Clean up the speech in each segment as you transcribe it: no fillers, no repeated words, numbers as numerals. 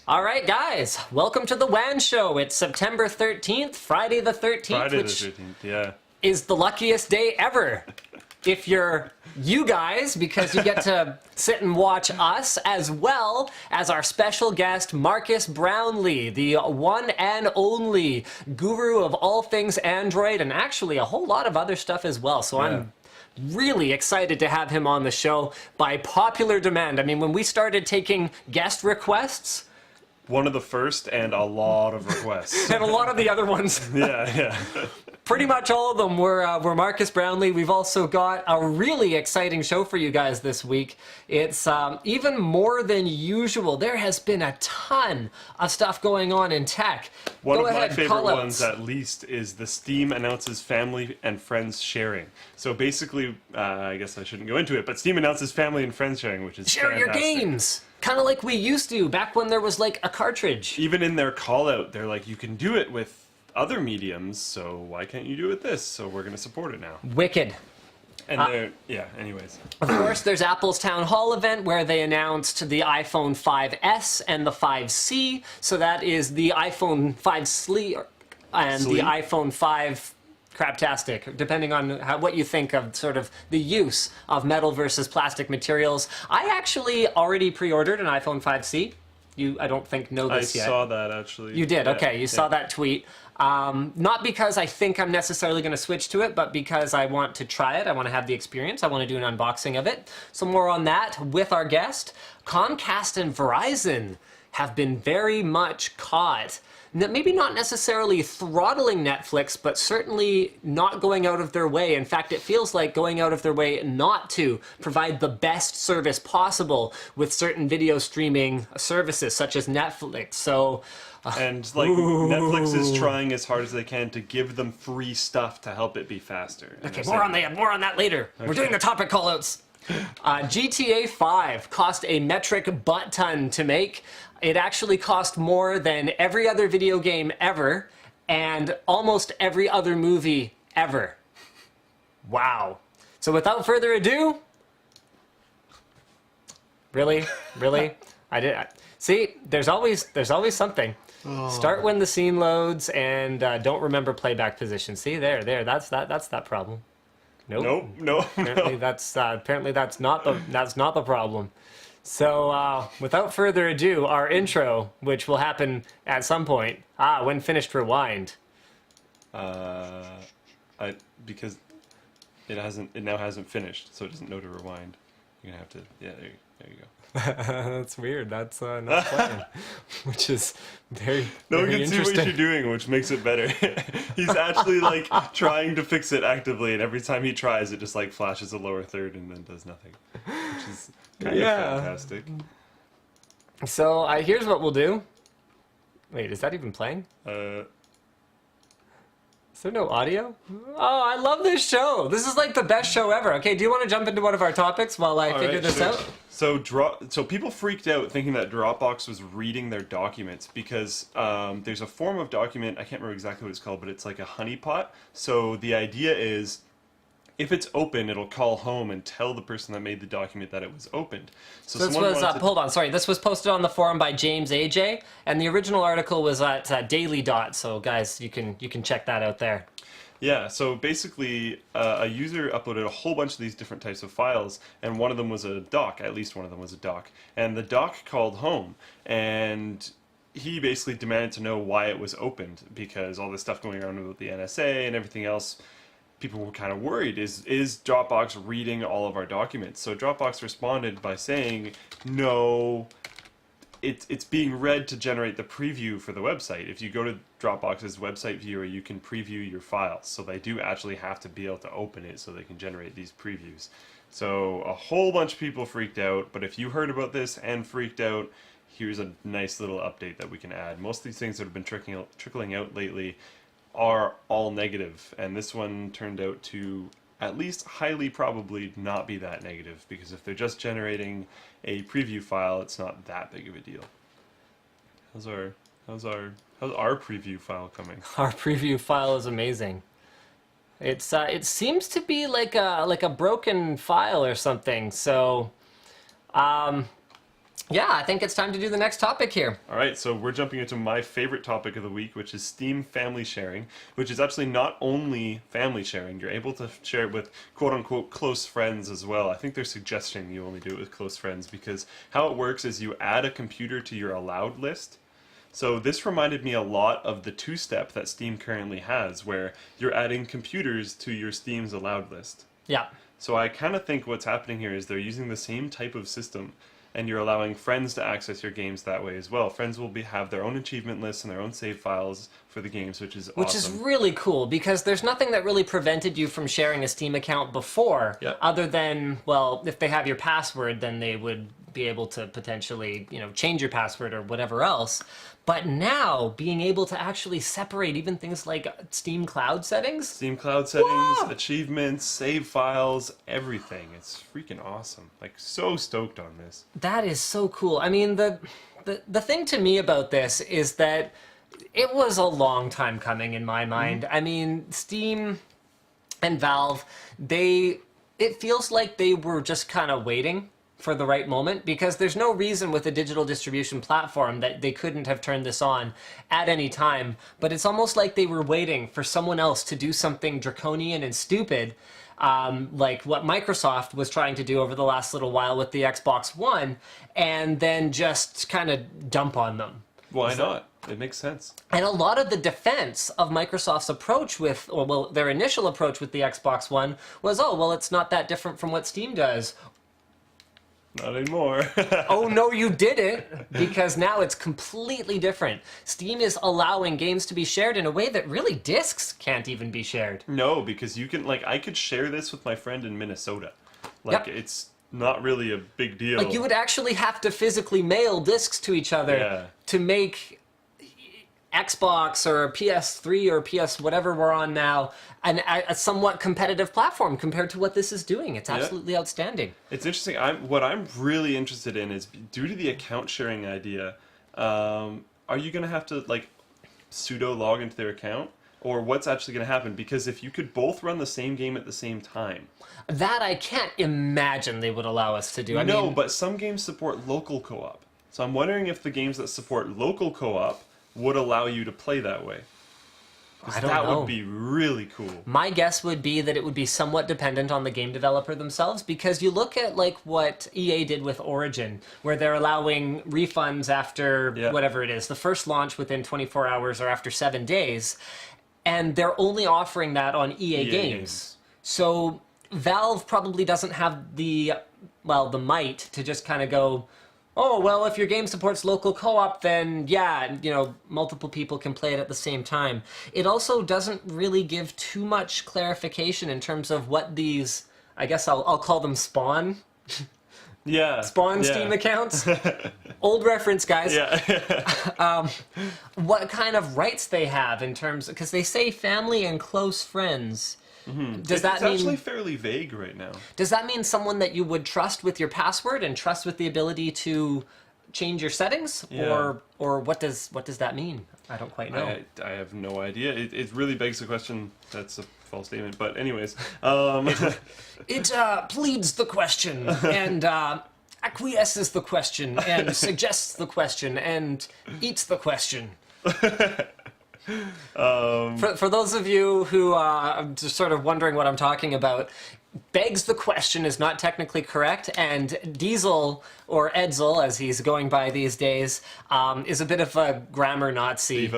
All right, guys, welcome to the WAN show. It's September 13th, Friday the 13th, which is the luckiest day ever. If you're you guys, because you get to sit and watch us, as well as our special guest, Marques Brownlee, the one and only guru of all things Android, and actually a whole lot of other stuff as well. So I'm really excited to have him on the show by popular demand. I mean, when we started taking guest requests, one of the first and a lot of requests. And a lot of the other ones. Yeah. Pretty much all of them were Marques Brownlee. We've also got a really exciting show for you guys this week. It's even more than usual. There has been a ton of stuff going on in tech. One of my favorite ones, at least, is the Steam announces family and friends sharing. So basically, I guess I shouldn't go into it, but Steam announces family and friends sharing, which is Share your games! Kind of like we used to, back when there was like a cartridge. Even in their call-out, they're like, you can do it with other mediums, so why can't you do it with this? So we're going to support it now. Wicked. And anyways. Of course, there's Apple's Town Hall event where they announced the iPhone 5S and the 5C. So that is the iPhone 5 Sli and the iPhone 5 craptastic, depending on what you think of sort of the use of metal versus plastic materials. I actually already pre-ordered an iPhone 5C. You, I don't think, know this yet. I saw that, actually. You did? Okay, you saw that tweet. Not because I think I'm necessarily going to switch to it, but because I want to try it. I want to have the experience. I want to do an unboxing of it. So more on that with our guest. Comcast and Verizon have been very much caught, maybe not necessarily throttling Netflix, but certainly not going out of their way. In fact, it feels like going out of their way not to provide the best service possible with certain video streaming services, such as Netflix. So, and like Netflix is trying as hard as they can to give them free stuff to help it be faster. Okay, more on that later. Okay. We're doing the topic callouts. GTA 5 cost a metric butt ton to make. It actually cost more than every other video game ever and almost every other movie ever. Wow. So without further ado, really? See, there's always something. Oh. Start when the scene loads and don't remember playback position. See, that's that problem. Nope. Apparently that's not the problem. So without further ado, our intro, which will happen at some point. When finished, rewind. Because it now hasn't finished, so it doesn't know to rewind. You're gonna have to. Yeah, there you go. That's weird. That's not playing, which is very no one very can see what you're doing, which makes it better. He's actually like trying to fix it actively, and every time he tries, it just like flashes a lower third and then does nothing, which is kind of fantastic. So here's what we'll do. Wait, is that even playing? Is there no audio? Oh, I love this show. This is like the best show ever. Okay, do you want to jump into one of our topics while I figure this out? So people freaked out thinking that Dropbox was reading their documents because there's a form of document, I can't remember exactly what it's called, but it's like a honeypot. So the idea is, if it's open, it'll call home and tell the person that made the document that it was opened. So this was, hold on, sorry, this was posted on the forum by James AJ, and the original article was at Daily Dot, so guys, you can check that out there. Yeah, so basically a user uploaded a whole bunch of these different types of files, and one of them was a doc, at least one of them was a doc. And the doc called home, and he basically demanded to know why it was opened, because all this stuff going around with the NSA and everything else, people were kind of worried. Is Dropbox reading all of our documents? So Dropbox responded by saying, no, it's being read to generate the preview for the website. If you go to Dropbox's website viewer, you can preview your files. So they do actually have to be able to open it so they can generate these previews. So a whole bunch of people freaked out, but if you heard about this and freaked out, here's a nice little update that we can add. Most of these things that have been trickling out lately are all negative, and this one turned out to at least highly probably not be that negative, because if they're just generating a preview file, it's not that big of a deal. How's our preview file coming? Our preview file is amazing. It's it seems to be like a broken file or something. So Yeah, I think it's time to do the next topic here. All right, so we're jumping into my favorite topic of the week, which is Steam family sharing, which is actually not only family sharing. You're able to share it with quote-unquote close friends as well. I think they're suggesting you only do it with close friends because how it works is you add a computer to your allowed list. So this reminded me a lot of the two-step that Steam currently has, where you're adding computers to your Steam's allowed list. Yeah. So I kind of think what's happening here is they're using the same type of system, and you're allowing friends to access your games that way as well. Friends will have their own achievement lists and their own save files for the games, which is awesome. Which is really cool, because there's nothing that really prevented you from sharing a Steam account before, other than, well, if they have your password, then they would be able to potentially, change your password or whatever else. But now, being able to actually separate even things like Steam Cloud settings. Steam Cloud settings, achievements, save files, everything. It's freaking awesome. Like, so stoked on this. That is so cool. I mean, the thing to me about this is that it was a long time coming in my mind. I mean, Steam and Valve, it feels like they were just kind of waiting for the right moment, because there's no reason with a digital distribution platform that they couldn't have turned this on at any time. But it's almost like they were waiting for someone else to do something draconian and stupid, like what Microsoft was trying to do over the last little while with the Xbox One, and then just kind of dump on them. Why not? It makes sense. And a lot of the defense of Microsoft's approach with, or well, their initial approach with the Xbox One was, oh, well, it's not that different from what Steam does. Not anymore. Oh, no, you didn't, because now it's completely different. Steam is allowing games to be shared in a way that really discs can't even be shared. No, because you can, I could share this with my friend in Minnesota. It's not really a big deal. Like, you would actually have to physically mail discs to each other to make Xbox or PS3 or PS whatever we're on now a somewhat competitive platform compared to what this is doing. It's absolutely outstanding. It's interesting. What I'm really interested in is, due to the account sharing idea, are you going to have to sudo log into their account? Or what's actually going to happen? Because if you could both run the same game at the same time. That I can't imagine they would allow us to do. No, but some games support local co-op. So I'm wondering if the games that support local co-op would allow you to play that way. I don't know. That would be really cool. My guess would be that it would be somewhat dependent on the game developer themselves, because you look at what EA did with Origin, where they're allowing refunds after whatever it is, the first launch within 24 hours or after 7 days, and they're only offering that on EA games. So Valve probably doesn't have the might to just kind of go, oh, well, if your game supports local co-op, then multiple people can play it at the same time. It also doesn't really give too much clarification in terms of what these, I guess I'll call them spawn. Steam accounts. Old reference, guys. What kind of rights they have in terms, because they say family and close friends. Does that mean, it's actually fairly vague right now. Does that mean someone that you would trust with your password and trust with the ability to change your settings? Or what does that mean? I don't quite know. I have no idea. It really begs the question. That's a false statement. But anyways. It pleads the question and acquiesces the question and suggests the question and eats the question. For those of you who are just sort of wondering what I'm talking about, begs the question is not technically correct, and Diesel, or Edsel as he's going by these days, is a bit of a grammar Nazi.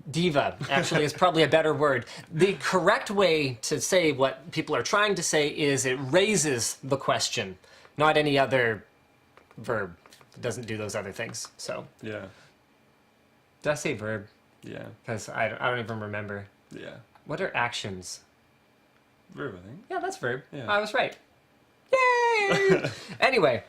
Diva, actually, is probably a better word. The correct way to say what people are trying to say is it raises the question, not any other verb. It doesn't do those other things, so. Yeah. Did I say verb? Yeah. Because I don't even remember. Yeah. What are actions? Verb, I think. Yeah, that's verb. Yeah. I was right. Yay! Anyway,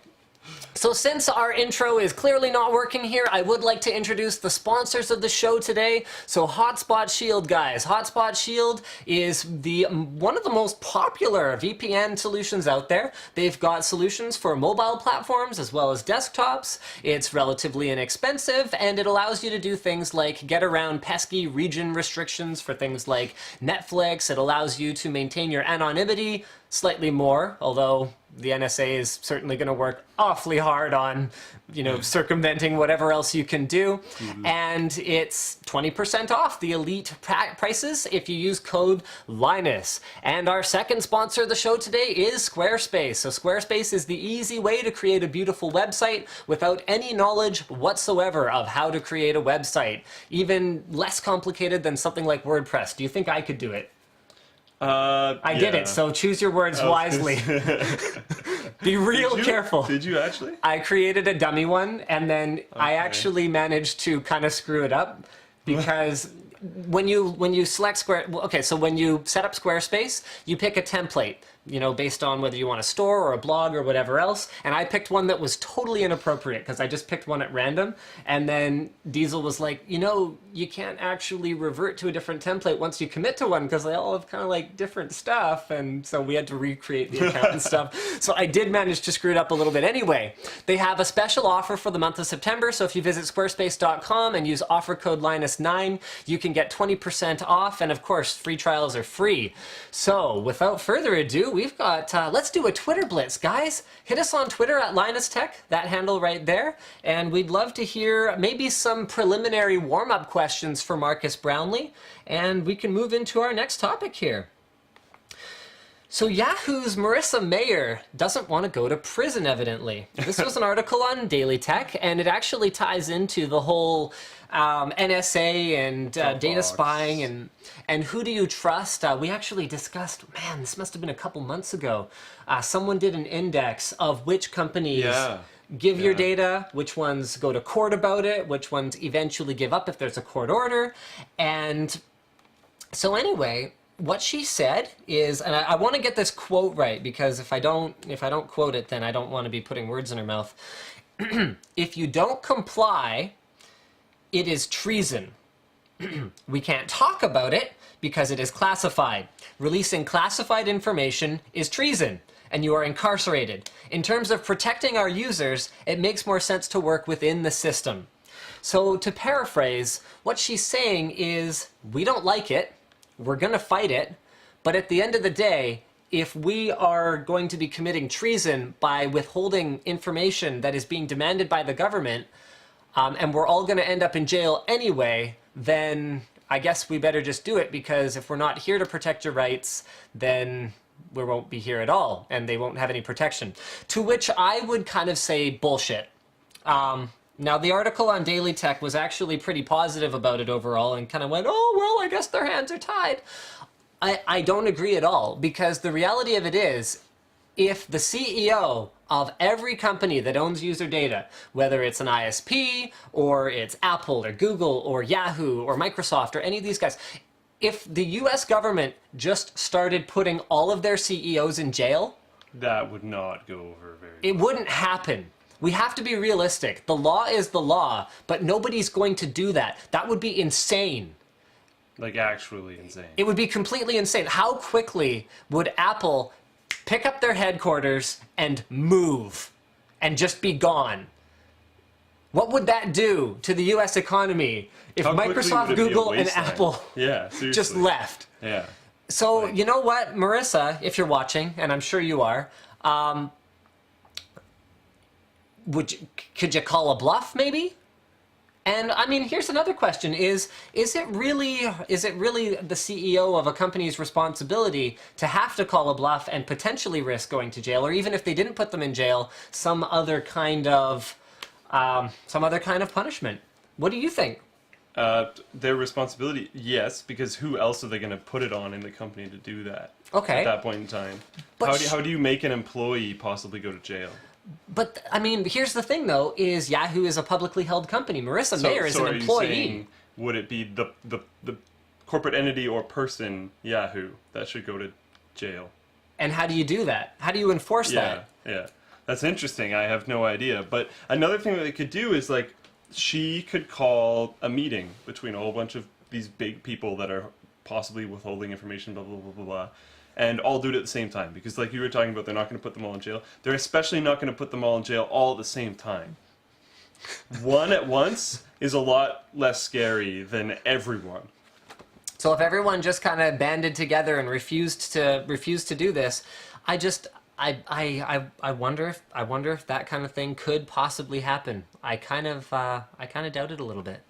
so since our intro is clearly not working here, I would like to introduce the sponsors of the show today. So Hotspot Shield, guys. Hotspot Shield is one of the most popular VPN solutions out there. They've got solutions for mobile platforms as well as desktops. It's relatively inexpensive, and it allows you to do things like get around pesky region restrictions for things like Netflix. It allows you to maintain your anonymity slightly more, although the NSA is certainly going to work awfully hard on, circumventing whatever else you can do. And it's 20% off the elite prices if you use code Linus. And our second sponsor of the show today is Squarespace. So Squarespace is the easy way to create a beautiful website without any knowledge whatsoever of how to create a website. Even less complicated than something like WordPress. Do you think I could do it? I did it, so choose your words wisely. Be real careful. Did you actually? I created a dummy one, and then I actually managed to kind of screw it up because when you select so when you set up Squarespace, you pick a template, based on whether you want a store or a blog or whatever else. And I picked one that was totally inappropriate because I just picked one at random. And then Diesel was like, you can't actually revert to a different template once you commit to one because they all have kind of like different stuff. And so we had to recreate the account and stuff. So I did manage to screw it up a little bit anyway. They have a special offer for the month of September. So if you visit squarespace.com and use offer code Linus9, you can get 20% off. And of course, free trials are free. So without further ado, we've got, let's do a Twitter blitz, guys. Hit us on Twitter at LinusTech, that handle right there. And we'd love to hear maybe some preliminary warm-up questions for Marques Brownlee. And we can move into our next topic here. So Yahoo's Marissa Mayer doesn't want to go to prison, evidently. This was an article on Daily Tech, and it actually ties into the whole NSA and data spying and who do you trust. We actually discussed, man, this must have been a couple months ago. Someone did an index of which companies give your data, which ones go to court about it, which ones eventually give up if there's a court order. And so anyway, what she said is, and I want to get this quote right because if I don't quote it, then I don't want to be putting words in her mouth. If you don't comply, it is treason. We can't talk about it because it is classified. Releasing classified information is treason, and you are incarcerated. In terms of protecting our users, it makes more sense to work within the system. So to paraphrase, what she's saying is, we don't like it, we're going to fight it, but at the end of the day, if we are going to be committing treason by withholding information that is being demanded by the government, and we're all going to end up in jail anyway, then I guess we better just do it, because if we're not here to protect your rights, then we won't be here at all, and they won't have any protection. To which I would kind of say bullshit. Now, the article on Daily Tech was actually pretty positive about it overall and kind of went, oh, well, I guess their hands are tied. I don't agree at all, because the reality of it is, if the CEO of every company that owns user data, whether it's an ISP, or it's Apple, or Google, or Yahoo, or Microsoft, or any of these guys, if the US government just started putting all of their CEOs in jail, that would not go over very well. It wouldn't happen. We have to be realistic. The law is the law, but nobody's going to do that. That would be insane. Like, actually insane. It would be completely insane. How quickly would Apple pick up their headquarters and move and just be gone? What would that do to the US economy if Microsoft, Google, and Apple just left? Yeah. So, you know what, Marissa, if you're watching, and I'm sure you are, could you call a bluff, maybe? And I mean, here's another question: is it really the CEO of a company's responsibility to have to call a bluff and potentially risk going to jail, or even if they didn't put them in jail, some other kind of punishment? What do you think? Their responsibility, yes, because who else are they going to put it on in the company to do that? Okay. At that point in time, how do you make an employee possibly go to jail? But, I mean, here's the thing, though, is Yahoo is a publicly held company. Marissa Mayer is an employee. Are you saying, would it be the corporate entity or person, Yahoo, that should go to jail? And how do you do that? How do you enforce that? Yeah. That's interesting. I have no idea. But another thing that they could do is, like, she could call a meeting between a whole bunch of these big people that are possibly withholding information, blah, blah, blah, blah, blah. And all do it at the same time. Because like you were talking about, they're not going to put them all in jail. They're especially not going to put them all in jail all at the same time. One at once is a lot less scary than everyone. So if everyone just kind of banded together and refused to do this, I wonder if that kind of thing could possibly happen. I kind of doubt it a little bit.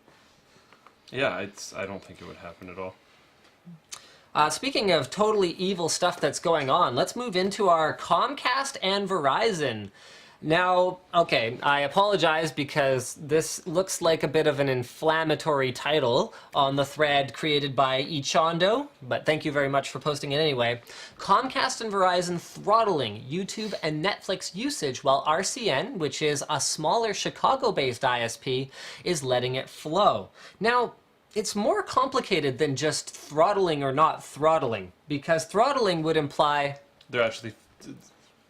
Yeah, I don't think it would happen at all. Speaking of totally evil stuff that's going on, let's move into our Comcast and Verizon. Now, okay, I apologize because this looks like a bit of an inflammatory title on the thread created by Ichondo, but thank you very much for posting it anyway. Comcast and Verizon throttling YouTube and Netflix usage while RCN, which is a smaller Chicago-based ISP, is letting it flow. Now, it's more complicated than just throttling or not throttling, because throttling would imply... They're actually...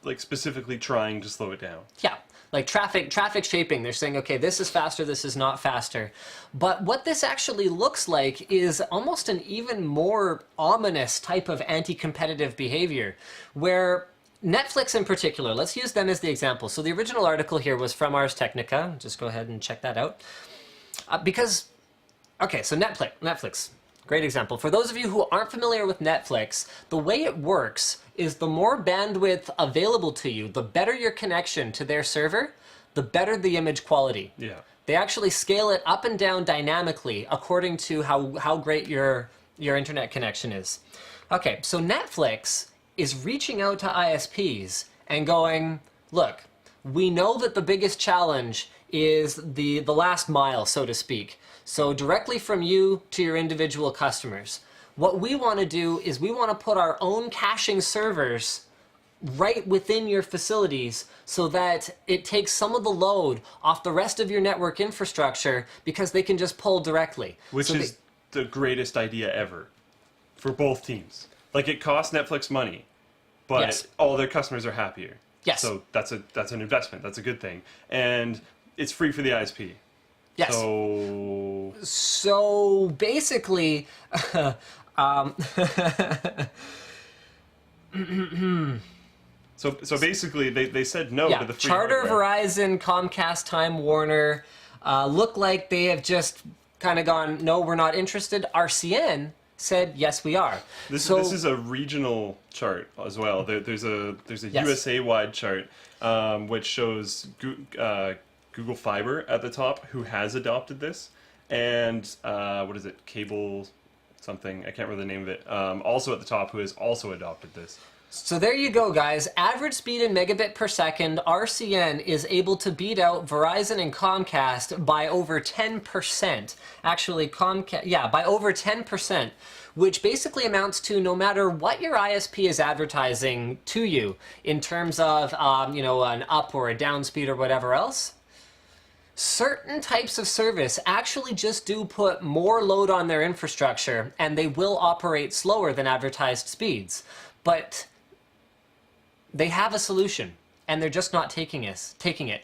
like specifically trying to slow it down. Yeah, like traffic shaping. They're saying, okay, this is faster, this is not faster. But what this actually looks like is almost an even more ominous type of anti-competitive behavior, where Netflix in particular, let's use them as the example. So the original article here was from Ars Technica. Just go ahead and check that out. Okay, so Netflix, great example. For those of you who aren't familiar with Netflix, the way it works is the more bandwidth available to you, the better your connection to their server, the better the image quality. Yeah. They actually scale it up and down dynamically according to how great your internet connection is. Okay, so Netflix is reaching out to ISPs and going, look, we know that the biggest challenge is the last mile, so to speak. So directly from you to your individual customers. What we want to do is we want to put our own caching servers right within your facilities so that it takes some of the load off the rest of your network infrastructure because they can just pull directly. Which is the greatest idea ever for both teams. Like, it costs Netflix money, but yes, all their customers are happier. Yes. So that's an investment. That's a good thing. And it's free for the ISP. Yes. So basically, So basically, they said no to the free Charter, hardware. Verizon, Comcast, Time Warner look like they have just kind of gone, no, we're not interested. RCN said, yes, we are. This is a regional chart as well. There's a Yes. USA-wide chart which shows Google Fiber at the top, who has adopted this, and what is it, Cable something, I can't remember the name of it, also at the top, who has also adopted this. So there you go, guys. Average speed in megabit per second, RCN is able to beat out Verizon and Comcast by over 10%. Actually, by over 10%, which basically amounts to no matter what your ISP is advertising to you in terms of, an up or a down speed or whatever else, certain types of service actually just do put more load on their infrastructure, and they will operate slower than advertised speeds. But they have a solution, and they're just not taking it.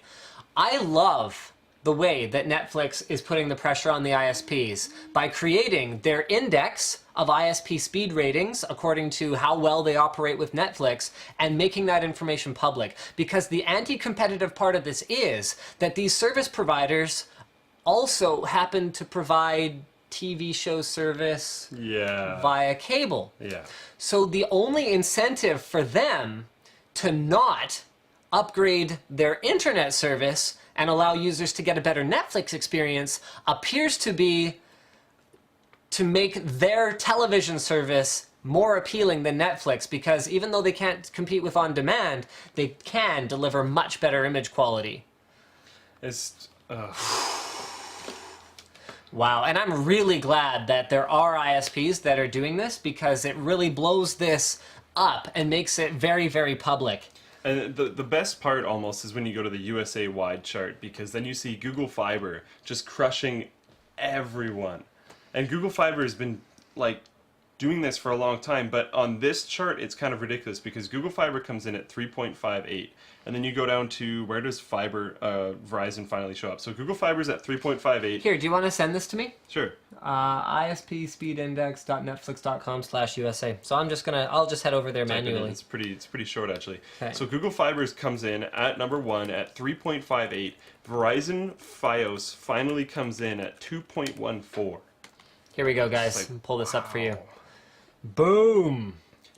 I love the way that Netflix is putting the pressure on the ISPs by creating their index of ISP speed ratings according to how well they operate with Netflix and making that information public. Because the anti-competitive part of this is that these service providers also happen to provide TV show service via cable. Yeah. So the only incentive for them to not upgrade their internet service and allow users to get a better Netflix experience appears to be to make their television service more appealing than Netflix, because even though they can't compete with on demand, they can deliver much better image quality. Wow, and I'm really glad that there are ISPs that are doing this, because it really blows this up and makes it very, very public. And the best part almost is when you go to the USA-wide chart, because then you see Google Fiber just crushing everyone. And Google Fiber has been like doing this for a long time, but on this chart it's kind of ridiculous because Google Fiber comes in at 3.58, and then you go down to where does Fiber Verizon finally show up. So Google Fiber's at 3.58. Here, do you want to send this to me? Sure. ispspeedindex.netflix.com/USA. So I'll just head over there manually. It's pretty short actually. Okay. So Google Fiber comes in at number 1 at 3.58. Verizon Fios finally comes in at 2.14. Here we go, guys. Like, Pull this up for you. Boom.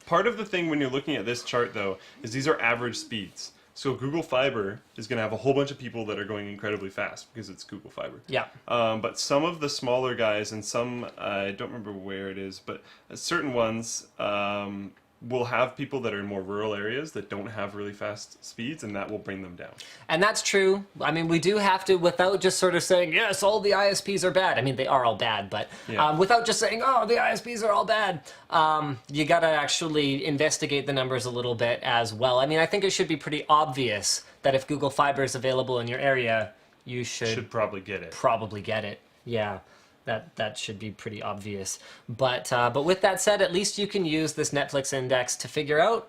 Part of the thing when you're looking at this chart, though, is these are average speeds. So Google Fiber is going to have a whole bunch of people that are going incredibly fast because it's Google Fiber. Yeah. But some of the smaller guys and some, I don't remember where it is, but certain ones will have people that are in more rural areas that don't have really fast speeds, and that will bring them down. And that's true. I mean, we do have to, without just sort of saying, yes, all the ISPs are bad. I mean, they are all bad, but without just saying, oh, the ISPs are all bad, you got to actually investigate the numbers a little bit as well. I mean, I think it should be pretty obvious that if Google Fiber is available in your area, you should probably get it. Probably get it, yeah. That should be pretty obvious. But with that said, at least you can use this Netflix index to figure out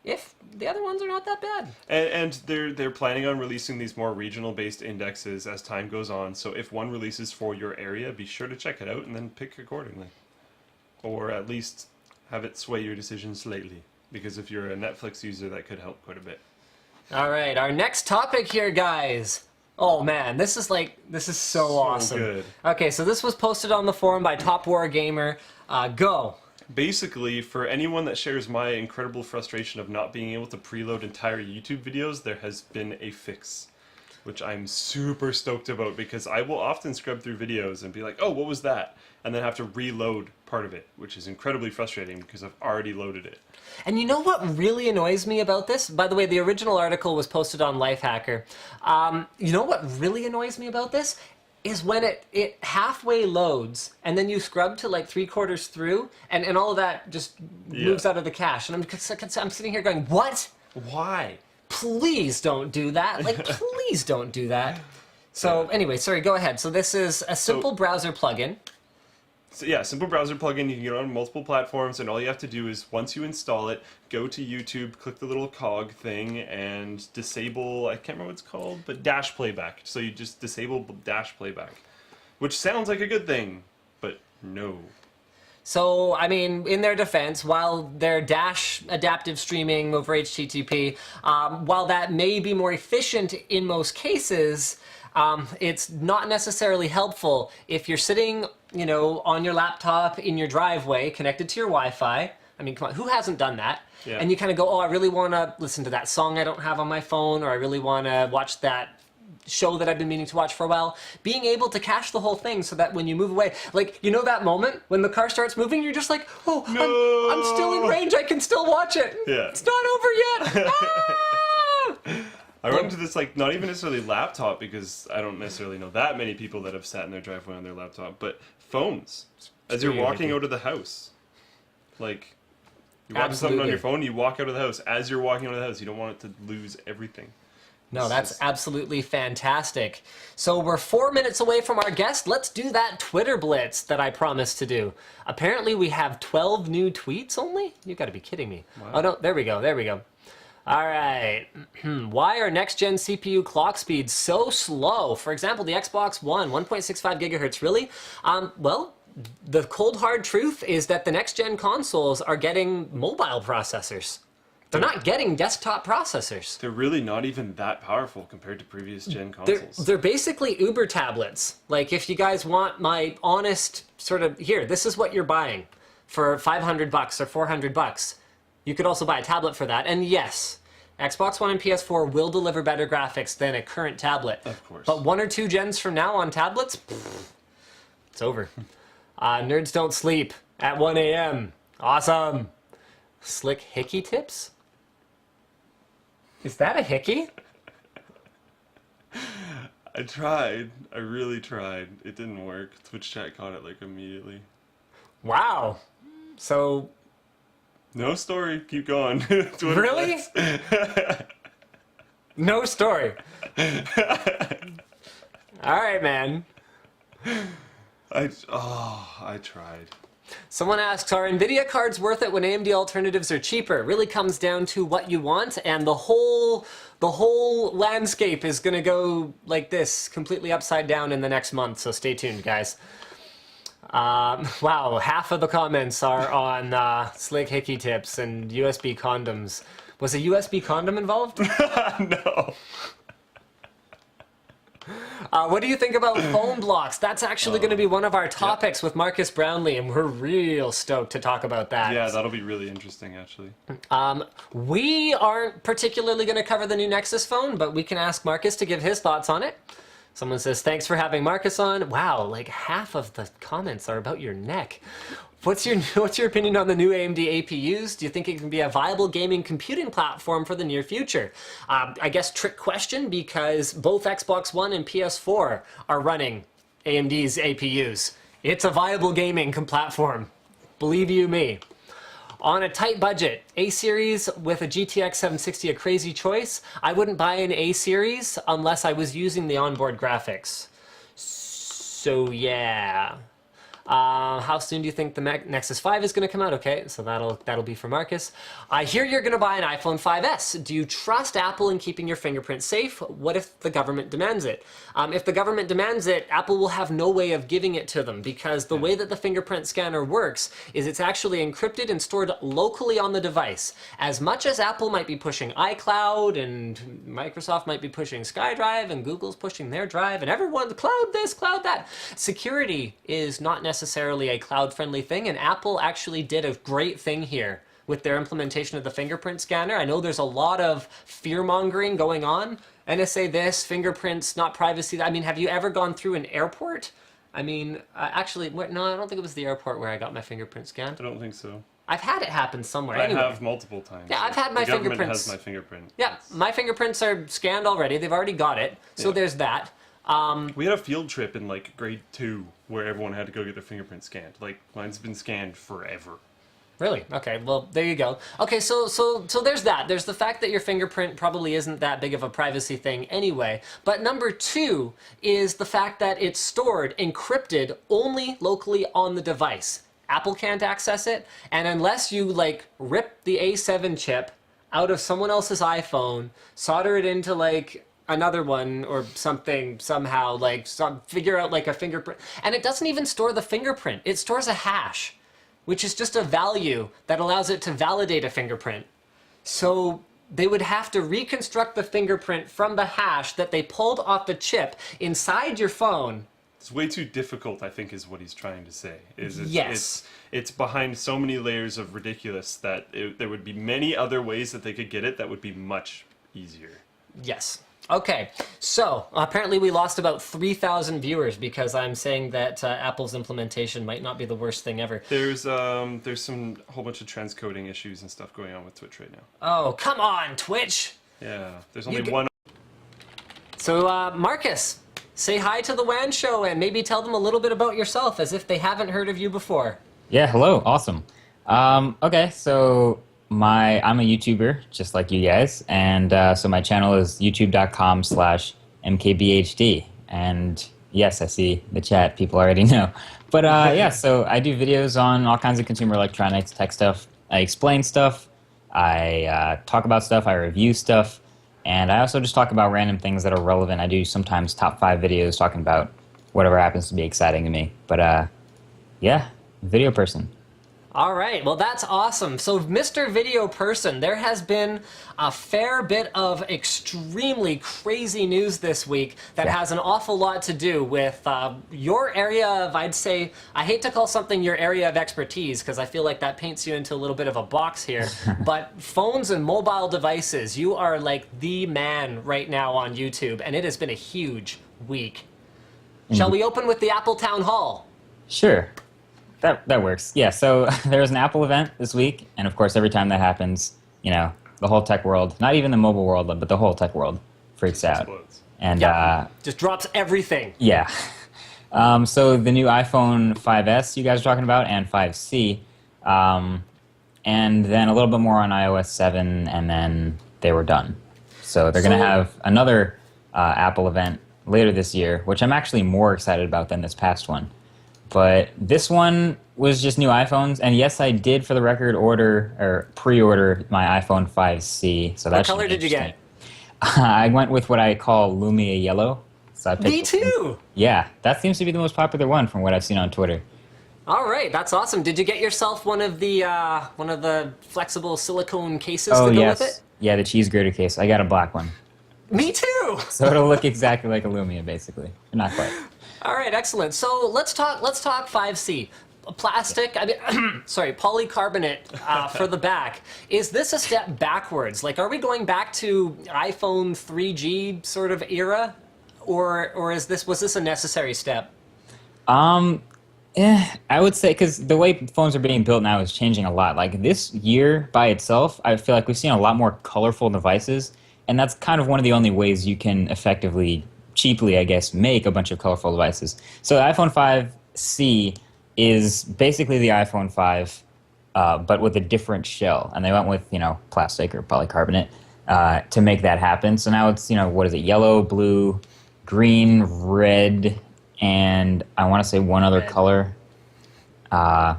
if the other ones are not that bad. And they're planning on releasing these more regional-based indexes as time goes on. So if one releases for your area, be sure to check it out and then pick accordingly. Or at least have it sway your decision slightly. Because if you're a Netflix user, that could help quite a bit. All right, our next topic here, guys. Oh man, this is so awesome. Good. Okay, so this was posted on the forum by Top War Gamer. Go. Basically, for anyone that shares my incredible frustration of not being able to preload entire YouTube videos, there has been a fix, which I'm super stoked about because I will often scrub through videos and be like, oh, what was that? And then have to reload part of it, which is incredibly frustrating because I've already loaded it. And you know what really annoys me about this? By the way, the original article was posted on Lifehacker. You know what really annoys me about this? Is when it halfway loads, and then you scrub to like 3/4 through, and all of that just moves out of the cache. And I'm sitting here going, what? Why? Please don't do that. Like, please don't do that. So anyway, sorry, go ahead. So this is a simple browser plugin. So yeah, simple browser plugin. You can get it on multiple platforms, and all you have to do is, once you install it, go to YouTube, click the little cog thing, and disable, I can't remember what it's called, but dash playback. So you just disable dash playback, which sounds like a good thing, but no. So, I mean, in their defense, while their dash adaptive streaming over HTTP, while that may be more efficient in most cases, it's not necessarily helpful if you're sitting, on your laptop in your driveway connected to your Wi-Fi. I mean, come on, who hasn't done that? Yeah. And you kind of go, oh, I really want to listen to that song I don't have on my phone, or I really want to watch that show that I've been meaning to watch for a while. Being able to cache the whole thing so that when you move away, like, that moment when the car starts moving, you're just like, oh, no! I'm still in range, I can still watch it. Yeah. It's not over yet. Ah! I run into this, not even necessarily laptop, because I don't necessarily know that many people that have sat in their driveway on their laptop, but phones. As you're walking out of the house. Like, you watch something on your phone, you walk out of the house. As you're walking out of the house, you don't want it to lose everything. No, that's absolutely fantastic. So we're 4 minutes away from our guest. Let's do that Twitter blitz that I promised to do. Apparently we have 12 new tweets only? You gotta be kidding me. Wow. Oh no, there we go. All right. Why are next-gen CPU clock speeds so slow? For example, the Xbox One, 1.65 gigahertz. Really? Well, the cold hard truth is that the next-gen consoles are getting mobile processors. They're not getting desktop processors. They're really not even that powerful compared to previous gen consoles. They're basically Uber tablets. Like, if you guys want my honest sort of, here, this is what you're buying for $500 or $400. You could also buy a tablet for that. And yes, Xbox One and PS4 will deliver better graphics than a current tablet. Of course. But 1 or 2 gens from now on tablets, it's over. Nerds don't sleep at 1 a.m. Awesome. Slick hickey tips? Is that a hickey? I tried. I really tried. It didn't work. Twitch chat caught it immediately. Wow. So... No story. Keep going. Really? No story. All right, man. I tried. Someone asks, are NVIDIA cards worth it when AMD alternatives are cheaper? It really comes down to what you want, and the whole landscape is going to go like this, completely upside down in the next month, so stay tuned, guys. Wow, half of the comments are on slick hickey tips and USB condoms. Was a USB condom involved? No. What do you think about Phoneblocks? That's actually going to be one of our topics with Marques Brownlee, and we're real stoked to talk about that. Yeah, that'll be really interesting, actually. We aren't particularly going to cover the new Nexus phone, but we can ask Marques to give his thoughts on it. Someone says, thanks for having Marques on. Wow, like half of the comments are about your neck. What's your opinion on the new AMD APUs? Do you think it can be a viable gaming computing platform for the near future? I guess trick question, because both Xbox One and PS4 are running AMD's APUs. It's a viable gaming platform. Believe you me. On a tight budget, A-series with a GTX 760 a crazy choice. I wouldn't buy an A-series unless I was using the onboard graphics. So yeah. How soon do you think the Nexus 5 is going to come out? Okay, so that'll be for Marques. I hear you're going to buy an iPhone 5S. Do you trust Apple in keeping your fingerprint safe? What if the government demands it? If the government demands it, Apple will have no way of giving it to them, because the way that the fingerprint scanner works is it's actually encrypted and stored locally on the device. As much as Apple might be pushing iCloud and Microsoft might be pushing SkyDrive and Google's pushing their drive and everyone, cloud this, cloud that, security is not necessarily a cloud-friendly thing, and Apple actually did a great thing here with their implementation of the fingerprint scanner. I know there's a lot of fear-mongering going on. NSA this, fingerprints, not privacy. I mean, have you ever gone through an airport? I mean, actually, no, I don't think it was the airport where I got my fingerprint scanned. I don't think so. I've had it happen somewhere. I have multiple times. Yeah, I've had my fingerprints. The government has my fingerprint. Yeah, my fingerprints are scanned already. They've already got it. So there's that. We had a field trip in like grade 2 where everyone had to go get their fingerprint scanned. Like, mine's been scanned forever. Really? Okay, well, there you go. Okay, so there's that. There's the fact that your fingerprint probably isn't that big of a privacy thing anyway. But number 2 is the fact that it's stored encrypted only locally on the device. Apple can't access it, and unless you like rip the A7 chip out of someone else's iPhone, solder it into like another one or something somehow, like figure out like a fingerprint, and it doesn't even store the fingerprint. It stores a hash, which is just a value that allows it to validate a fingerprint. So they would have to reconstruct the fingerprint from the hash that they pulled off the chip inside your phone. It's way too difficult, I think, is what he's trying to say. Yes. It's behind so many layers of ridiculous that there would be many other ways that they could get it that would be much easier. Yes. Okay, so apparently we lost about 3,000 viewers because I'm saying that Apple's implementation might not be the worst thing ever. There's some whole bunch of transcoding issues and stuff going on with Twitch right now. Oh, come on, Twitch! Yeah, there's only one. So, Marques, say hi to the WAN show and maybe tell them a little bit about yourself as if they haven't heard of you before. Yeah, hello, awesome. Okay, so I'm a YouTuber, just like you guys, and so my channel is youtube.com/mkbhd, and yes, I see the chat, people already know. But yeah, so I do videos on all kinds of consumer electronics, tech stuff. I explain stuff, I talk about stuff, I review stuff, and I also just talk about random things that are relevant. I do sometimes top 5 videos talking about whatever happens to be exciting to me. But yeah, video person. All right, well, that's awesome. So, Mr. Video Person, there has been a fair bit of extremely crazy news this week that has an awful lot to do with your area of, I'd say, I hate to call something your area of expertise because I feel like that paints you into a little bit of a box here, but phones and mobile devices, you are like the man right now on YouTube, and it has been a huge week. Shall we open with the Apple Town Hall? Sure. That works. Yeah, so there was an Apple event this week, and of course every time that happens, you know, the whole tech world, not even the mobile world, but the whole tech world freaks out. And just drops everything. Yeah. So the new iPhone 5S you guys are talking about, and 5C, and then a little bit more on iOS 7, and then they were done. So they're going to have another Apple event later this year, which I'm actually more excited about than this past one. But this one was just new iPhones, and yes, I did, for the record, pre-order my iPhone 5C. So what color did you get? I went with what I call Lumia Yellow. So I picked Me too! Yeah, that seems to be the most popular one from what I've seen on Twitter. All right, that's awesome. Did you get yourself one of the flexible silicone cases to go with it? Yeah, the cheese grater case. I got a black one. Me too. So it'll look exactly like a Lumia, basically. Not quite. All right, excellent. So let's talk 5C. Plastic, I mean, sorry, polycarbonate for the back. Is this a step backwards? Like, are we going back to iPhone 3G sort of era, or was this a necessary step? I would say, because the way phones are being built now is changing a lot. Like this year by itself, I feel like we've seen a lot more colorful devices, and that's kind of one of the only ways you can effectively, cheaply, I guess, make a bunch of colorful devices. So the iPhone 5C is basically the iPhone 5, but with a different shell, and they went with, plastic or polycarbonate to make that happen. So now it's, what is it, yellow, blue, green, red, and I want to say one other color. I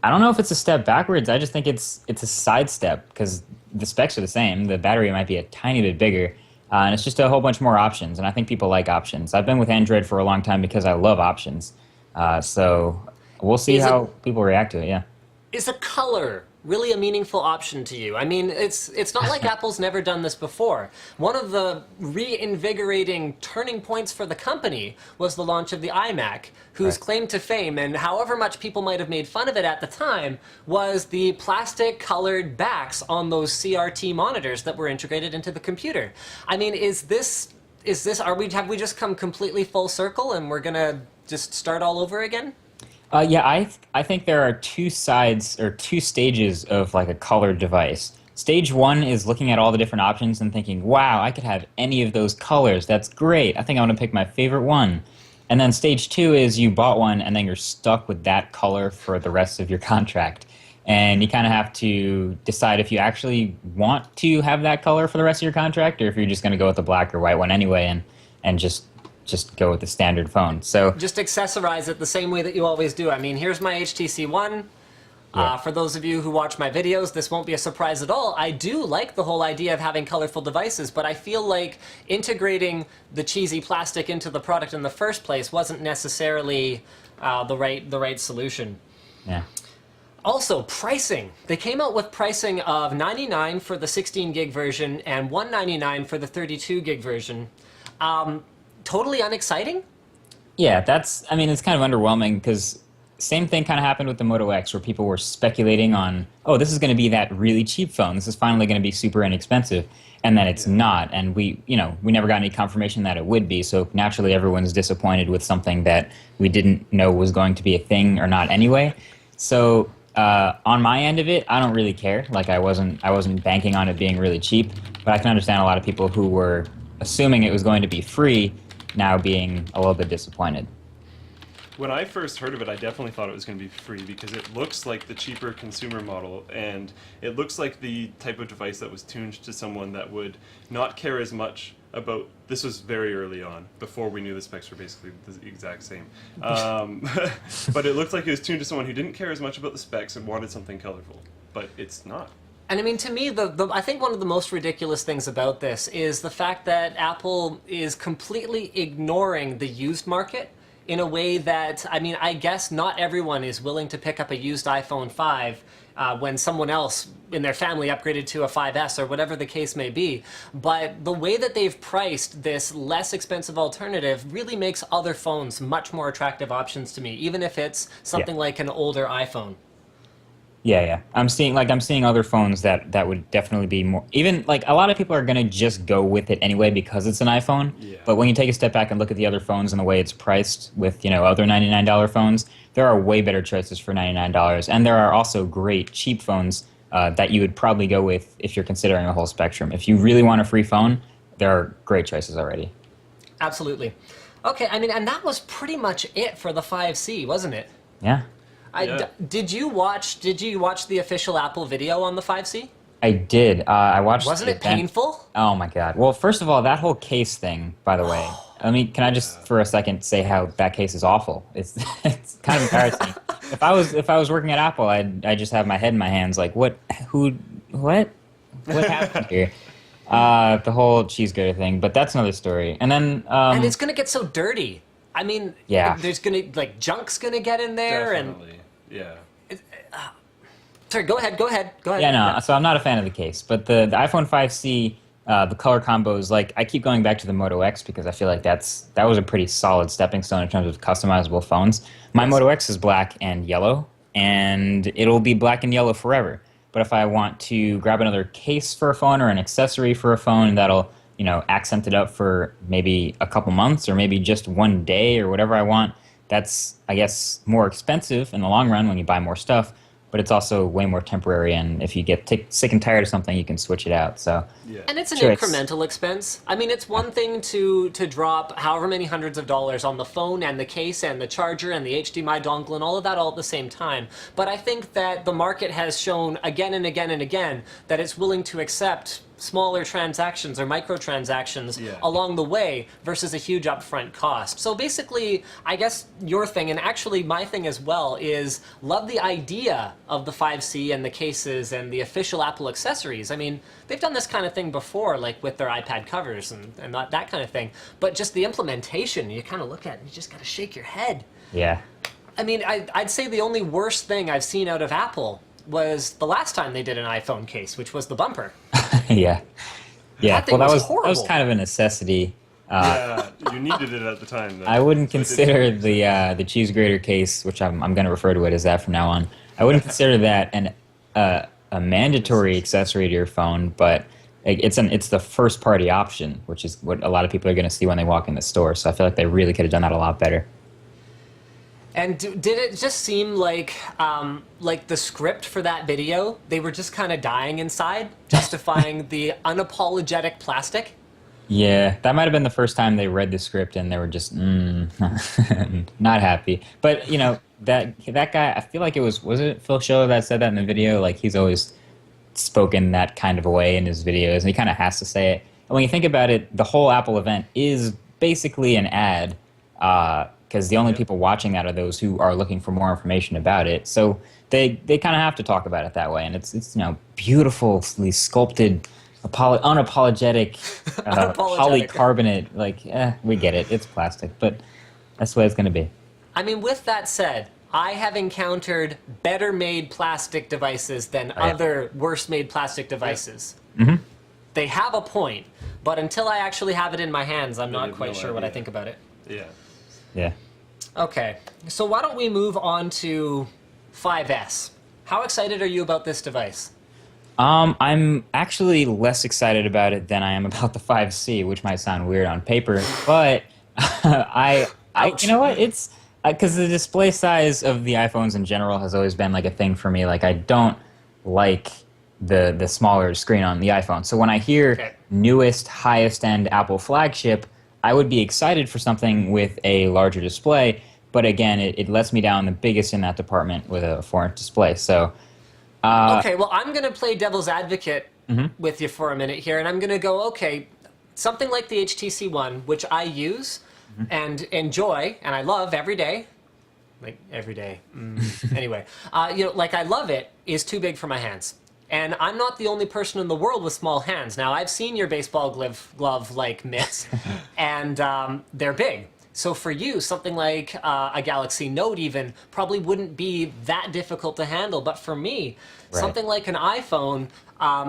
don't know if it's a step backwards. I just think it's a side step because the specs are the same. The battery might be a tiny bit bigger, and it's just a whole bunch more options. And I think people like options. I've been with Android for a long time because I love options. So we'll see how people react to it. Yeah. Is a color really a meaningful option to you? I mean, it's not like Apple's never done this before. One of the reinvigorating turning points for the company was the launch of the iMac, whose claim to fame, and however much people might have made fun of it at the time, was the plastic-colored backs on those CRT monitors that were integrated into the computer. I mean, have we just come completely full circle and we're gonna just start all over again? Yeah, I think there are two sides or two stages of like a colored device. Stage one is looking at all the different options and thinking, wow, I could have any of those colors. That's great. I think I want to pick my favorite one. And then stage two is you bought one and then you're stuck with that color for the rest of your contract. And you kind of have to decide if you actually want to have that color for the rest of your contract or if you're just going to go with the black or white one anyway and just go with the standard phone. So just accessorize it the same way that you always do. I mean, here's my HTC One. Yeah. For those of you who watch my videos, this won't be a surprise at all. I do like the whole idea of having colorful devices, but I feel like integrating the cheesy plastic into the product in the first place wasn't necessarily the right solution. Yeah. Also, pricing. They came out with pricing of $99 for the 16 gig version and $199 for the 32 gig version. Totally unexciting? Yeah, it's kind of underwhelming because same thing kind of happened with the Moto X where people were speculating on, oh, this is going to be that really cheap phone. This is finally going to be super inexpensive. And then it's not. And we never got any confirmation that it would be. So naturally everyone's disappointed with something that we didn't know was going to be a thing or not anyway. So on my end of it, I don't really care. Like I wasn't banking on it being really cheap, but I can understand a lot of people who were assuming it was going to be free now being a little bit disappointed. When I first heard of it, I definitely thought it was going to be free because it looks like the cheaper consumer model, and it looks like the type of device that was tuned to someone that would not care as much about. This was very early on, before we knew the specs were basically the exact same. But it looked like it was tuned to someone who didn't care as much about the specs and wanted something colorful. But it's not. And I mean, to me, I think one of the most ridiculous things about this is the fact that Apple is completely ignoring the used market in a way that, I mean, I guess not everyone is willing to pick up a used iPhone 5 when someone else in their family upgraded to a 5S or whatever the case may be. But the way that they've priced this less expensive alternative really makes other phones much more attractive options to me, even if it's something like an older iPhone. Yeah. I'm seeing other phones that would definitely be more, even like a lot of people are going to just go with it anyway because it's an iPhone. Yeah. But when you take a step back and look at the other phones and the way it's priced with, other $99 phones, there are way better choices for $99. And there are also great cheap phones that you would probably go with if you're considering a whole spectrum. If you really want a free phone, there are great choices already. Absolutely. Okay, I mean, and that was pretty much it for the 5C, wasn't it? Yeah. Did you watch the official Apple video on the 5C? I did. I watched. Wasn't it painful? Oh my god. Well, first of all, that whole case thing, by the way. Can I just for a second say how that case is awful? It's kind of embarrassing. If I was working at Apple, I'd just have my head in my hands like, what happened here? The whole cheese grater thing, but that's another story. And then and it's gonna get so dirty. I mean, there's gonna junk's gonna get in there. Definitely. Yeah. Sorry, go ahead. Yeah, no. So I'm not a fan of the case, but the iPhone 5C The color combos, like I keep going back to the Moto X because I feel like that was a pretty solid stepping stone in terms of customizable phones. My Moto X is black and yellow, and it'll be black and yellow forever. But if I want to grab another case for a phone or an accessory for a phone that'll, accent it up for maybe a couple months or maybe just one day or whatever I want, that's, I guess, more expensive in the long run when you buy more stuff. But it's also way more temporary, and if you get sick and tired of something, you can switch it out. So, and it's an incremental expense. I mean, it's one thing to drop however many hundreds of dollars on the phone and the case and the charger and the HDMI dongle and all of that all at the same time. But I think that the market has shown again and again and again that it's willing to accept smaller transactions or microtransactions along the way versus a huge upfront cost. So basically, I guess your thing, and actually my thing as well, is love the idea of the 5C and the cases and the official Apple accessories. I mean, they've done this kind of thing before, like with their iPad covers and that kind of thing. But just the implementation, you kind of look at it and you just got to shake your head. Yeah. I mean, I'd say the only worst thing I've seen out of Apple was the last time they did an iPhone case, which was the bumper. Yeah. That was kind of a necessity. Yeah, you needed it at the time, though. I wouldn't consider the cheese grater case, which I'm going to refer to it as that from now on. I wouldn't consider that a mandatory accessory to your phone, but it's the first party option, which is what a lot of people are going to see when they walk in the store. So I feel like they really could have done that a lot better. And did it just seem like the script for that video, they were just kind of dying inside, justifying the unapologetic plastic? Yeah, that might have been the first time they read the script and they were just not happy. But that guy, I feel like was it Phil Schiller that said that in the video? Like he's always spoken that kind of a way in his videos, and he kind of has to say it. And when you think about it, the whole Apple event is basically an ad. Because the only people watching that are those who are looking for more information about it. So they kind of have to talk about it that way. And it's beautifully sculpted, unapologetic, polycarbonate. Like, we get it. It's plastic. But that's the way it's going to be. I mean, with that said, I have encountered better made plastic devices than other worse made plastic devices. Mm-hmm. They have a point. But until I actually have it in my hands, I'm not quite sure what I think about it. Yeah. Yeah. Okay, so why don't we move on to 5S? How excited are you about this device? I'm actually less excited about it than I am about the 5C, which might sound weird on paper, but you know what? It's because the display size of the iPhones in general has always been like a thing for me. Like I don't like the smaller screen on the iPhone. So when I hear newest, highest end Apple flagship, I would be excited for something with a larger display, but again, it lets me down the biggest in that department with a 4-inch display. So, okay, well, I'm going to play devil's advocate with you for a minute here, and I'm going to go, okay, something like the HTC One, which I use and enjoy, and I love every day, like every day. Anyway, like I love it, is too big for my hands. And I'm not the only person in the world with small hands. Now, I've seen your baseball glove-like mitts, and they're big. So for you, something like a Galaxy Note even probably wouldn't be that difficult to handle. But for me, something like an iPhone,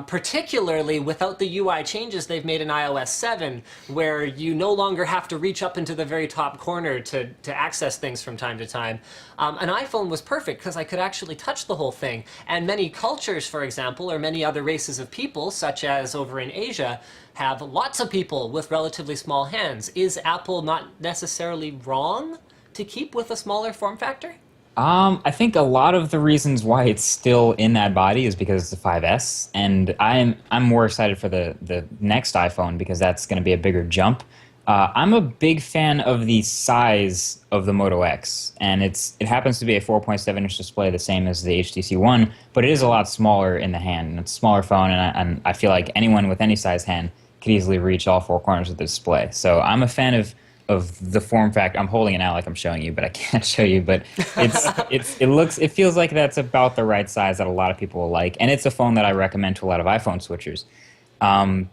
particularly without the UI changes they've made in iOS 7, where you no longer have to reach up into the very top corner to access things from time to time, an iPhone was perfect because I could actually touch the whole thing. And many cultures, for example, or many other races of people, such as over in Asia, have lots of people with relatively small hands. Is Apple not necessarily wrong to keep with a smaller form factor? I think a lot of the reasons why it's still in that body is because it's the 5S, and I'm more excited for the next iPhone because that's going to be a bigger jump. I'm a big fan of the size of the Moto X, and it happens to be a 4.7-inch display, the same as the HTC One, but it is a lot smaller in the hand, and it's a smaller phone, and I feel like anyone with any size hand could easily reach all four corners of the display. So I'm a fan of the form factor. I'm holding it out like I'm showing you, but I can't show you. But it feels like that's about the right size that a lot of people will like, and it's a phone that I recommend to a lot of iPhone switchers.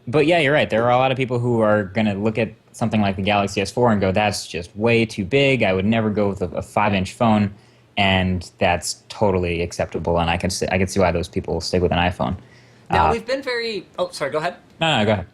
But yeah, you're right. There are a lot of people who are going to look at something like the Galaxy S4 and go, "That's just way too big. I would never go with a 5-inch phone," and that's totally acceptable. And I can see why those people stick with an iPhone. Now we've been very. Oh, sorry. Go ahead. No, go ahead.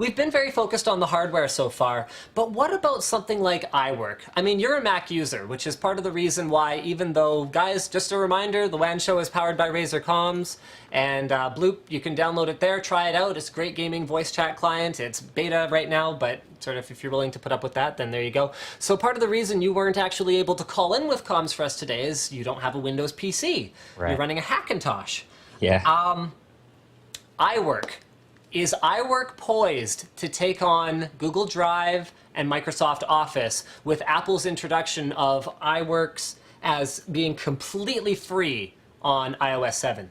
we've been very focused on the hardware so far, but what about something like iWork? I mean, you're a Mac user, which is part of the reason why, even though, guys, just a reminder, the WAN show is powered by Razer Comms, and Bloop, you can download it there, try it out. It's a great gaming voice chat client. It's beta right now, but sort of if you're willing to put up with that, then there you go. So part of the reason you weren't actually able to call in with comms for us today is you don't have a Windows PC. Right. You're running a Hackintosh. Yeah. iWork. Is iWork poised to take on Google Drive and Microsoft Office with Apple's introduction of iWorks as being completely free on iOS 7?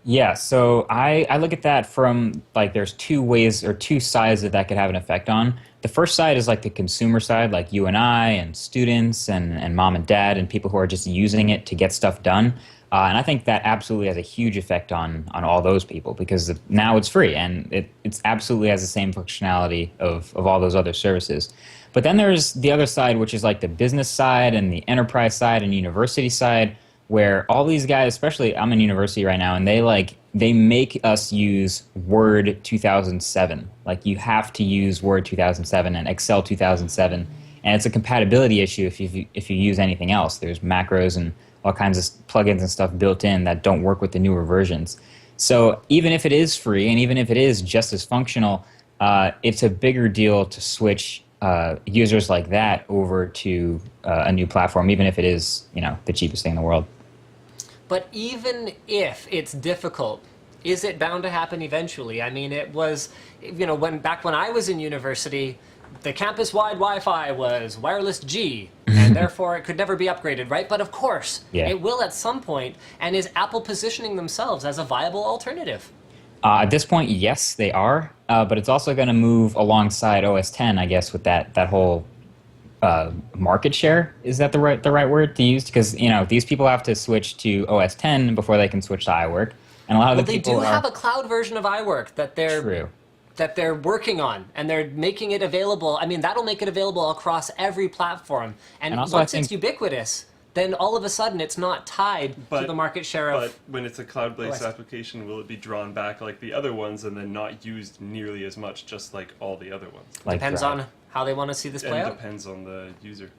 Yeah, so I look at that from, like, there's two ways or two sides that could have an effect on. The first side is like the consumer side, like you and I and students and mom and dad and people who are just using it to get stuff done. And I think that absolutely has a huge effect on all those people because now it's free and it's absolutely has the same functionality of all those other services. But then there's the other side, which is like the business side and the enterprise side and university side, where all these guys, especially I'm in university right now, and they make us use Word 2007. Like you have to use Word 2007 and Excel 2007, and it's a compatibility issue if you use anything else. There's macros and all kinds of plugins and stuff built in that don't work with the newer versions. So even if it is free and even if it is just as functional, it's a bigger deal to switch users like that over to a new platform, even if it is, the cheapest thing in the world. But even if it's difficult, is it bound to happen eventually? I mean, it was, back when I was in university, the campus-wide Wi-Fi was wireless G, and therefore it could never be upgraded, right? But of course, it will at some point, and is Apple positioning themselves as a viable alternative? At this point, yes, they are, but it's also going to move alongside OS X, I guess, with that whole market share. Is that the right word to use? Because these people have to switch to OS X before they can switch to iWork, and a lot of the people they do have a cloud version of iWork that they're true. That they're working on, and they're making it available. I mean, that'll make it available across every platform. And also, once it's ubiquitous, then all of a sudden it's not tied to the market share of... But when it's a cloud-based application, will it be drawn back like the other ones and then not used nearly as much, just like all the other ones? Depends on how they want to see this play out. It depends on the user.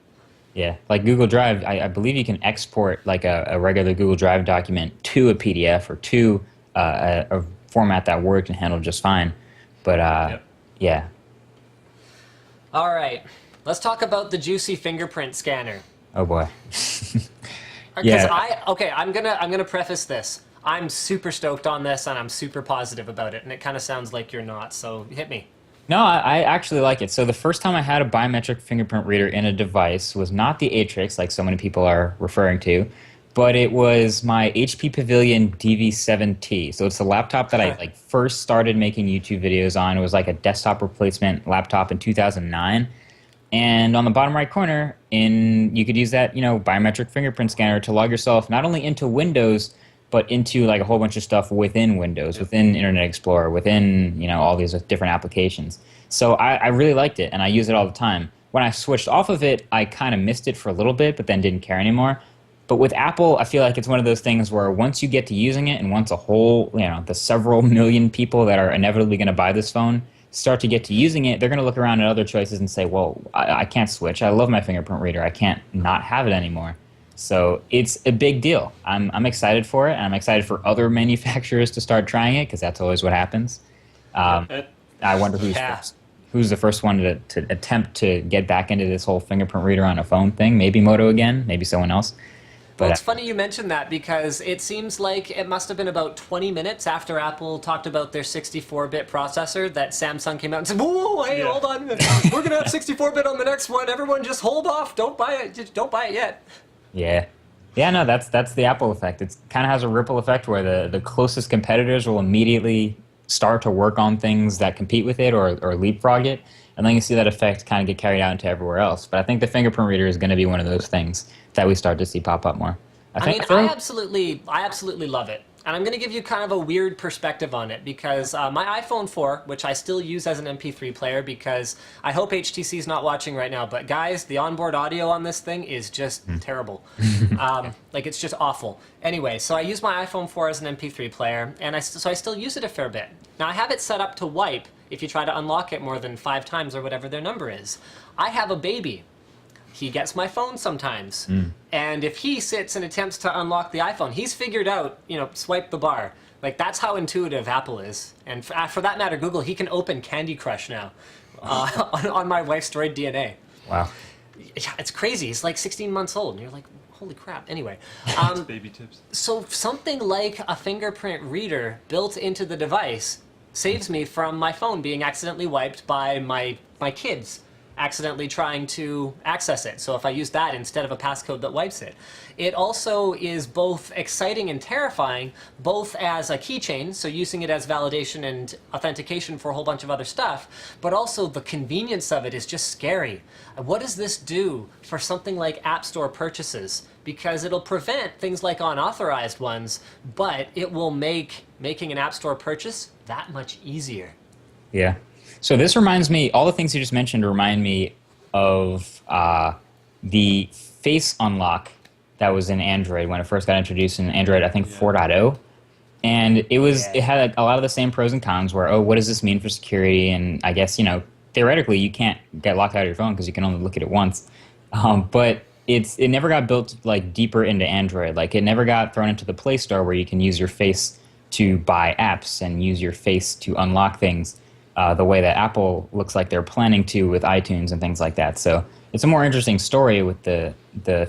Yeah, like Google Drive, I believe you can export like a regular Google Drive document to a PDF or to a format that Word can handle just fine. But, yeah. All right. Let's talk about the juicy fingerprint scanner. Oh, boy. Yeah. I'm gonna preface this. I'm super stoked on this, and I'm super positive about it, and it kind of sounds like you're not, so hit me. No, I actually like it. So the first time I had a biometric fingerprint reader in a device was not the Atrix, like so many people are referring to, but it was my HP Pavilion DV7T. So it's a laptop that I first started making YouTube videos on. It was like a desktop replacement laptop in 2009. And on the bottom right corner, you could use that, biometric fingerprint scanner to log yourself not only into Windows, but into like a whole bunch of stuff within Windows, within Internet Explorer, within, all these different applications. So I really liked it, and I use it all the time. When I switched off of it, I kind of missed it for a little bit, but then didn't care anymore. But with Apple, I feel like it's one of those things where once you get to using it and once a whole, the several million people that are inevitably going to buy this phone start to get to using it, they're going to look around at other choices and say, well, I can't switch. I love my fingerprint reader. I can't not have it anymore. So it's a big deal. I'm excited for it, and I'm excited for other manufacturers to start trying it because that's always what happens. I wonder who's the first one to attempt to get back into this whole fingerprint reader on a phone thing. Maybe Moto again, maybe someone else. Well, it's funny you mentioned that because it seems like it must have been about 20 minutes after Apple talked about their 64-bit processor that Samsung came out and said, whoa, hey, hold on, we're going to have 64-bit on the next one. Everyone just hold off. Don't buy it. Just don't buy it yet. Yeah. Yeah, no, that's the Apple effect. It kind of has a ripple effect where the closest competitors will immediately start to work on things that compete with it or leapfrog it, and then you see that effect kind of get carried out into everywhere else. But I think the fingerprint reader is going to be one of those things that we start to see pop up more. I absolutely love it. And I'm going to give you kind of a weird perspective on it because my iPhone 4, which I still use as an MP3 player because I hope HTC is not watching right now, but guys, the onboard audio on this thing is just terrible. Like, it's just awful. Anyway, so I use my iPhone 4 as an MP3 player, and so I still use it a fair bit. Now, I have it set up to wipe if you try to unlock it more than 5 times or whatever their number is. I have a baby. He gets my phone sometimes. And if he sits and attempts to unlock the iPhone, he's figured out, swipe the bar. Like, that's how intuitive Apple is. And for that matter, Google, he can open Candy Crush now on my wife's Droid DNA. Wow. Yeah, it's crazy. He's like 16 months old. And you're like, holy crap. Anyway. Baby tips. So something like a fingerprint reader built into the device saves me from my phone being accidentally wiped by my kids accidentally trying to access it. So if I use that instead of a passcode that wipes it. It also is both exciting and terrifying, both as a keychain, so using it as validation and authentication for a whole bunch of other stuff, but also the convenience of it is just scary. What does this do for something like App Store purchases? Because it'll prevent things like unauthorized ones, but it will make making an App Store purchase that much easier. Yeah. So this reminds me, all the things you just mentioned remind me of the face unlock that was in Android when it first got introduced in Android, I think 4.0. And it had a lot of the same pros and cons where, what does this mean for security? And I guess, theoretically you can't get locked out of your phone because you can only look at it once. But it never got built like deeper into Android. Like, it never got thrown into the Play Store where you can use your face to buy apps and use your face to unlock things. The way that Apple looks like they're planning to with iTunes and things like that. So it's a more interesting story with the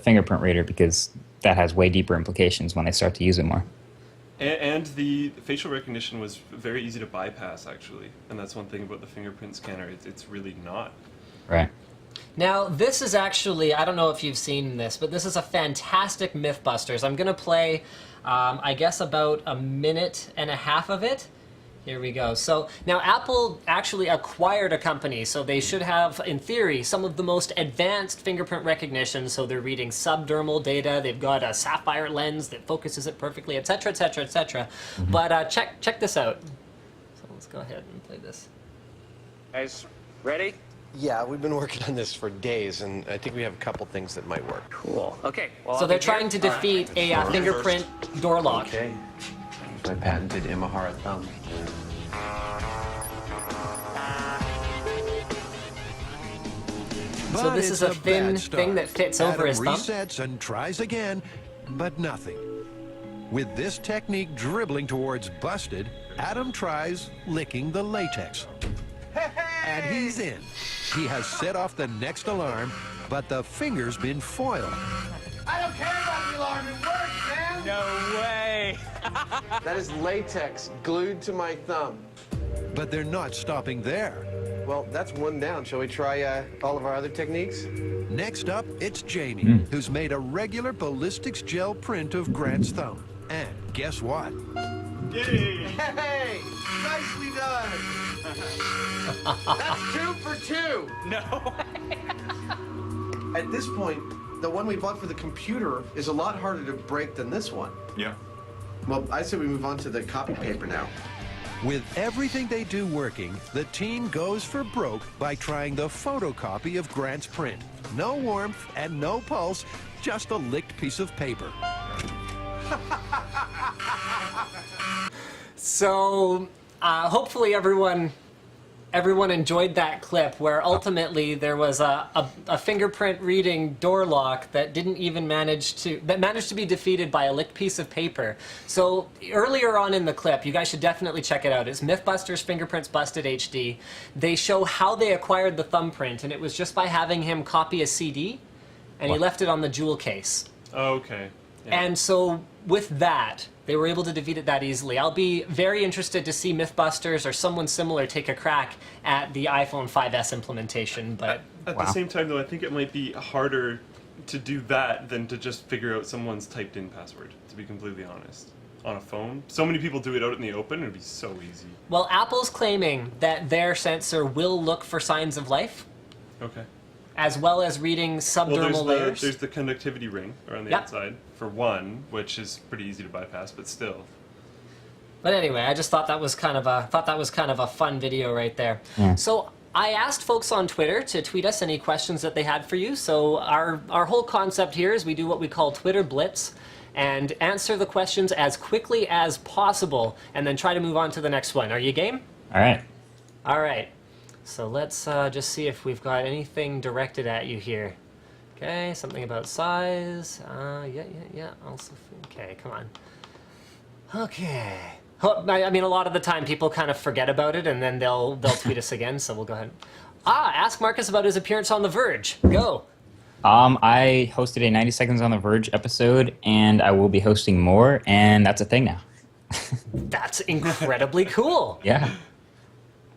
fingerprint reader because that has way deeper implications when they start to use it more. And the facial recognition was very easy to bypass, actually. And that's one thing about the fingerprint scanner. It's really not. Right. Now, this is actually, I don't know if you've seen this, but this is a fantastic Mythbusters. I'm going to play, I guess, about a minute and a half of it. Here we go. So now Apple actually acquired a company, so they should have, in theory, some of the most advanced fingerprint recognition. So they're reading subdermal data. They've got a sapphire lens that focuses it perfectly, etc., etc., etc. But check this out. So let's go ahead and play this. Guys, ready? Yeah, we've been working on this for days, and I think we have a couple things that might work. Cool. Okay. Well, So they're trying to defeat a fingerprint door lock. Okay. My patented Imahara thumb. So this is a thin thing that fits over his thumb. Resets and tries again, but nothing. With this technique dribbling towards busted, Adam tries licking the latex. And he's in. He has set off the next alarm, but the finger's been foiled. I don't care about the alarm. It works, man. No way. That is latex glued to my thumb. But they're not stopping there. Well, that's one down. Shall we try all of our other techniques? Next up, it's Jamie, who's made a regular ballistics gel print of Grant's thumb. And guess what? Yay! Hey, nicely done. That's 2 for 2. No. At this point, the one we bought for the computer is a lot harder to break than this one. Yeah. Well, I say we move on to the copy paper now. With everything they do working, the team goes for broke by trying the photocopy of Grant's print. No warmth and no pulse, just a licked piece of paper. So hopefully everyone enjoyed that clip where ultimately there was a fingerprint reading door lock that managed to be defeated by a licked piece of paper. So earlier on in the clip, you guys should definitely check it out. It's Mythbusters Fingerprints Busted HD. They show how they acquired the thumbprint, and it was just by having him copy a CD, and he left it on the jewel case. Okay. Yeah. And so with that, they were able to defeat it that easily. I'll be very interested to see Mythbusters or someone similar take a crack at the iPhone 5S implementation. But At the same time, though, I think it might be harder to do that than to just figure out someone's typed-in password, to be completely honest. On a phone. So many people do it out in the open, it'd be so easy. Well, Apple's claiming that their sensor will look for signs of life, Okay. as well as reading subdermal layers. There's the conductivity ring around the Yep. outside, for one, which is pretty easy to bypass, but still. But anyway, I just thought that was kind of a fun video right there. Yeah. So I asked folks on Twitter to tweet us any questions that they had for you. So our whole concept here is we do what we call Twitter Blitz and answer the questions as quickly as possible and then try to move on to the next one. Are you game? All right. All right. So let's just see if we've got anything directed at you here. Okay, something about size. Yeah. Also, okay, come on. Okay. I mean, a lot of the time people kind of forget about it and then they'll tweet us again. So we'll go ahead. Ask Marcus about his appearance on The Verge. Go. I hosted a 90 Seconds on The Verge episode, and I will be hosting more, and that's a thing now. That's incredibly cool. Yeah.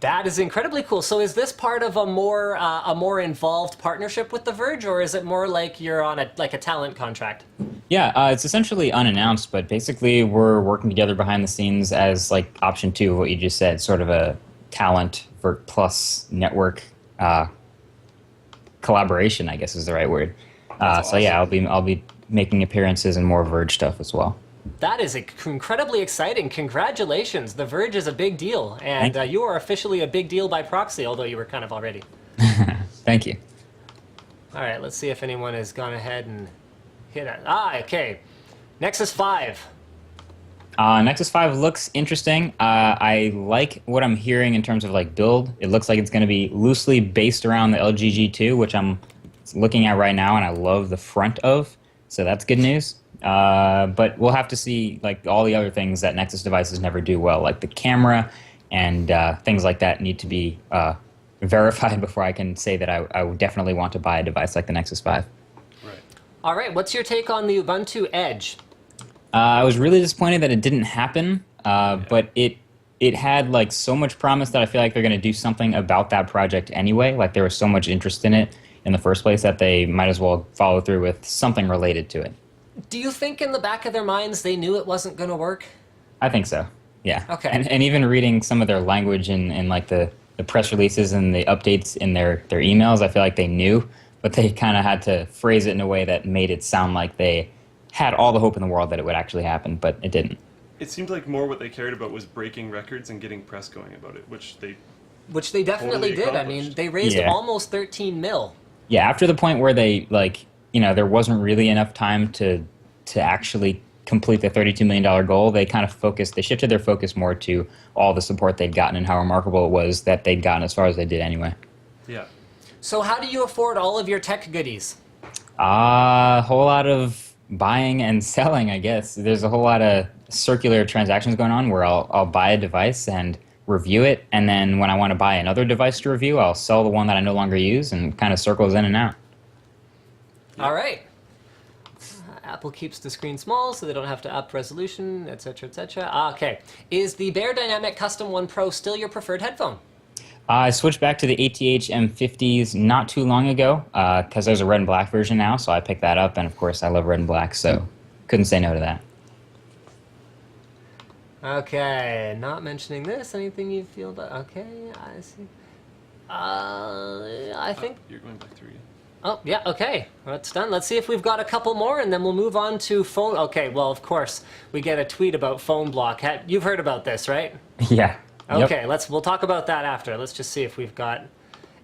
That is incredibly cool. So is this part of a more involved partnership with The Verge, or is it more like you're on a talent contract? Yeah, it's essentially unannounced, but basically we're working together behind the scenes as like option 2 of what you just said, sort of a talent plus network collaboration, I guess is the right word. So yeah, I'll be making appearances and more Verge stuff as well. That is incredibly exciting. Congratulations. The Verge is a big deal, and you are officially a big deal by proxy, although you were kind of already. Thank you. All right, let's see if anyone has gone ahead and hit it. Okay. Nexus 5. Nexus 5 looks interesting. I like what I'm hearing in terms of like build. It looks like it's going to be loosely based around the LG G2, which I'm looking at right now, and I love the front of. So that's good news. But we'll have to see like all the other things that Nexus devices never do well, like the camera and things like that need to be verified before I can say that I would definitely want to buy a device like the Nexus 5. Right. All right, what's your take on the Ubuntu Edge? I was really disappointed that it didn't happen, but it had like so much promise that I feel like they're going to do something about that project anyway. Like there was so much interest in it in the first place that they might as well follow through with something related to it. Do you think in the back of their minds they knew it wasn't going to work? I think so, yeah. Okay. And even reading some of their language in like the press releases and the updates in their emails, I feel like they knew, but they kind of had to phrase it in a way that made it sound like they had all the hope in the world that it would actually happen, but it didn't. It seemed like more what they cared about was breaking records and getting press going about it, which they definitely totally did. I mean, they raised almost 13 mil. Yeah, after the point where they like, there wasn't really enough time to actually complete the $32 million goal, they kind of shifted their focus more to all the support they'd gotten and how remarkable it was that they'd gotten as far as they did anyway. Yeah. So how do you afford all of your tech goodies? A whole lot of buying and selling, I guess. There's a whole lot of circular transactions going on where I'll buy a device and review it, and then when I want to buy another device to review, I'll sell the one that I no longer use, and kind of circles in and out. All right. Apple keeps the screen small so they don't have to up resolution, etc., etc. Okay. Is the Bear Dynamic Custom 1 Pro still your preferred headphone? I switched back to the ATH M50s not too long ago because there's a red and black version now, so I picked that up, and of course I love red and black, so couldn't say no to that. Okay, not mentioning this. Anything you feel about? Okay, I see. I think you're going back through again. Oh, yeah, okay. That's done. Let's see if we've got a couple more, and then we'll move on to phone... Okay, well, of course, we get a tweet about Phoneblock. You've heard about this, right? Yeah. Okay, we'll talk about that after. Let's just see if we've got...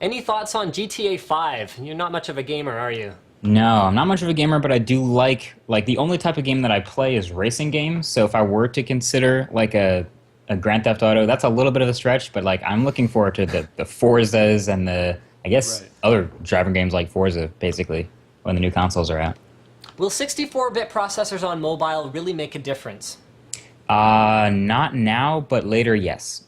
Any thoughts on GTA 5? You're not much of a gamer, are you? No, I'm not much of a gamer, but I do like the only type of game that I play is racing games, so if I were to consider, like, a Grand Theft Auto, that's a little bit of a stretch, but, like, I'm looking forward to the Forzas and the... I guess other driving games like Forza, basically, when the new consoles are out. Will 64-bit processors on mobile really make a difference? Not now, but later, yes.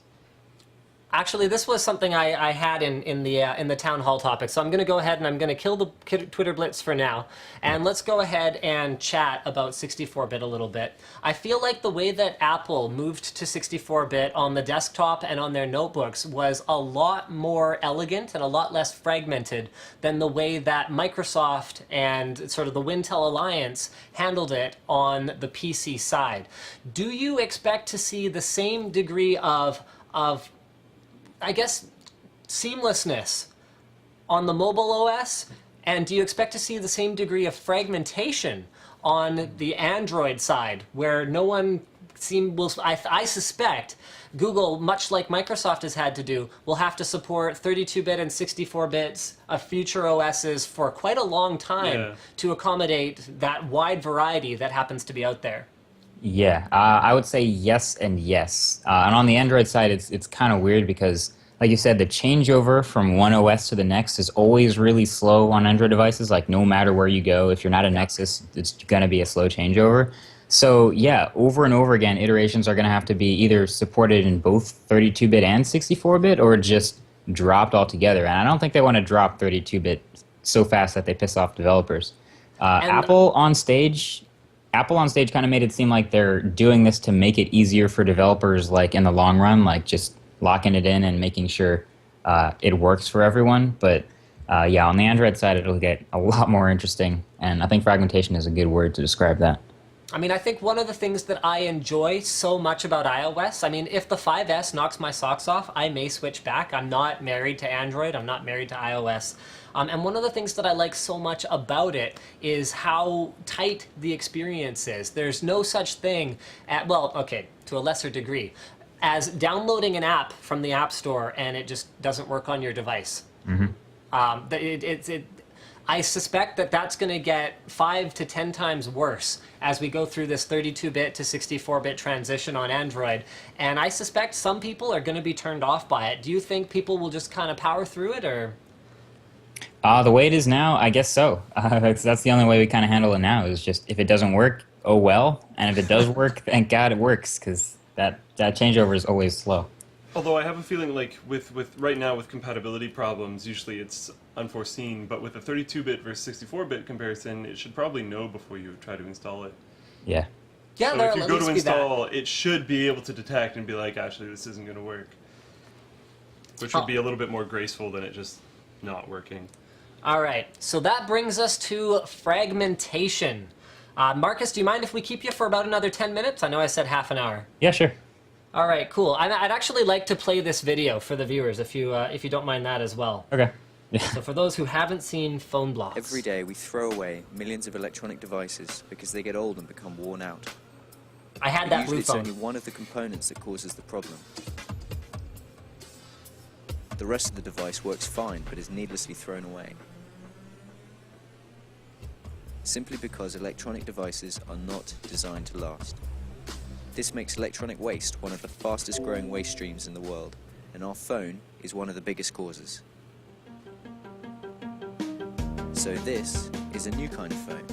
Actually, this was something I had in the town hall topic, so I'm going to go ahead and I'm going to kill the Twitter blitz for now, and let's go ahead and chat about 64-bit a little bit. I feel like the way that Apple moved to 64-bit on the desktop and on their notebooks was a lot more elegant and a lot less fragmented than the way that Microsoft and sort of the Wintel Alliance handled it on the PC side. Do you expect to see the same degree of I guess, seamlessness on the mobile OS? And do you expect to see the same degree of fragmentation on the Android side, where no one I suspect Google, much like Microsoft has had to do, will have to support 32-bit and 64 bits of future OSs for quite a long time to accommodate that wide variety that happens to be out there. Yeah, I would say yes and yes. And on the Android side, it's kind of weird because, like you said, the changeover from one OS to the next is always really slow on Android devices. Like, no matter where you go, if you're not a Nexus, it's going to be a slow changeover. So, yeah, over and over again, iterations are going to have to be either supported in both 32-bit and 64-bit or just dropped altogether. And I don't think they want to drop 32-bit so fast that they piss off developers. Apple on stage kind of made it seem like they're doing this to make it easier for developers, like in the long run, like just locking it in and making sure it works for everyone. But yeah, on the Android side, it'll get a lot more interesting. And I think fragmentation is a good word to describe that. I mean, I think one of the things that I enjoy so much about iOS, I mean, if the 5S knocks my socks off, I may switch back. I'm not married to Android. I'm not married to iOS. And one of the things that I like so much about it is how tight the experience is. There's no such thing, well, okay, to a lesser degree, as downloading an app from the App Store and it just doesn't work on your device. I suspect that that's going to get 5 to 10 times worse as we go through this 32-bit to 64-bit transition on Android. And I suspect some people are going to be turned off by it. Do you think people will just kind of power through it, or? The way it is now, I guess so. That's the only way we kind of handle it now, is just if it doesn't work, oh well. And if it does work, thank God it works, because that changeover is always slow. Although I have a feeling like with right now with compatibility problems, usually it's unforeseen, but with a 32-bit versus 64-bit comparison, it should probably know before you try to install it. Yeah. Yeah, so if you go to install, it should be able to detect and be like, actually, this isn't going to work. Which would be a little bit more graceful than it just not working. All right, so that brings us to fragmentation. Marcus, do you mind if we keep you for about another 10 minutes? I know I said half an hour. Yeah, sure. All right, cool. I'd actually like to play this video for the viewers, if you don't mind that as well. Okay. So for those who haven't seen Phoneblocks. Every day we throw away millions of electronic devices because they get old and become worn out. I had that blue phone. Usually it's only one of the components that causes the problem. The rest of the device works fine but is needlessly thrown away. Simply because electronic devices are not designed to last. This makes electronic waste one of the fastest growing waste streams in the world, and our phone is one of the biggest causes. So this is a new kind of phone.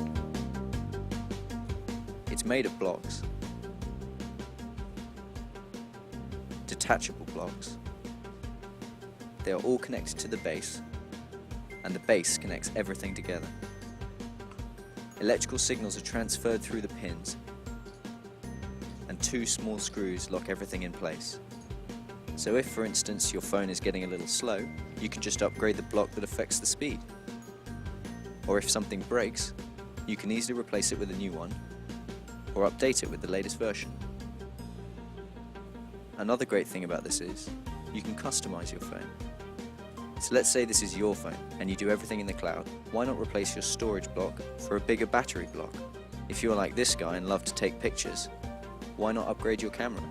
It's made of blocks. Detachable blocks. They are all connected to the base, and the base connects everything together. Electrical signals are transferred through the pins, and 2 small screws lock everything in place. So if, for instance, your phone is getting a little slow, you can just upgrade the block that affects the speed. Or if something breaks, you can easily replace it with a new one, or update it with the latest version. Another great thing about this is, you can customize your phone. So let's say this is your phone, and you do everything in the cloud. Why not replace your storage block for a bigger battery block? If you're like this guy and love to take pictures, why not upgrade your camera?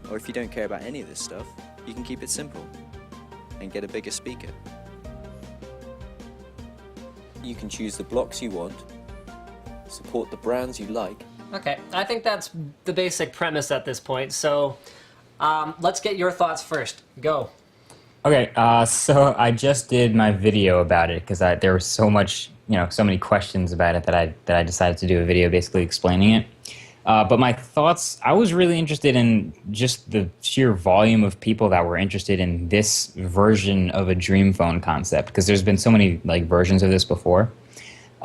Or if you don't care about any of this stuff, you can keep it simple and get a bigger speaker. You can choose the blocks you want, support the brands you like. Okay, I think that's the basic premise at this point, so let's get your thoughts first. Go. Okay, so I just did my video about it because there was so much, so many questions about it that I decided to do a video basically explaining it. But my thoughts, I was really interested in just the sheer volume of people that were interested in this version of a dream phone concept, because there's been so many versions of this before.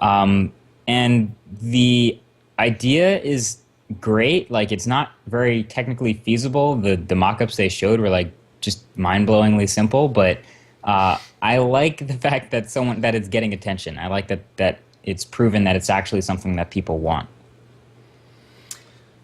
And the idea is great. It's not very technically feasible. The mock-ups they showed were just mind-blowingly simple, but I like the fact that it's getting attention. I like that it's proven that it's actually something that people want.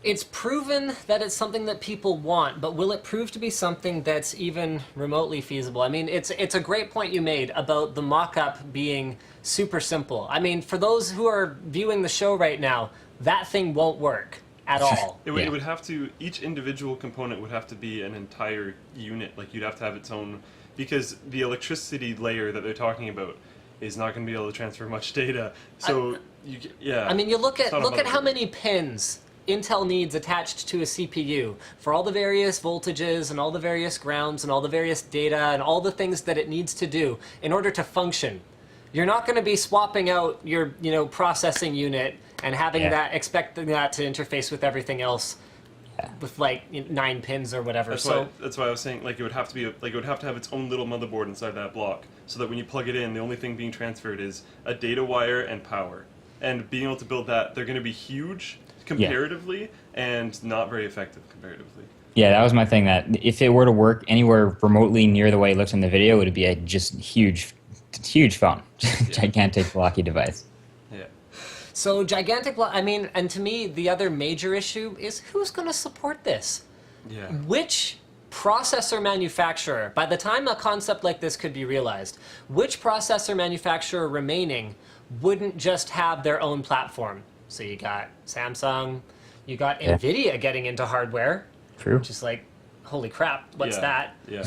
It's proven that it's something that people want, but will it prove to be something that's even remotely feasible? I mean, it's a great point you made about the mock-up being super simple. I mean, for those who are viewing the show right now, that thing won't work. at all. It would have to, each individual component would have to be an entire unit. Like, you'd have to have its own, because the electricity layer that they're talking about is not going to be able to transfer much data. So, I mean, you look at how many pins Intel needs attached to a CPU for all the various voltages and all the various grounds and all the various data and all the things that it needs to do in order to function. You're not going to be swapping out your, processing unit and having expecting that to interface with everything else with like 9 pins or whatever. That's why I was saying, like, it would have to have its own little motherboard inside that block, so that when you plug it in, the only thing being transferred is a data wire and power. And being able to build that, they're going to be huge comparatively and not very effective comparatively. Yeah, that was my thing, that if it were to work anywhere remotely near the way it looks in the video, it would be a just huge phone. Gigantic blocky device. Yeah. So gigantic, and to me, the other major issue is who's going to support this? Yeah. Which processor manufacturer, by the time a concept like this could be realized, which processor manufacturer remaining wouldn't just have their own platform? So you got Samsung, you got Nvidia getting into hardware. True. Which is like, holy crap, what's that? Yeah.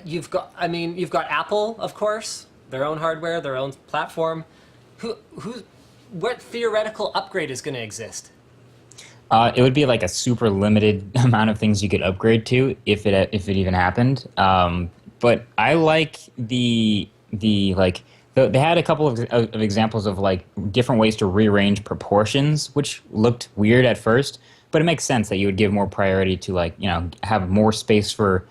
You've got Apple, of course, their own hardware, their own platform. What theoretical upgrade is going to exist? It would be like a super limited amount of things you could upgrade to if it even happened. But I like they had a couple of examples of like different ways to rearrange proportions, which looked weird at first, but it makes sense that you would give more priority to have more space for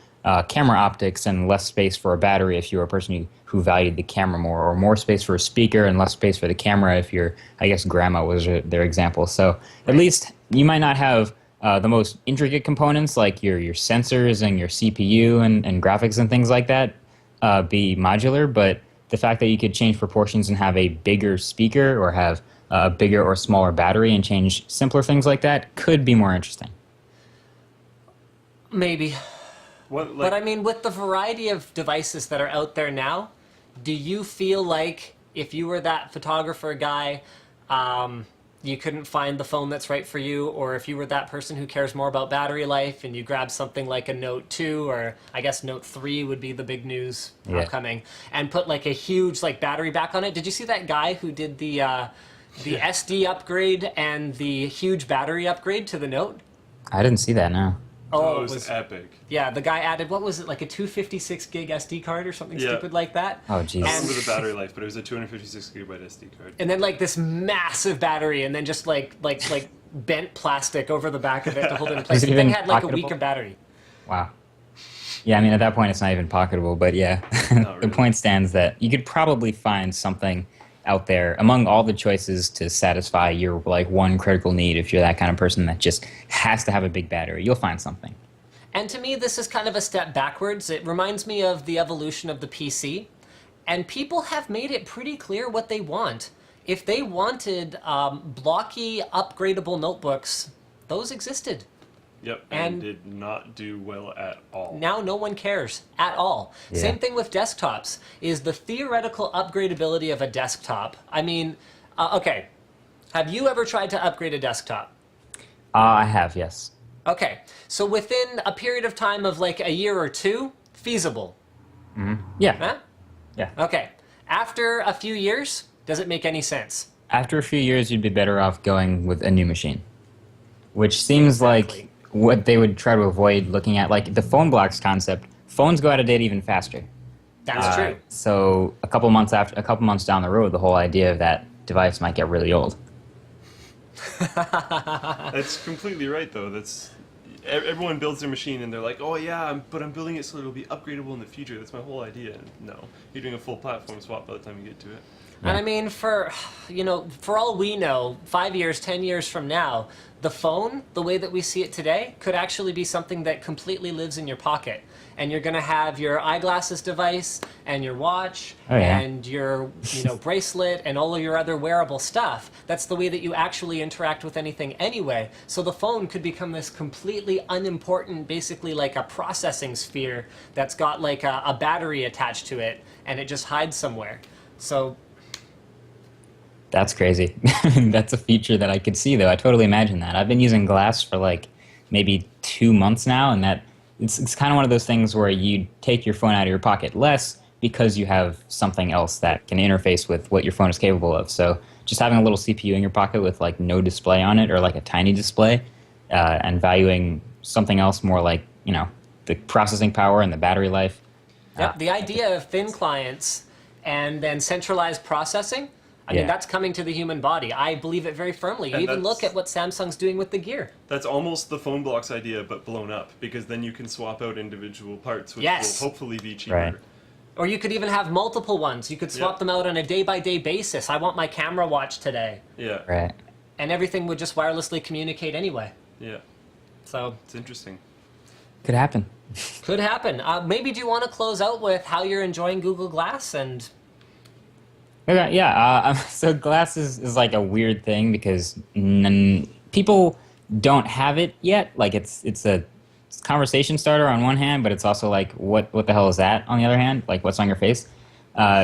camera optics and less space for a battery if you were a person who valued the camera more, or more space for a speaker and less space for the camera if grandma was their example. So at least you might not have the most intricate components like your sensors and your CPU and graphics and things like that be modular, but the fact that you could change proportions and have a bigger speaker or have a bigger or smaller battery and change simpler things like that could be more interesting. Maybe. But I mean, with the variety of devices that are out there now, do you feel like if you were that photographer guy, you couldn't find the phone that's right for you, or if you were that person who cares more about battery life and you grab something like a Note 2, or I guess Note 3 would be the big news upcoming, and put like a huge battery back on it? Did you see that guy who did the SD upgrade and the huge battery upgrade to the Note? I didn't see that, no. Oh, it was epic. Yeah, the guy added, what was it, like a 256 gig SD card or something stupid like that? Oh, jeez. I remember the battery life, but it was a 256 gigabyte SD card. And then like this massive battery, and then just like bent plastic over the back of it to hold it in place. The thing had like a week of battery. Wow. Yeah, I mean, at that point, it's not even pocketable, but yeah. Really. The point stands that you could probably find something out there among all the choices to satisfy your one critical need. If you're that kind of person that just has to have a big battery, you'll find something. And to me, this is kind of a step backwards. It reminds me of the evolution of the PC, and people have made it pretty clear what they want. If they wanted blocky, upgradable notebooks, those existed. Yep, and did not do well at all. Now no one cares at all. Yeah. Same thing with desktops. Is the theoretical upgradability of a desktop. I mean, okay, have you ever tried to upgrade a desktop? I have, yes. Okay, so within a period of time of like a year or two, feasible. Mm-hmm. Yeah. Huh? Yeah. Okay, after a few years, does it make any sense? After a few years, you'd be better off going with a new machine, which seems like what they would try to avoid looking at, like the Phoneblocks concept. Phones go out of date even faster. That's true. So a couple months down the road, the whole idea of that device might get really old. That's completely right, though. Everyone builds their machine and they're like, oh yeah, but I'm building it so it'll be upgradable in the future. That's my whole idea. No, you're doing a full platform swap by the time you get to it. And I mean, for all we know, 5 years, 10 years from now, the phone, the way that we see it today, could actually be something that completely lives in your pocket. And you're going to have your eyeglasses device and your watch and your bracelet and all of your other wearable stuff. That's the way that you actually interact with anything anyway. So the phone could become this completely unimportant, basically like a processing sphere that's got like a battery attached to it, and it just hides somewhere. So That's crazy. That's a feature that I could see, though. I totally imagine that. I've been using glass for like maybe 2 months now, and that it's kind of one of those things where you take your phone out of your pocket less because you have something else that can interface with what your phone is capable of. So just having a little CPU in your pocket with like no display on it or like a tiny display, and valuing something else more like, you know, the processing power and the battery life. Yep, the idea of thin clients and then centralized processing, I mean, that's coming to the human body. I believe it very firmly. You even look at what Samsung's doing with the Gear. That's almost the Phoneblocks idea, but blown up, because then you can swap out individual parts, which will hopefully be cheaper. Right. Or you could even have multiple ones. You could swap them out on a day-by-day basis. I want my camera watch today. Yeah. Right. And everything would just wirelessly communicate anyway. Yeah. So it's interesting. Could happen. Could happen. Maybe do you want to close out with how you're enjoying Google Glass and... Okay, yeah. So Glass is like a weird thing because people don't have it yet. Like it's a conversation starter on one hand, but it's also like what the hell is that on the other hand? Like what's on your face?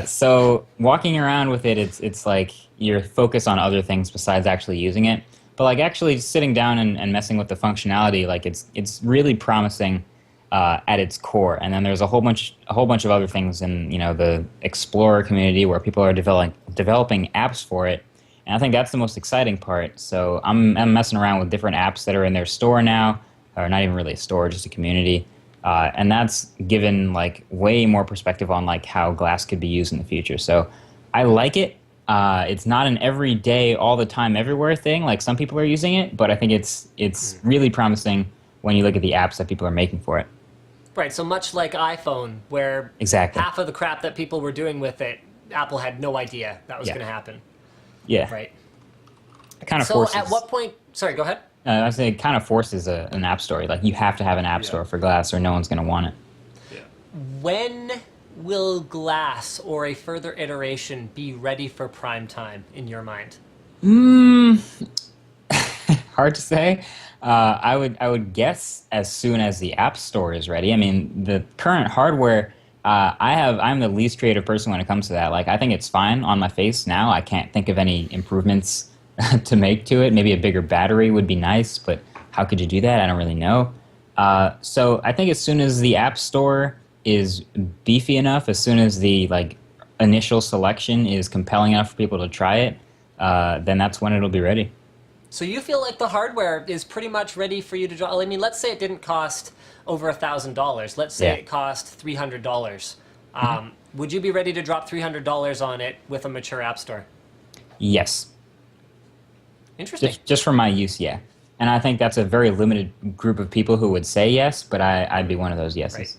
So walking around with it, it's like you're focused on other things besides actually using it. But like actually sitting down and messing with the functionality, like it's really promising at its core. And then there's a whole bunch of other things in, you know, the Explorer community where people are developing apps for it. And I think that's the most exciting part. So I'm messing around with different apps that are in their store now, or not even really a store, just a community. And that's given like way more perspective on like how Glass could be used in the future. So I like it. It's not an everyday, all the time, everywhere thing like some people are using it, but I think it's really promising when you look at the apps that people are making for it. Right, so much like iPhone, where half of the crap that people were doing with it, Apple had no idea that was going to happen. Yeah. Right. It kind of forces... So at what point... Sorry, go ahead. I was saying it kind of forces an app store. Like, you have to have an app store for Glass or no one's going to want it. Yeah. When will Glass or a further iteration be ready for prime time, in your mind? Hard to say. I would guess as soon as the App Store is ready. I mean, the current hardware, I'm the least creative person when it comes to that. Like, I think it's fine on my face now. I can't think of any improvements to make to it. Maybe a bigger battery would be nice, but how could you do that? I don't really know. So I think as soon as the App Store is beefy enough, as soon as the like initial selection is compelling enough for people to try it, then that's when it'll be ready. So you feel like the hardware is pretty much ready for you to draw? I mean, let's say it didn't cost over $1,000. Let's say it cost $300. Would you be ready to drop $300 on it with a mature app store? Yes. Interesting. Just for my use, yeah. And I think that's a very limited group of people who would say yes, but I'd be one of those yeses. Right.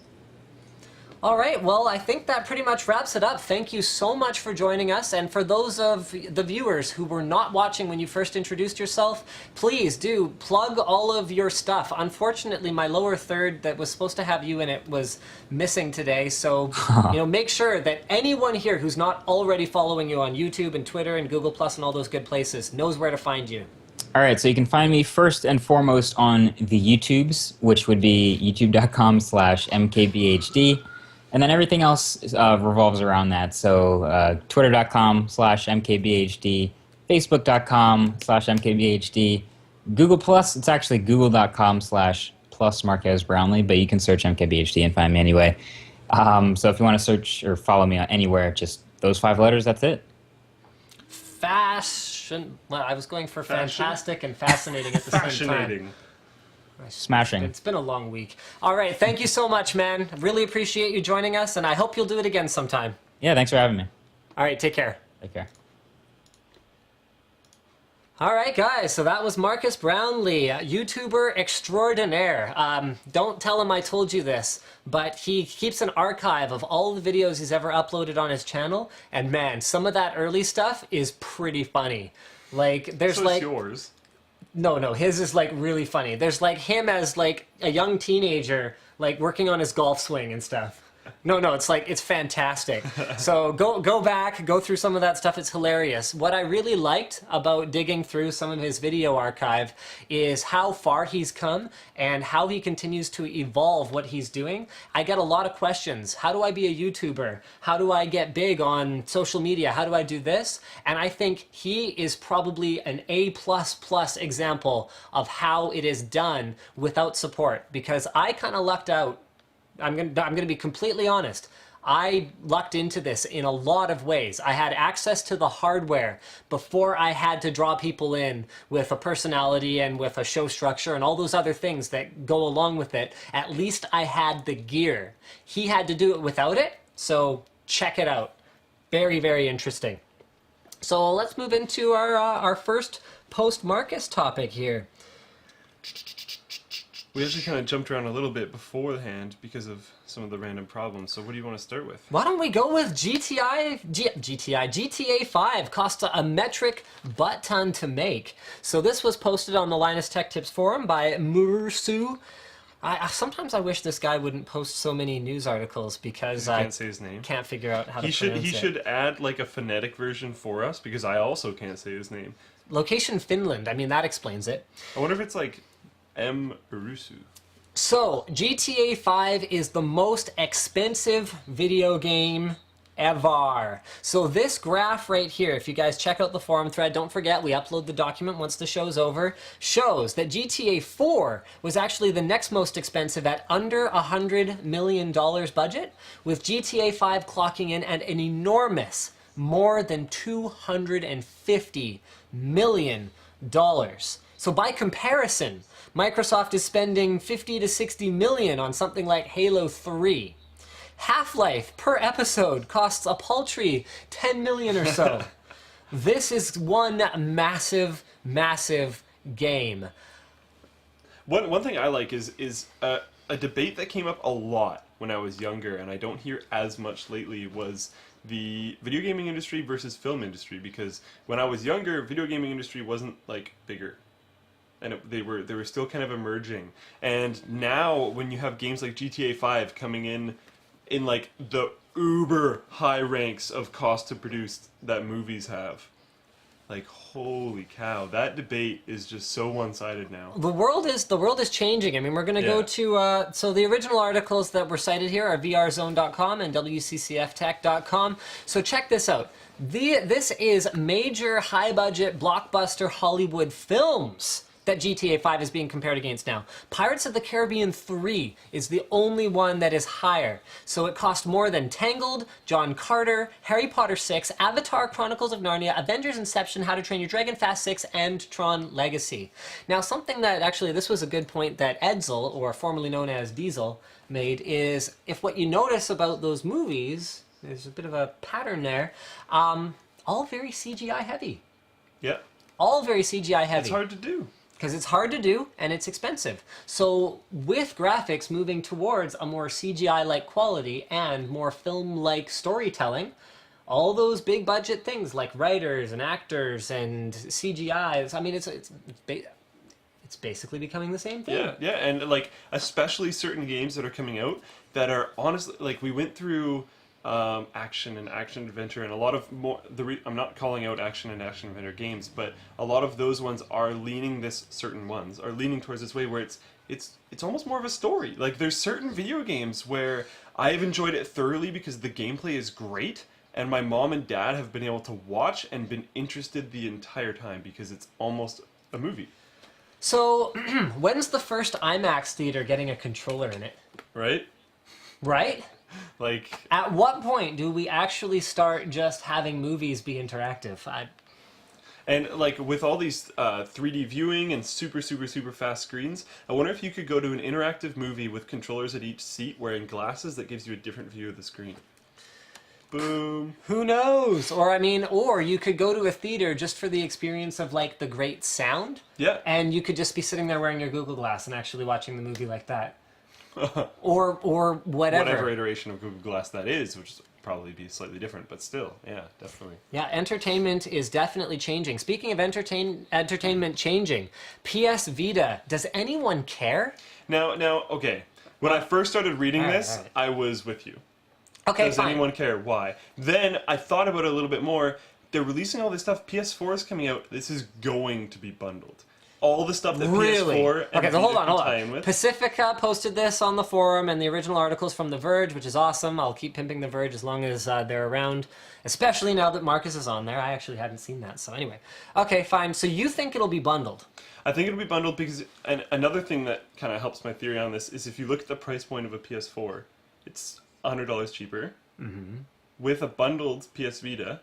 All right, well, I think that pretty much wraps it up. Thank you so much for joining us. And for those of the viewers who were not watching when you first introduced yourself, please do plug all of your stuff. Unfortunately, my lower third that was supposed to have you in it was missing today. So, you know, make sure that anyone here who's not already following you on YouTube and Twitter and Google Plus and all those good places knows where to find you. All right, so you can find me first and foremost on the YouTubes, which would be youtube.com/mkbhd. And then everything else revolves around that. So twitter.com/mkbhd, facebook.com/mkbhd, Google Plus, it's actually google.com/plus Marques Brownlee, but you can search MKBHD and find me anyway. So if you want to search or follow me anywhere, just those 5 letters, that's it. Fashion. Well, I was going for fantastic and fascinating at the same time. Smashing. It's been a long week. All right, thank you so much, man. Really appreciate you joining us, and I hope you'll do it again sometime. Yeah, thanks for having me. All right, take care. Take care. All right, guys, so that was Marques Brownlee, YouTuber extraordinaire. Don't tell him I told you this, but he keeps an archive of all the videos he's ever uploaded on his channel, and man, some of that early stuff is pretty funny. Like, there's so like... yours. No, his is like really funny. There's like him as like a young teenager, like working on his golf swing and stuff. No, it's fantastic. So go back, go through some of that stuff. It's hilarious. What I really liked about digging through some of his video archive is how far he's come and how he continues to evolve what he's doing. I get a lot of questions. How do I be a YouTuber? How do I get big on social media? How do I do this? And I think he is probably an A++ example of how it is done without support, because I kind of lucked out. I'm gonna be completely honest. I lucked into this in a lot of ways. I had access to the hardware before I had to draw people in with a personality and with a show structure and all those other things that go along with it. At least I had the gear. He had to do it without it, so check it out. Very, very interesting. So let's move into our first post-Marcus topic here. We actually kind of jumped around a little bit beforehand because of some of the random problems. So what do you want to start with? Why don't we go with GTA 5 cost a metric butt ton to make. So this was posted on the Linus Tech Tips forum by Mursu. Sometimes I wish this guy wouldn't post so many news articles because I can't say his name. Can't figure out how to pronounce it. He should add like a phonetic version for us because I also can't say his name. Location Finland. I mean, that explains it. I wonder if it's like M. Urusu. So, GTA 5 is the most expensive video game ever. So this graph right here, if you guys check out the forum thread, don't forget we upload the document once the show's over, shows that GTA 4 was actually the next most expensive at under $100 million budget, with GTA 5 clocking in at an enormous more than $250 million. So by comparison, Microsoft is spending 50 to 60 million on something like Halo 3. Half-Life per episode costs a paltry 10 million or so. This is one massive, massive game. One thing I like is a debate that came up a lot when I was younger, and I don't hear as much lately, was the video gaming industry versus film industry, because when I was younger, video gaming industry wasn't like bigger. And they were still kind of emerging. And now, when you have games like GTA 5 coming in like the uber high ranks of cost to produce that movies have, like holy cow, that debate is just so one-sided now. The world is changing. I mean, we're going to go to so the original articles that were cited here are vrzone.com and wccftech.com. So check this out. This is major high-budget blockbuster Hollywood films that GTA 5 is being compared against now. Pirates of the Caribbean 3 is the only one that is higher. So it cost more than Tangled, John Carter, Harry Potter 6, Avatar Chronicles of Narnia, Avengers Inception, How to Train Your Dragon, Fast 6, and Tron Legacy. Now something that actually, this was a good point that Edsel, or formerly known as Diesel, made is, if what you notice about those movies, there's a bit of a pattern there, all very CGI heavy. Yeah. All very CGI heavy. It's hard to do. Because it's hard to do and it's expensive. So with graphics moving towards a more CGI-like quality and more film-like storytelling, all those big budget things like writers and actors and CGIs, I mean, it's basically becoming the same thing. Yeah, and like especially certain games that are coming out that are honestly, like we went through action and action adventure, and a lot of more. I'm not calling out action and action adventure games, but a lot of those ones are leaning towards this way where it's almost more of a story. Like there's certain video games where I've enjoyed it thoroughly because the gameplay is great, and my mom and dad have been able to watch and been interested the entire time because it's almost a movie. So when's the first IMAX theater getting a controller in it? Right? Right? Like, at what point do we actually start just having movies be interactive? And like with all these 3D viewing and super fast screens, I wonder if you could go to an interactive movie with controllers at each seat wearing glasses that gives you a different view of the screen. Boom. Who knows? Or you could go to a theater just for the experience of like the great sound. Yeah. And you could just be sitting there wearing your Google Glass and actually watching the movie like that. or whatever. Whatever iteration of Google Glass that is, which will probably be slightly different, but still, yeah, definitely. Yeah, entertainment is definitely changing. Speaking of entertainment changing, PS Vita, does anyone care? Now, okay. When I first started reading this, I was with you. Okay, Does fine. anyone care? Why? Then I thought about it a little bit more. They're releasing all this stuff. PS4 is coming out. This is going to be bundled. All the stuff that Really? PS4 and Okay, so hold Vita on, can hold tie in on. with. Pacifica posted this on the forum, and the original article's from The Verge, which is awesome. I'll keep pimping The Verge as long as they're around, especially now that Marcus is on there. I actually hadn't seen that, so anyway. Okay, fine. So you think it'll be bundled? I think it'll be bundled because, and another thing that kind of helps my theory on this is if you look at the price point of a PS4, it's $100 cheaper. Mm-hmm. With a bundled PS Vita,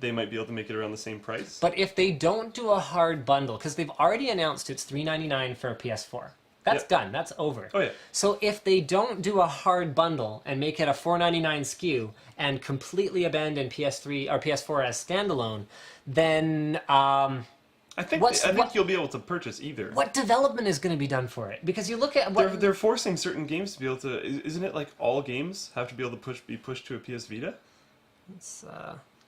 they might be able to make it around the same price. But if they don't do a hard bundle, because they've already announced it's $399 for a PS4. That's Yep. done. That's over. Oh, yeah. So if they don't do a hard bundle and make it a $499 SKU and completely abandon PS3 or PS4 as standalone, then I think What's- I think what- you'll be able to purchase either. what development is going to be done for it? Because you look at what They're forcing certain games to be able to. Isn't it like all games have to be able to be pushed to a PS Vita?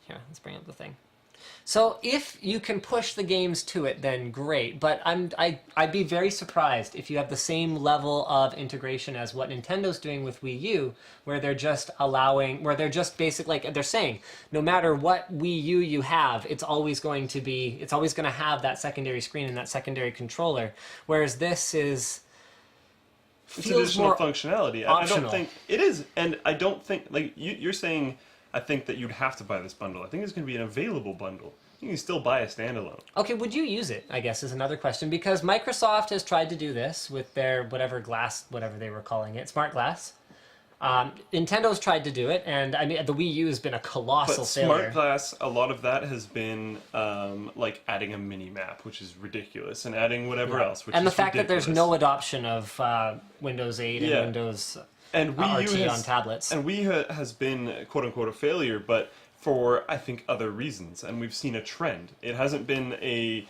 Here, let's bring up the thing. So if you can push the games to it, then great. But I'd be very surprised if you have the same level of integration as what Nintendo's doing with Wii U, where they're just basically like they're saying, no matter what Wii U you have, it's always going to have that secondary screen and that secondary controller. Whereas this is It's feels additional more functionality. I optional. don't think it is, and I don't think like you're saying. I think that you'd have to buy this bundle. I think it's going to be an available bundle. You can still buy a standalone. Okay, would you use it, I guess, is another question, because Microsoft has tried to do this with their whatever they were calling it, Smart Glass. Nintendo's tried to do it, and I mean, the Wii U has been a colossal But failure. Smart Glass, a lot of that has been like adding a mini map, which is ridiculous, and adding whatever else, which and the is fact that there's ridiculous. no adoption of Windows 8 and Yeah. Windows and Wii RT U on tablets. And Wii has been quote unquote a failure, but for I think other reasons, and we've seen a trend. It hasn't been a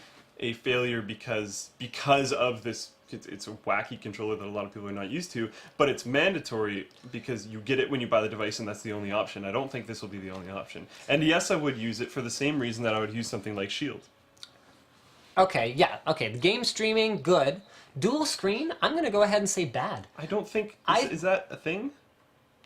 failure because of this. It's a wacky controller that a lot of people are not used to, but it's mandatory because you get it when you buy the device, and that's the only option. I don't think this will be the only option. And yes, I would use it for the same reason that I would use something like Shield. Okay, yeah, okay. The game streaming, good. Dual screen, I'm going to go ahead and say bad. I don't think I- is that a thing?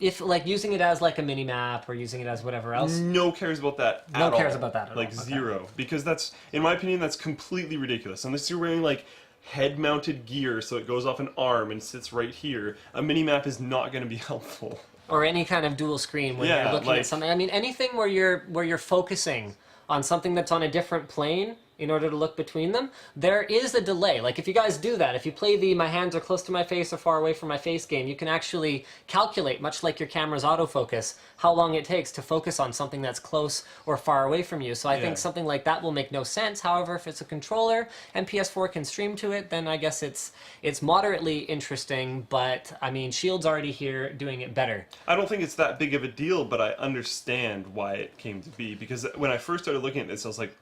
If, like, using it as, like, a mini-map or using it as whatever else. No cares about that at No all. cares about that at like all, okay. zero. Because that's, in my opinion, that's completely ridiculous. Unless you're wearing like head-mounted gear so it goes off an arm and sits right here, a mini-map is not going to be helpful. Or any kind of dual screen when Yeah, you're looking like- at something. I mean, anything where you're focusing on something that's on a different plane in order to look between them, there is a delay. Like if you guys do that, if you play the my hands are close to my face or far away from my face game, you can actually calculate, much like your camera's autofocus, how long it takes to focus on something that's close or far away from you. So I Yeah. think something like that will make no sense. However, if it's a controller and PS4 can stream to it, then I guess it's moderately interesting, but I mean, Shield's already here doing it better. I don't think it's that big of a deal, but I understand why it came to be. Because when I first started looking at this, I was like,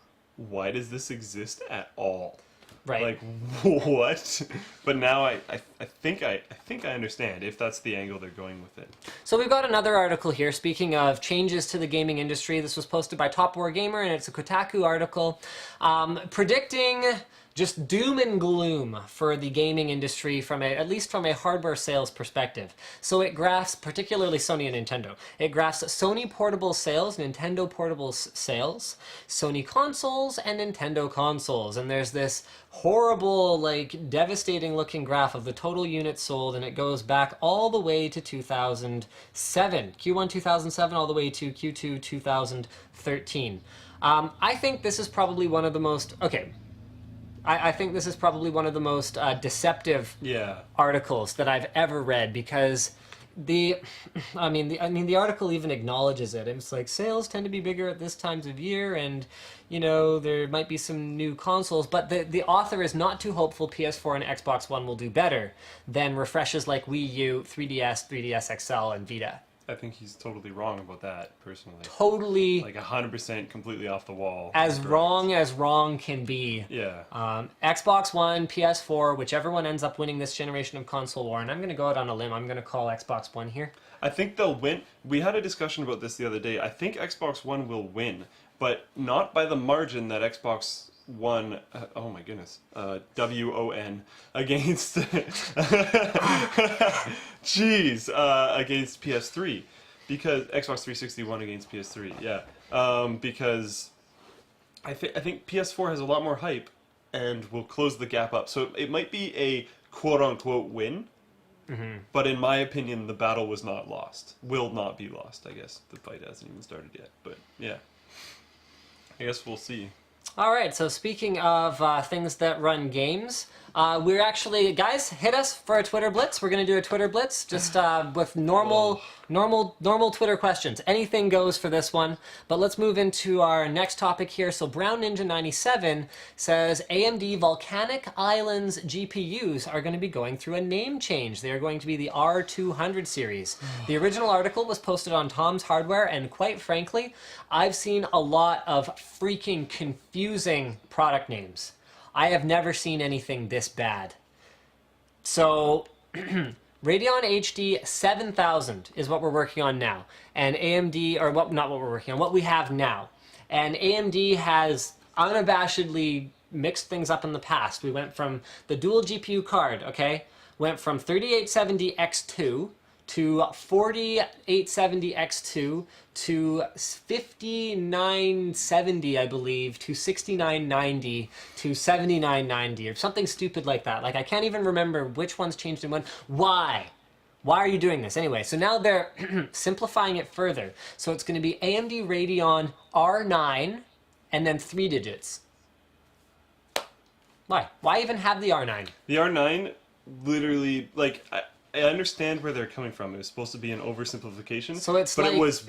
why does this exist at all? Right. Like, what? But now I think I understand if that's the angle they're going with it. So we've got another article here, speaking of changes to the gaming industry. This was posted by Top War Gamer, and it's a Kotaku article predicting just doom and gloom for the gaming industry at least from a hardware sales perspective. So it graphs, particularly Sony and Nintendo, it graphs Sony portable sales, Nintendo portable sales, Sony consoles, and Nintendo consoles. And there's this horrible, like, devastating looking graph of the total units sold, and it goes back all the way to 2007, Q1 2007, all the way to Q2 2013. I think this is probably one of the most, I think this is probably one of the most deceptive Yeah. articles that I've ever read, because the article even acknowledges it. It's like sales tend to be bigger at this times of year, and there might be some new consoles, but the author is not too hopeful PS4 and Xbox One will do better than refreshes like Wii U, 3DS, 3DS XL, and Vita. I think he's totally wrong about that, personally. Totally Like 100% completely off the wall. as Correct. wrong as wrong can be. Yeah. Xbox One, PS4, whichever one ends up winning this generation of console war, and I'm going to go out on a limb, I'm going to call Xbox One here. I think they'll win. We had a discussion about this the other day. I think Xbox One will win, but not by the margin that Xbox One, oh my goodness, WON, against, against PS3. because Xbox 360 won against PS3. Yeah, because I think PS4 has a lot more hype and will close the gap up. So it might be a quote unquote win. Mm-hmm. But in my opinion, the battle was not lost. Will not be lost, I guess. The fight hasn't even started yet. But yeah, I guess we'll see. All right, so speaking of things that run games, we're actually, guys, hit us for a Twitter Blitz. We're going to do a Twitter Blitz just with normal Twitter questions. Anything goes for this one. But let's move into our next topic here. So Brown Ninja 97 says AMD Volcanic Islands GPUs are going to be going through a name change. They are going to be the R200 series. The original article was posted on Tom's Hardware, and quite frankly, I've seen a lot of freaking confusing product names. I have never seen anything this bad. So, Radeon HD 7000 is what we're working on now. And AMD, or not what we're working on, what we have now. And AMD has unabashedly mixed things up in the past. We went from the dual GPU card, okay? Went from 3870X2 to 4870X2 to 5970, I believe, to 6990 to 7990 or something stupid like that. Like, I can't even remember which ones changed in when. Why? Why are you doing this? Anyway, so now they're simplifying it further. So it's going to be AMD Radeon R9 and then 3 digits. Why? Why even have the R9? The R9 literally, like, I understand where they're coming from. It was supposed to be an oversimplification, so it's but like, it was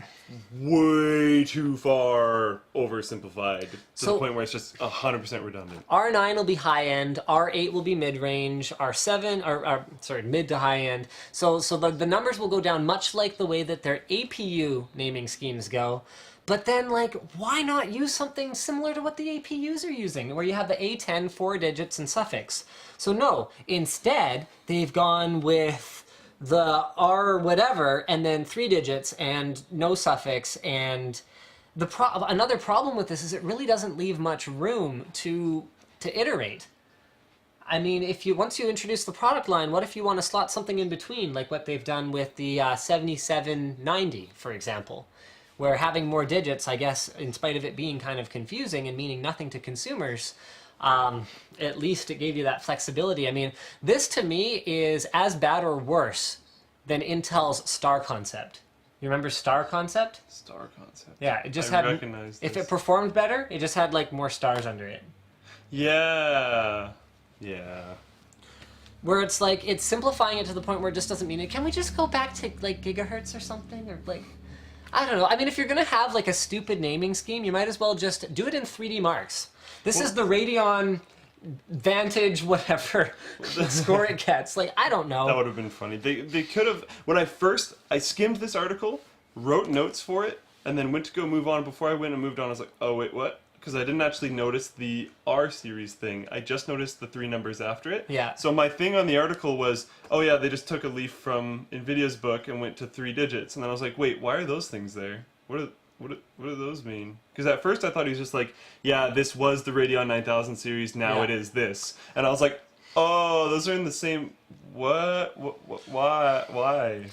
way too far oversimplified to the point where it's just 100% redundant. R9 will be high end, R8 will be mid range, R7 sorry, mid to high end. So the numbers will go down much like the way that their APU naming schemes go. But then, like, why not use something similar to what the APUs are using, where you have the A10, 4 digits, and suffix? So no, instead, they've gone with the R whatever, and then 3 digits, and no suffix, and another problem with this is it really doesn't leave much room to iterate. I mean, once you introduce the product line, what if you want to slot something in between, like what they've done with the 7790, for example? Where having more digits, I guess, in spite of it being kind of confusing and meaning nothing to consumers, at least it gave you that flexibility. I mean, this to me is as bad or worse than Intel's Star Concept. You remember Star Concept? Star Concept. Yeah, it just I recognize if this. it performed better, it just had like more stars under it. Yeah. Where it's like, it's simplifying it to the point where it just doesn't mean it. Can we just go back to like gigahertz or something? Or like, I don't know. I mean, if you're going to have like a stupid naming scheme, you might as well just do it in 3D marks. This is the Radeon Vantage, whatever score it gets. Like, I don't know. That would have been funny. They could have, when I skimmed this article, wrote notes for it, and then went to go move on. Before I went and moved on, I was like, oh, wait, what? Because I didn't actually notice the R series thing. I just noticed the 3 numbers after it. Yeah. So my thing on the article was, oh yeah, they just took a leaf from NVIDIA's book and went to 3 digits. And then I was like, wait, why are those things there? What do those mean? Because at first I thought he was just like, yeah, this was the Radeon 9000 series, now it is this. And I was like, oh, those are in the same, what? Why?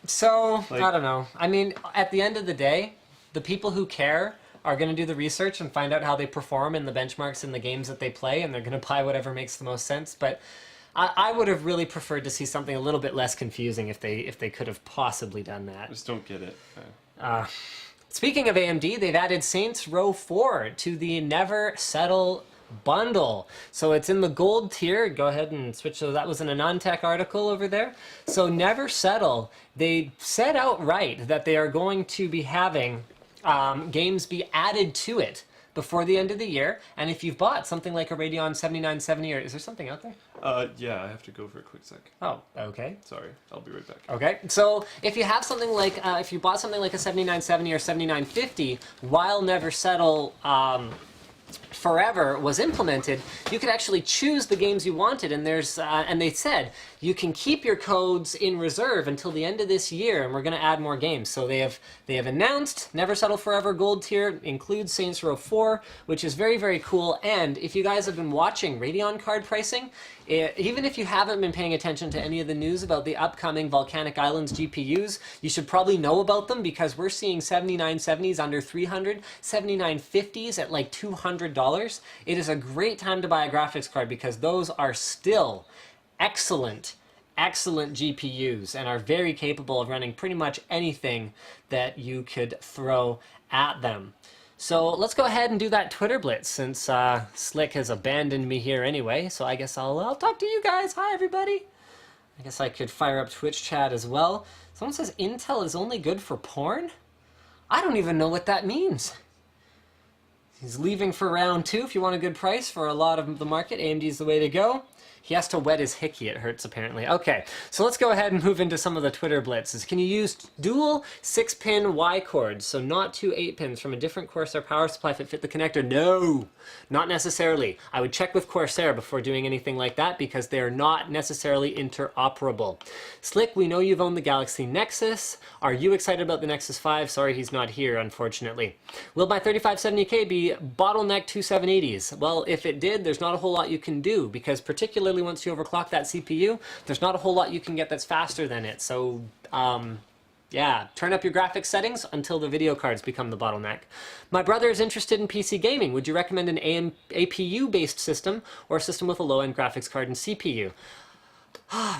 So, Like, I don't know. I mean, at the end of the day, the people who care are going to do the research and find out how they perform in the benchmarks in the games that they play, and they're going to buy whatever makes the most sense. But I would have really preferred to see something a little bit less confusing if they could have possibly done that. I just don't get it. Speaking of AMD, they've added Saints Row 4 to the Never Settle bundle. So it's in the gold tier. Go ahead and switch. So that was in a non-tech article over there. So Never Settle, they said outright that they are going to be having games be added to it before the end of the year. And if you've bought something like a Radeon 7970, or is there something out there? Yeah, I have to go for a quick sec. Oh, okay. Sorry, I'll be right back. Okay, so if you have something like, if you bought something like a 7970 or 7950, while Never Settle Forever was implemented, you could actually choose the games you wanted, and there's and they said you can keep your codes in reserve until the end of this year, and we're going to add more games. So they have announced Never Settle Forever Gold tier includes Saints Row 4, which is very, very cool. And if you guys have been watching Radeon card pricing, even if you haven't been paying attention to any of the news about the upcoming Volcanic Islands GPUs, you should probably know about them, because we're seeing 7970s under 300, 7950s at like $200. It is a great time to buy a graphics card, because those are still excellent GPUs and are very capable of running pretty much anything that you could throw at them. So let's go ahead and do that Twitter blitz, since Slick has abandoned me here anyway. So I guess I'll talk to you guys. Hi, everybody. I guess I could fire up Twitch chat as well. Someone says Intel is only good for porn? I don't even know what that means. He's leaving for round 2. If you want a good price for a lot of the market, AMD is the way to go. He has to wet his hickey, it hurts apparently. Okay, so let's go ahead and move into some of the Twitter blitzes. Can you use dual 6-pin Y cords, so not 2 8-pins from a different Corsair power supply if it fit the connector? No, not necessarily. I would check with Corsair before doing anything like that, because they're not necessarily interoperable. Slick, we know you've owned the Galaxy Nexus. Are you excited about the Nexus 5? Sorry, he's not here, unfortunately. Will my 3570K be bottleneck 2780s? Well, if it did, there's not a whole lot you can do, because particularly once you overclock that CPU, there's not a whole lot you can get that's faster than it. So, yeah, turn up your graphics settings until the video cards become the bottleneck. My brother is interested in PC gaming. Would you recommend an APU-based system or a system with a low-end graphics card and CPU?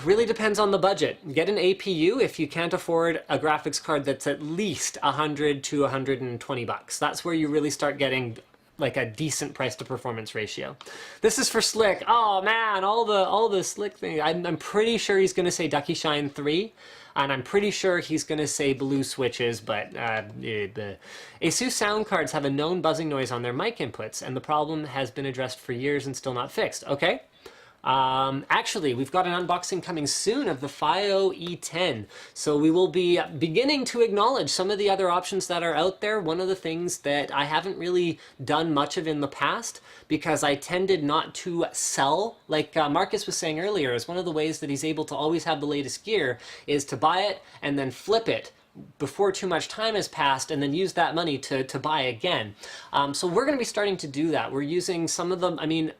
Really depends on the budget. Get an APU if you can't afford a graphics card that's at least $100 to $120. That's where you really start getting like a decent price to performance ratio. This is for Slick. Oh man, all the Slick thing. I'm pretty sure he's gonna say Ducky Shine 3, and I'm pretty sure he's gonna say blue switches, but ASUS sound cards have a known buzzing noise on their mic inputs, and the problem has been addressed for years and still not fixed. Okay. Actually, we've got an unboxing coming soon of the FiO E10, so we will be beginning to acknowledge some of the other options that are out there. One of the things that I haven't really done much of in the past, because I tended not to sell, like Marcus was saying earlier, is one of the ways that he's able to always have the latest gear is to buy it and then flip it before too much time has passed, and then use that money to buy again. So we're going to be starting to do that. We're using some of them, I mean,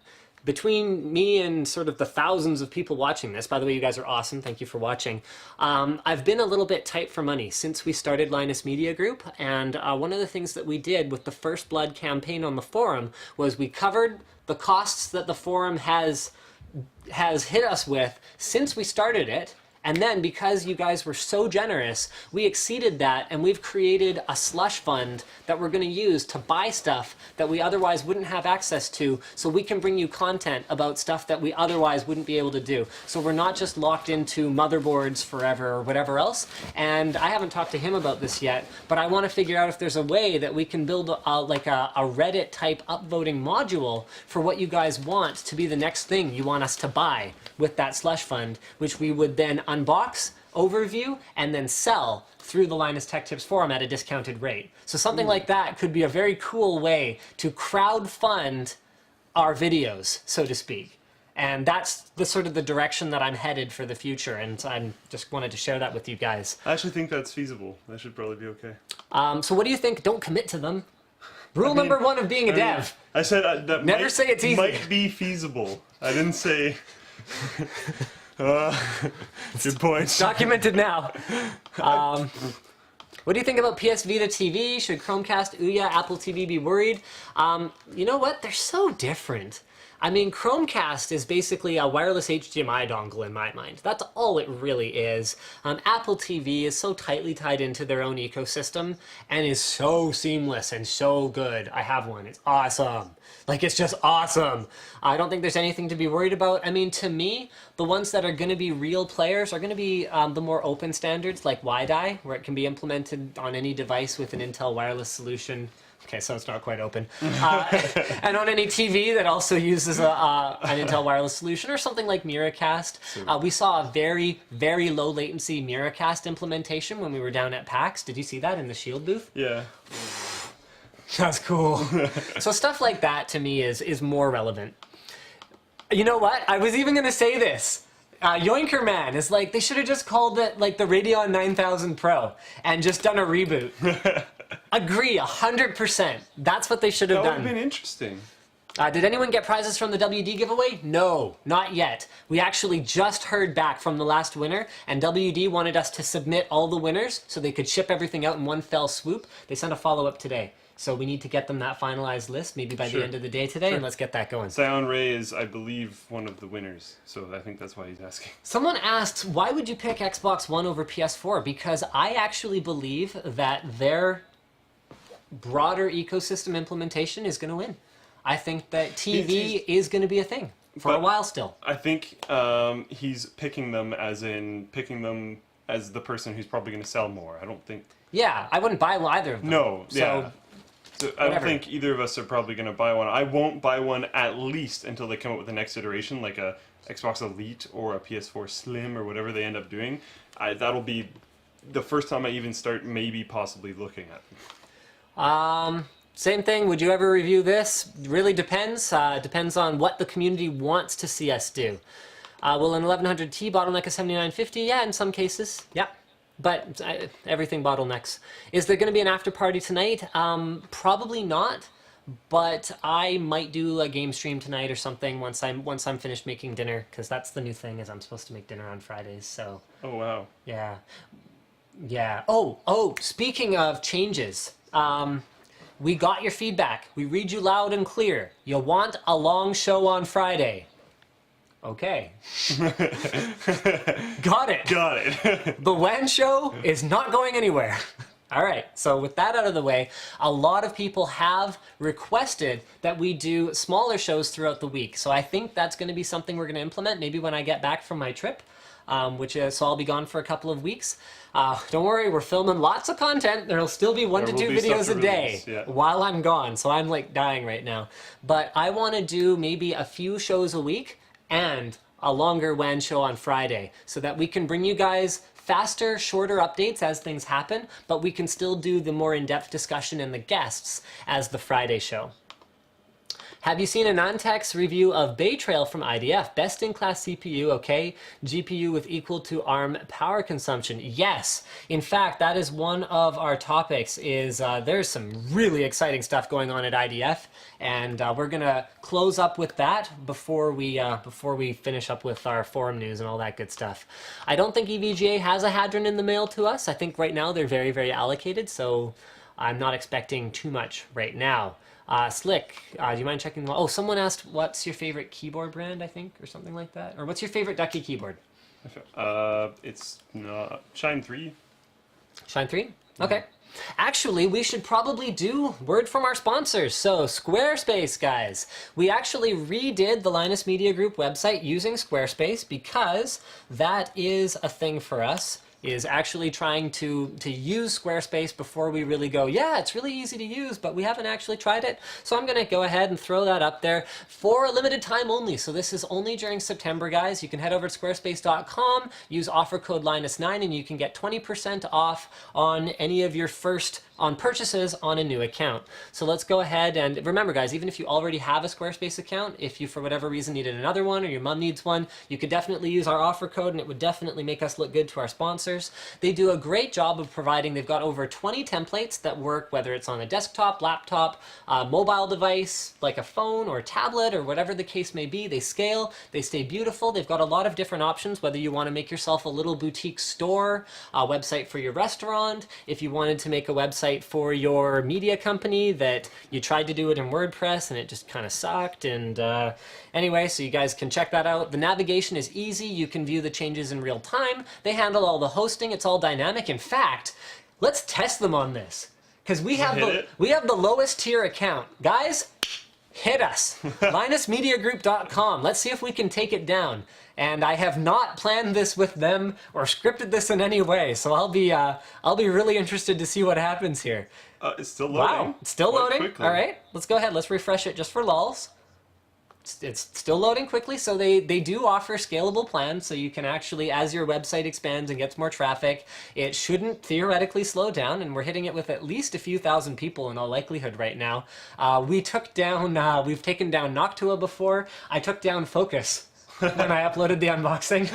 between me and sort of the thousands of people watching this, by the way, you guys are awesome, thank you for watching, I've been a little bit tight for money since we started Linus Media Group, and one of the things that we did with the First Blood campaign on the forum was we covered the costs that the forum has hit us with since we started it. And then, because you guys were so generous, we exceeded that, and we've created a slush fund that we're going to use to buy stuff that we otherwise wouldn't have access to, so we can bring you content about stuff that we otherwise wouldn't be able to do. So we're not just locked into motherboards forever or whatever else. And I haven't talked to him about this yet, but I want to figure out if there's a way that we can build like a Reddit-type upvoting module for what you guys want to be the next thing you want us to buy with that slush fund, which we would then unbox, overview, and then sell through the Linus Tech Tips forum at a discounted rate. So something like that could be a very cool way to crowdfund our videos, so to speak. And that's the sort of the direction that I'm headed for the future, and I just wanted to share that with you guys. I actually think that's feasible. That should probably be okay. So what do you think? Don't commit to them. Rule number 1 of being a dev. I said that never say it's easy. Might be feasible. I didn't say... good point. Documented now. What do you think about PS Vita TV? Should Chromecast, Ouya, Apple TV be worried? You know what? They're so different. I mean, Chromecast is basically a wireless HDMI dongle in my mind. That's all it really is. Apple TV is so tightly tied into their own ecosystem and is so seamless and so good. I have one. It's awesome. Like, it's just awesome. I don't think there's anything to be worried about. I mean, to me, the ones that are going to be real players are going to be the more open standards like WiDi, where it can be implemented on any device with an Intel wireless solution. Okay, so it's not quite open. And on any TV that also uses an Intel wireless solution, or something like Miracast. We saw a very, very low latency Miracast implementation when we were down at PAX. Did you see that in the Shield booth? Yeah. That's cool. So stuff like that to me is more relevant. You know what? I was even going to say this. Yoinker Man is like, they should have just called it like the Radeon 9000 Pro and just done a reboot. Agree, 100%. That's what they should have That would done. have been interesting. Did anyone get prizes from the WD giveaway? No, not yet. We actually just heard back from the last winner, and WD wanted us to submit all the winners so they could ship everything out in one fell swoop. They sent a follow-up today. So we need to get them that finalized list, maybe by the end of the day today, and let's get that going. Scion Ray is, I believe, one of the winners, so I think that's why he's asking. Someone asked, why would you pick Xbox One over PS4? Because I actually believe that their broader ecosystem implementation is going to win. I think that TV is going to be a thing for a while still. I think he's picking them as the person who's probably going to sell more. I don't think... Yeah, I wouldn't buy either of them. No, So, yeah. So I don't think either of us are probably going to buy one. I won't buy one at least until they come up with the next iteration, like a Xbox Elite or a PS4 Slim or whatever they end up doing. That'll be the first time I even start maybe possibly looking at them. Same thing. Would you ever review this? Really depends. Depends on what the community wants to see us do. Will an 1100T bottleneck a 7950? Yeah, in some cases. Yeah. But everything bottlenecks. Is there going to be an after party tonight? Probably not. But I might do a game stream tonight or something once I'm finished making dinner, because that's the new thing, is I'm supposed to make dinner on Fridays. So. Oh wow. Yeah. Yeah. Oh. Speaking of changes. We got your feedback. We read you loud and clear. You want a long show on Friday. Okay. Got it. Got it. The WAN show is not going anywhere. All right, so with that out of the way, a lot of people have requested that we do smaller shows throughout the week. So I think that's going to be something we're going to implement maybe when I get back from my trip, so I'll be gone for a couple of weeks. Don't worry, we're filming lots of content. There'll still be 1 to 2 videos a day while I'm gone, so I'm like dying right now. But I want to do maybe a few shows a week and a longer WAN show on Friday so that we can bring you guys faster, shorter updates as things happen, but we can still do the more in-depth discussion and the guests as the Friday show. Have you seen a Nantex review of Baytrail from IDF? Best-in-class CPU, okay? GPU with equal to ARM power consumption. Yes. In fact, that is one of our topics. There's some really exciting stuff going on at IDF, and we're gonna close up with that before we finish up with our forum news and all that good stuff. I don't think EVGA has a Hadron in the mail to us. I think right now they're very, very allocated, so I'm not expecting too much right now. Slick, do you mind checking? Oh, someone asked, what's your favorite keyboard brand, I think, or something like that? Or what's your favorite Ducky keyboard? It's Shine 3. Shine 3? Okay. Actually, we should probably do word from our sponsors. So, Squarespace, guys. We actually redid the Linus Media Group website using Squarespace because that is a thing for us. Is actually trying to use Squarespace before we really go, yeah, it's really easy to use, but we haven't actually tried it. So I'm going to go ahead and throw that up there for a limited time only. So this is only during September, guys. You can head over to squarespace.com, use offer code Linus9, and you can get 20% off on any of your on purchases on a new account. So let's go ahead and remember, guys, even if you already have a Squarespace account, if you for whatever reason needed another one or your mom needs one, you could definitely use our offer code and it would definitely make us look good to our sponsors. They do a great job of providing, they've got over 20 templates that work whether it's on a desktop, laptop, mobile device, like a phone or tablet or whatever the case may be. They scale, they stay beautiful. They've got a lot of different options, whether you want to make yourself a little boutique store, a website for your restaurant, if you wanted to make a website for your media company that you tried to do it in WordPress and it just kind of sucked. And anyway, so you guys can check that out. The navigation is easy. You can view the changes in real time. They handle all the hosting. It's all dynamic. In fact, let's test them on this because we have the lowest tier account. Guys, hit us. LinusMediaGroup.com. Let's see if we can take it down. And I have not planned this with them or scripted this in any way, so I'll be really interested to see what happens here. It's still loading. Wow, it's still loading. Quickly. All right, let's go ahead. Let's refresh it just for lulz. it's still loading quickly, so they do offer scalable plans, so you can actually, as your website expands and gets more traffic, it shouldn't theoretically slow down, and we're hitting it with at least a few thousand people in all likelihood right now. We've taken down Noctua before. I took down Focus when I uploaded the unboxing.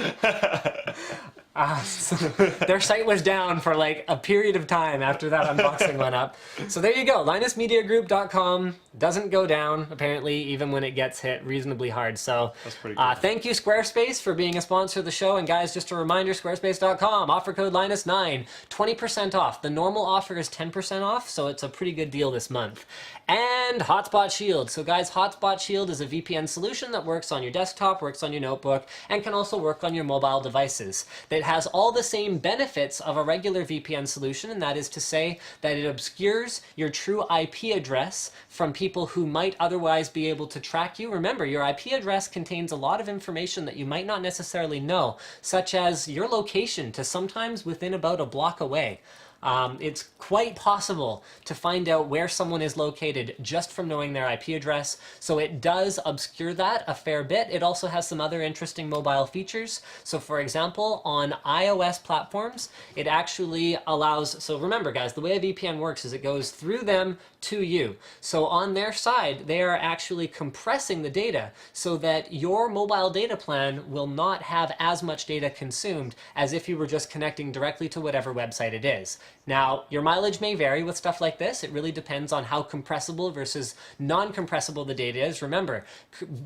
So their site was down for like a period of time after that unboxing went up. So there you go. LinusMediaGroup.com doesn't go down, apparently, even when it gets hit reasonably hard. So that's pretty cool. Thank you, Squarespace, for being a sponsor of the show. And guys, just a reminder, Squarespace.com, offer code Linus9, 20% off. The normal offer is 10% off, so it's a pretty good deal this month. And Hotspot Shield. So guys, Hotspot Shield is a VPN solution that works on your desktop, works on your notebook, and can also work on your mobile devices. It has all the same benefits of a regular VPN solution, and that is to say that it obscures your true IP address from people who might otherwise be able to track you. Remember, your IP address contains a lot of information that you might not necessarily know, such as your location to sometimes within about a block away. It's quite possible to find out where someone is located just from knowing their IP address, so it does obscure that a fair bit. It also has some other interesting mobile features. So for example, on iOS platforms, it actually allows, so remember guys, the way a VPN works is it goes through them to you. So on their side, they are actually compressing the data so that your mobile data plan will not have as much data consumed as if you were just connecting directly to whatever website it is. Now, your mileage may vary with stuff like this. It really depends on how compressible versus non-compressible the data is. Remember,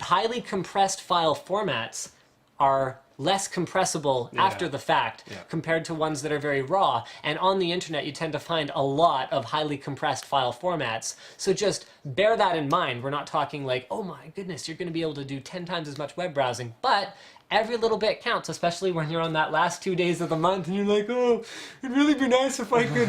highly compressed file formats are less compressible after the fact compared to ones that are very raw. And on the internet, you tend to find a lot of highly compressed file formats. So just bear that in mind. We're not talking like, oh my goodness, you're going to be able to do 10 times as much web browsing. But every little bit counts, especially when you're on that last 2 days of the month and you're like, oh, it'd really be nice if I could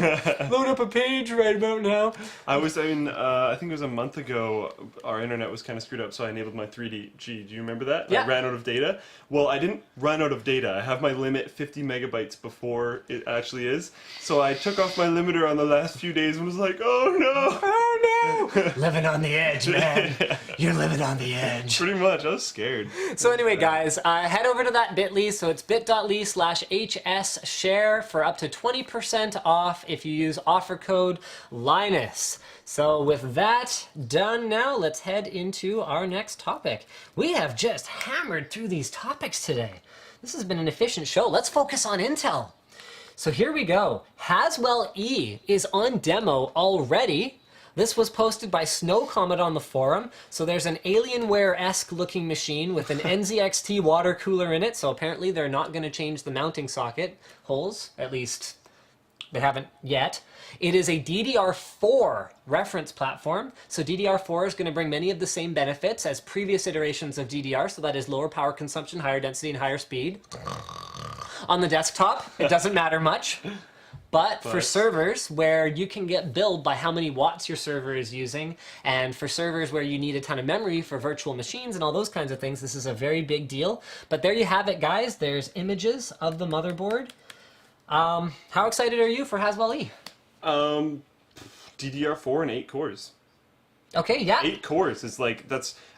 load up a page right about now. I think it was a month ago, our internet was kind of screwed up, so I enabled my 3G. Do you remember that? Yeah. I ran out of data. Well, I didn't run out of data. I have my limit 50 megabytes before it actually is. So I took off my limiter on the last few days and was like, oh no! Oh no! Living on the edge, man. You're living on the edge. Pretty much. I was scared. So anyway, guys, head over to that bit.ly, so it's bit.ly/HSshare for up to 20% off if you use offer code Linus. So with that done now, let's head into our next topic. We have just hammered through these topics today. This has been an efficient show. Let's focus on Intel. So here we go. Haswell-E is on demo already. This was posted by Snow Comet on the forum. So there's an Alienware-esque looking machine with an NZXT water cooler in it. So apparently they're not going to change the mounting socket holes, at least they haven't yet. It is a DDR4 reference platform. So DDR4 is going to bring many of the same benefits as previous iterations of DDR. So that is lower power consumption, higher density, and higher speed. On the desktop, it doesn't matter much. But for servers where you can get billed by how many watts your server is using, and for servers where you need a ton of memory for virtual machines and all those kinds of things, this is a very big deal. But there you have it, guys. There's images of the motherboard. How excited are you for Haswell-E? DDR4 and 8 cores. Okay, yeah. 8 cores. It's like,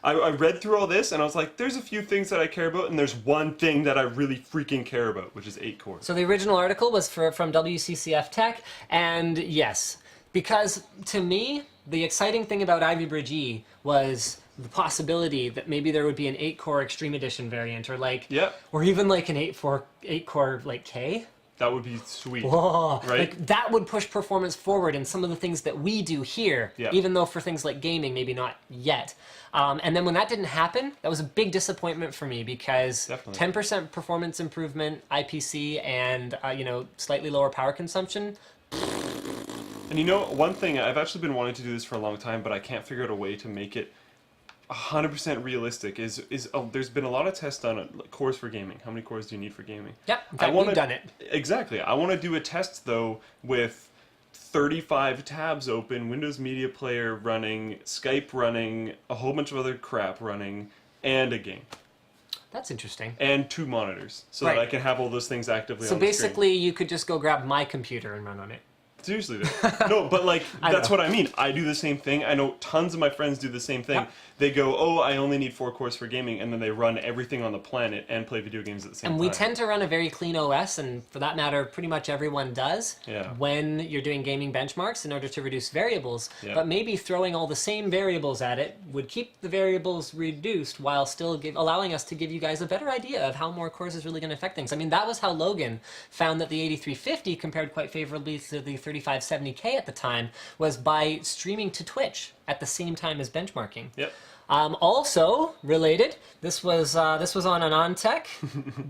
I read through all this and I was like, there's a few things that I care about, and there's one thing that I really freaking care about, which is 8 cores. So the original article was from WCCF Tech, and yes, because to me, the exciting thing about Ivy Bridge E was the possibility that maybe there would be an 8-core Extreme Edition variant, or like, or even like an 8-core like K. That would be sweet. Whoa, right? Like that would push performance forward in some of the things that we do here, even though for things like gaming, maybe not yet. And then when that didn't happen, that was a big disappointment for me, because 10% performance improvement, IPC, and slightly lower power consumption. And you know, one thing, I've actually been wanting to do this for a long time, but I can't figure out a way to make it 100% realistic. Is there's been a lot of tests done on cores for gaming. How many cores do you need for gaming? Yep, in fact, we've done it. Exactly. I want to do a test though with 35 tabs open, Windows Media Player running, Skype running, a whole bunch of other crap running, and a game. That's interesting. And 2 monitors, so that I can have all those things actively on the screen. So basically, you could just go grab my computer and run on it. Seriously, no, but like that's what I mean. I do the same thing. I know tons of my friends do the same thing. Yep. They go, "Oh, I only need 4 cores for gaming," and then they run everything on the planet and play video games at the same time. And we tend to run a very clean OS, and for that matter, pretty much everyone does. Yeah. When you're doing gaming benchmarks in order to reduce variables, Yeah. but maybe throwing all the same variables at it would keep the variables reduced while still allowing us to give you guys a better idea of how more cores is really going to affect things. I mean, that was how Logan found that the 8350 compared quite favorably to the 3570K at the time, was by streaming to Twitch at the same time as benchmarking. Yep. Also related, this was on AnonTech,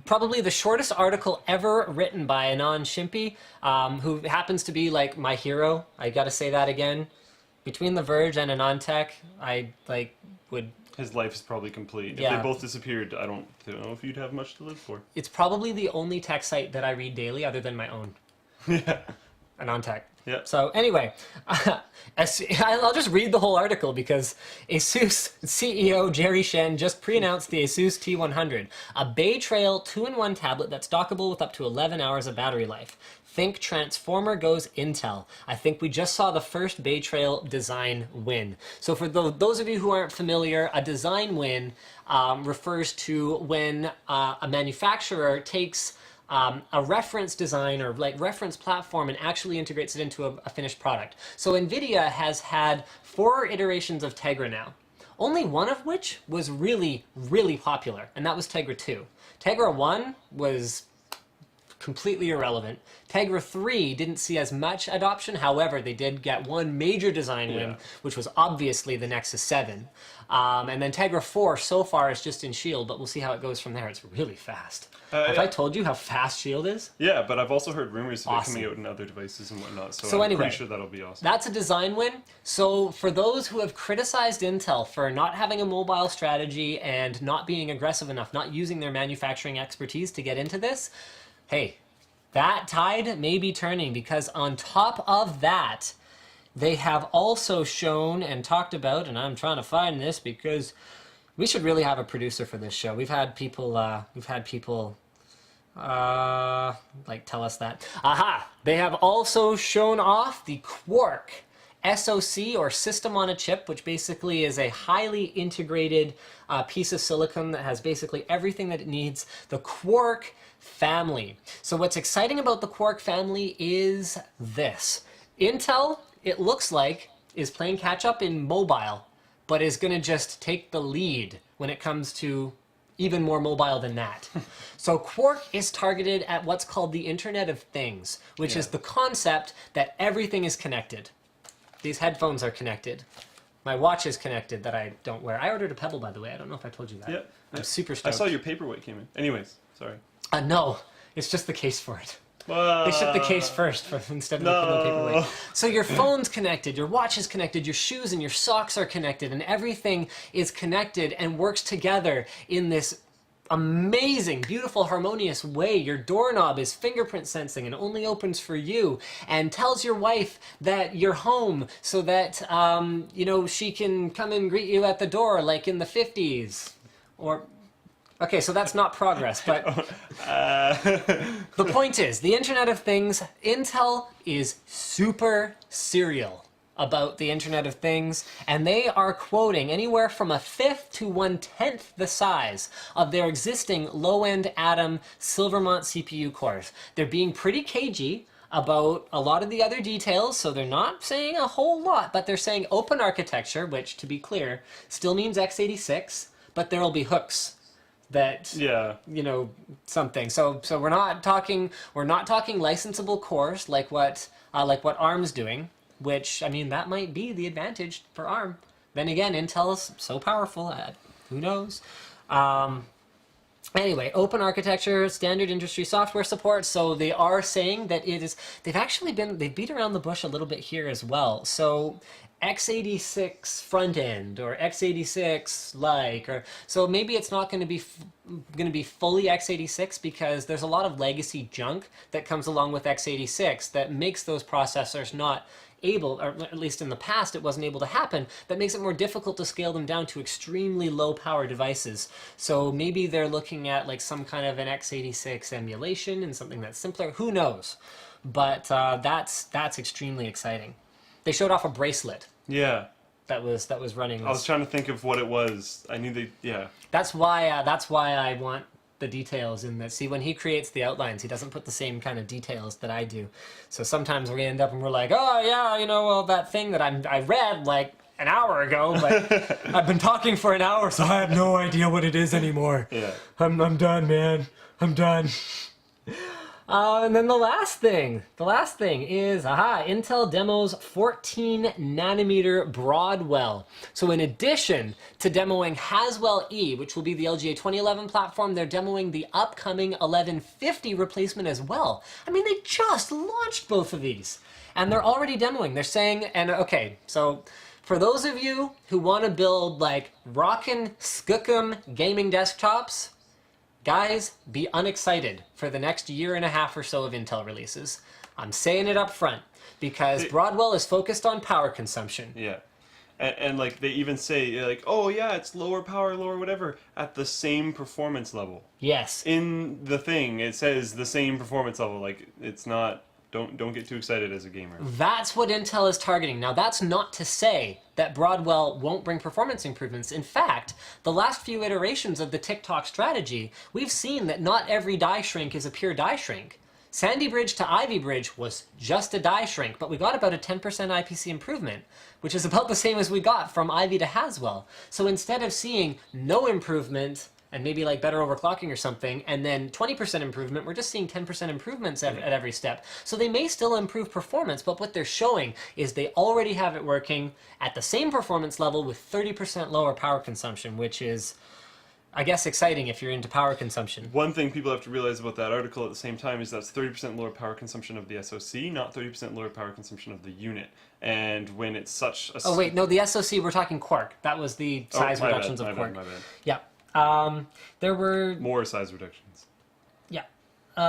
probably the shortest article ever written by Anon Shimpi, who happens to be like my hero. I got to say that again. Between The Verge and AnonTech, I would. His life is probably complete. Yeah. If they both disappeared, I don't know if you'd have much to live for. It's probably the only tech site that I read daily other than my own. Yeah. AnonTech. Yeah. So anyway, I'll just read the whole article because ASUS CEO Jerry Shen just pre-announced the ASUS T100, a Baytrail 2-in-1 tablet that's dockable with up to 11 hours of battery life. Think Transformer goes Intel. I think we just saw the first Baytrail design win. So for those of you who aren't familiar, a design win refers to when a manufacturer takes a reference design or like reference platform and actually integrates it into a finished product. So NVIDIA has had 4 iterations of Tegra now, only one of which was really, really popular, and that was Tegra 2. Tegra 1 was completely irrelevant. Tegra 3 didn't see as much adoption, however, they did get one major design win, which was obviously the Nexus 7. And then Tegra 4 so far is just in Shield, but we'll see how it goes from there. It's really fast. Have I told you how fast Shield is? Yeah, but I've also heard rumors of it coming out in other devices and whatnot, so I'm anyway, pretty sure that'll be awesome. That's a design win. So for those who have criticized Intel for not having a mobile strategy and not being aggressive enough, not using their manufacturing expertise to get into this, hey, that tide may be turning, because on top of that, they have also shown and talked about, and I'm trying to find this because we should really have a producer for this show. We've had people like tell us that. Aha! They have also shown off the Quark SoC, or system on a chip, which basically is a highly integrated piece of silicon that has basically everything that it needs. The Quark family. So what's exciting about the Quark family is this. Intel, it looks like, is playing catch up in mobile, but is going to just take the lead when it comes to even more mobile than that. So Quark is targeted at what's called the Internet of Things, which is the concept that everything is connected. These headphones are connected. My watch is connected that I don't wear. I ordered a Pebble, by the way. I don't know if I told you that. Yeah. I'm super stoked. I saw your paperweight came in. Anyways, sorry. No, it's just the case for it. They shipped the case first instead of the paperweight. So your phone's connected, your watch is connected, your shoes and your socks are connected, and everything is connected and works together in this amazing, beautiful, harmonious way. Your doorknob is fingerprint sensing and only opens for you, and tells your wife that you're home so that she can come and greet you at the door like in the 50s. Or okay, so that's not progress, but the point is, the Internet of Things, Intel is super serial about the Internet of Things, and they are quoting anywhere from 1/5 to 1/10 the size of their existing low-end Atom Silvermont CPU cores. They're being pretty cagey about a lot of the other details, so they're not saying a whole lot, but they're saying open architecture, which, to be clear, still means x86, but there'll be hooks that something. So we're not talking licensable cores like what ARM's doing, which, I mean, that might be the advantage for ARM. Then again, Intel's so powerful, who knows? Anyway, open architecture, standard industry software support. So they are saying that it is. They've beat around the bush a little bit here as well. So x86 front end or x86 so maybe it's not going to be fully x86, because there's a lot of legacy junk that comes along with x86 that makes those processors not able, or at least in the past it wasn't able to happen, that makes it more difficult to scale them down to extremely low power devices. So maybe they're looking at like some kind of an x86 emulation and something that's simpler. Who knows? but that's extremely exciting. They showed off a bracelet Yeah. that was running. I was trying to think of what it was. I knew they. Yeah. That's why I want the details in this. See, when he creates the outlines, he doesn't put the same kind of details that I do. So sometimes we end up and we're like, oh yeah, well, that thing that I read like an hour ago, but I've been talking for an hour, so I have no idea what it is anymore. Yeah. I'm done, man. I'm done. And then the last thing is, Intel demos 14 nanometer Broadwell. So in addition to demoing Haswell-E, which will be the LGA 2011 platform, they're demoing the upcoming 1150 replacement as well. I mean, they just launched both of these, and they're already demoing. They're saying, and okay, so for those of you who want to build like rockin' skookum gaming desktops, guys, be unexcited for the next year and a half or so of Intel releases. I'm saying it up front because Broadwell is focused on power consumption. Yeah. And like they even say like, oh yeah, it's lower power, lower whatever, at the same performance level. Yes. In the thing, it says the same performance level. Like it's not. Don't get too excited as a gamer. That's what Intel is targeting. Now, that's not to say that Broadwell won't bring performance improvements. In fact, the last few iterations of the TikTok strategy, we've seen that not every die shrink is a pure die shrink. Sandy Bridge to Ivy Bridge was just a die shrink, but we got about a 10% IPC improvement, which is about the same as we got from Ivy to Haswell. So instead of seeing no improvement and maybe like better overclocking or something, and then 20% improvement, we're just seeing 10% improvements at every step. So they may still improve performance, but what they're showing is they already have it working at the same performance level with 30% lower power consumption, which is, I guess, exciting if you're into power consumption. One thing people have to realize about that article at the same time is that's 30% lower power consumption of the SoC, not 30% lower power consumption of the unit. And when it's such a... Oh wait, no, the SoC, we're talking Quark. That was the size reductions of Quark. My bad. Yeah. There were... More size reductions. Yeah.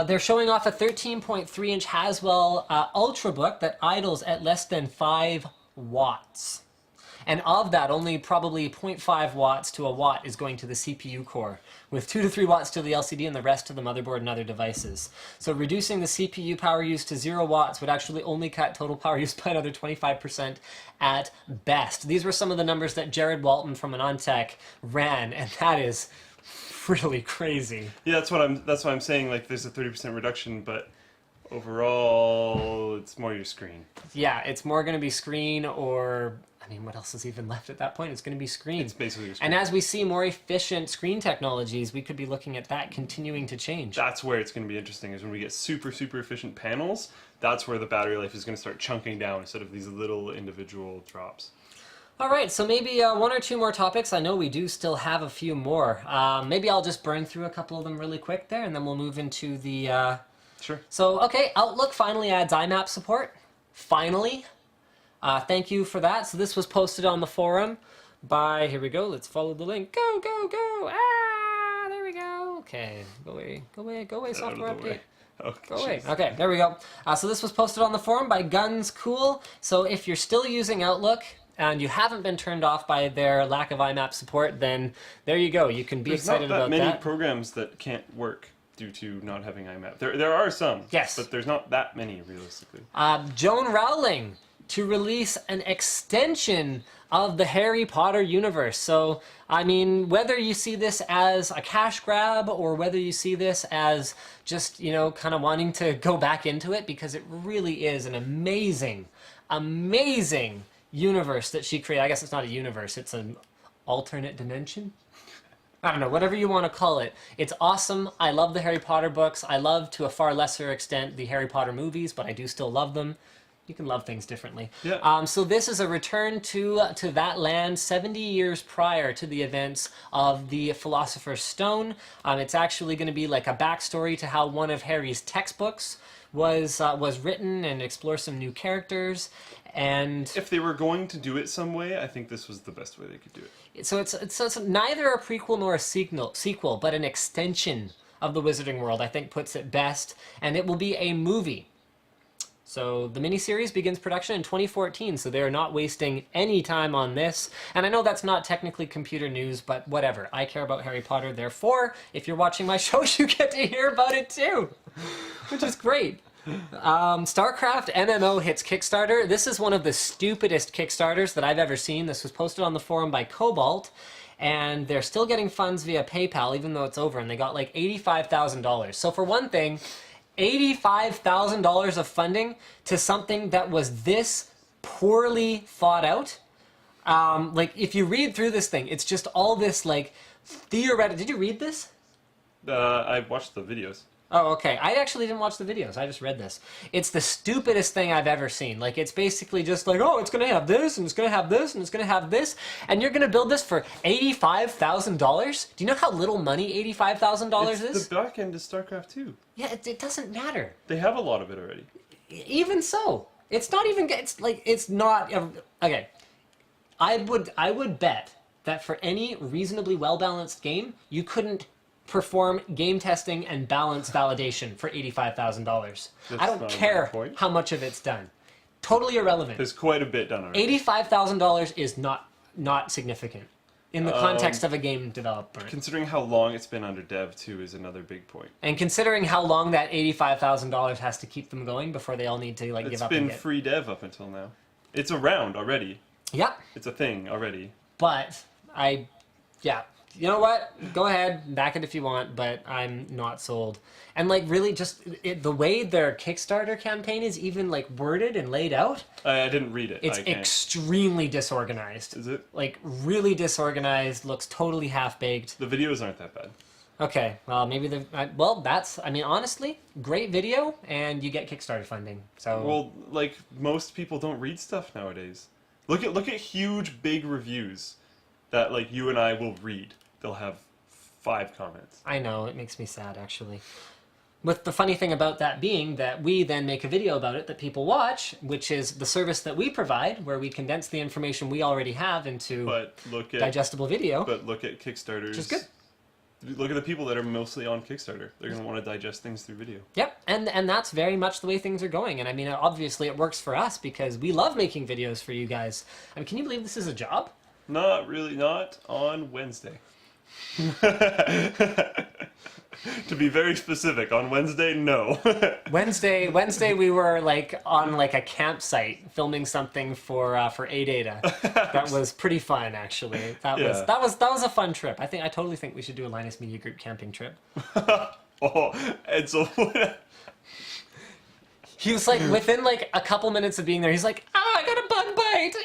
They're showing off a 13.3-inch Haswell Ultrabook that idles at less than 5 watts. And of that, only probably 0.5 watts to a watt is going to the CPU core, with 2 to 3 watts to the LCD and the rest to the motherboard and other devices. So reducing the CPU power use to 0 watts would actually only cut total power use by another 25% at best. These were some of the numbers that Jared Walton from AnonTech ran, and that is really crazy. Yeah, that's what I'm saying. Like, there's a 30% reduction, but overall, it's more your screen. Yeah, it's more going to be screen or... I mean, what else is even left at that point? It's going to be screen. It's basically your screen. And as we see more efficient screen technologies, we could be looking at that continuing to change. That's where it's going to be interesting, is when we get super, super efficient panels, that's where the battery life is going to start chunking down instead of these little individual drops. All right, so maybe one or two more topics. I know we do still have a few more. Maybe I'll just burn through a couple of them really quick there, and then we'll move into the... Sure. So, okay, Outlook finally adds IMAP support. Finally. Thank you for that. So this was posted on the forum by, here we go, let's follow the link. Go, go, go. Ah, there we go. Okay, go away, software update. Oh, go away. Okay, there we go. So this was posted on the forum by Guns Cool. So if you're still using Outlook and you haven't been turned off by their lack of IMAP support, then there you go. You can be excited about that. There's not that many programs that can't work due to not having IMAP. There are some, yes, but there's not that many realistically. Joan Rowling to release an extension of the Harry Potter universe. So, I mean, whether you see this as a cash grab or whether you see this as just, you know, kind of wanting to go back into it, because it really is an amazing, amazing universe that she created. I guess it's not a universe, it's an alternate dimension. I don't know, whatever you want to call it. It's awesome. I love the Harry Potter books. I love, to a far lesser extent, the Harry Potter movies, but I do still love them. You can love things differently. Yeah. So this is a return to that land 70 years prior to the events of the Philosopher's Stone. It's actually going to be like a backstory to how one of Harry's textbooks was written, and explore some new characters. And if they were going to do it some way, I think this was the best way they could do it. So it's neither a prequel nor a sequel, but an extension of the Wizarding World, I think puts it best. And it will be a movie. So the miniseries begins production in 2014, so they're not wasting any time on this. And I know that's not technically computer news, but whatever. I care about Harry Potter, therefore, if you're watching my shows, you get to hear about it too, which is great. Starcraft MMO hits Kickstarter. This is one of the stupidest Kickstarters that I've ever seen. This was posted on the forum by Cobalt, and they're still getting funds via PayPal, even though it's over, and they got like $85,000. So for one thing, $85,000 of funding to something that was this poorly thought out. Like, if you read through this thing, it's just all this, like, theoretical... Did you read this? I watched the videos. Oh, okay. I actually didn't watch the videos. I just read this. It's the stupidest thing I've ever seen. Like, it's basically just like, oh, it's going to have this, and it's going to have this, and it's going to have this, and you're going to build this for $85,000? Do you know how little money $85,000 is? It's the back end of StarCraft 2. Yeah, it doesn't matter. They have a lot of it already. Even so. It's not even... It's like, it's not... Okay. I would bet that for any reasonably well-balanced game, you couldn't perform game testing and balance validation for $85,000. I don't care how much of it's done. Totally irrelevant. There's quite a bit done already. $85,000 is not significant in the context of a game developer. Considering how long it's been under dev, too, is another big point. And considering how long that $85,000 has to keep them going before they all need to like give up and It's been free dev up until now. It's around already. Yeah. It's a thing already. But yeah. You know what? Go ahead, back it if you want, but I'm not sold. And like really just the way their Kickstarter campaign is even like worded and laid out. I didn't read it. It's extremely disorganized. Is it? Like really disorganized, looks totally half-baked. The videos aren't that bad. Okay, well maybe I mean honestly, great video and you get Kickstarter funding. So well, like most people don't read stuff nowadays. Look at huge big reviews that like you and I will read. They'll have 5 comments. I know, it makes me sad actually. With the funny thing about that being that we then make a video about it that people watch, which is the service that we provide, where we condense the information we already have into digestible video. But look at Kickstarters. Which is good. Look at the people that are mostly on Kickstarter. They're going to want to digest things through video. Yep, and that's very much the way things are going. And I mean, obviously it works for us because we love making videos for you guys. I mean, can you believe this is a job? Not really, not on Wednesday. To be very specific, on Wednesday, no. Wednesday we were like on like a campsite filming something for A-Data. That was pretty fun actually. That was a fun trip. I totally think we should do a Linus Media Group camping trip. Oh, and so he was like within like a couple minutes of being there, he's like, "Oh, I got a bug bite!"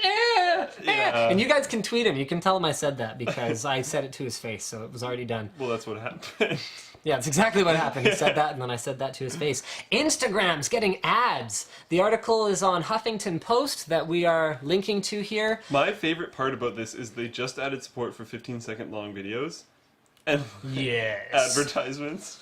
Yeah. And you guys can tweet him. You can tell him I said that because I said it to his face, so it was already done. Well, that's what happened. Yeah, it's exactly what happened. He said that, and then I said that to his face. Instagram's getting ads. The article is on Huffington Post that we are linking to here. My favorite part about this is they just added support for 15-second long videos and advertisements.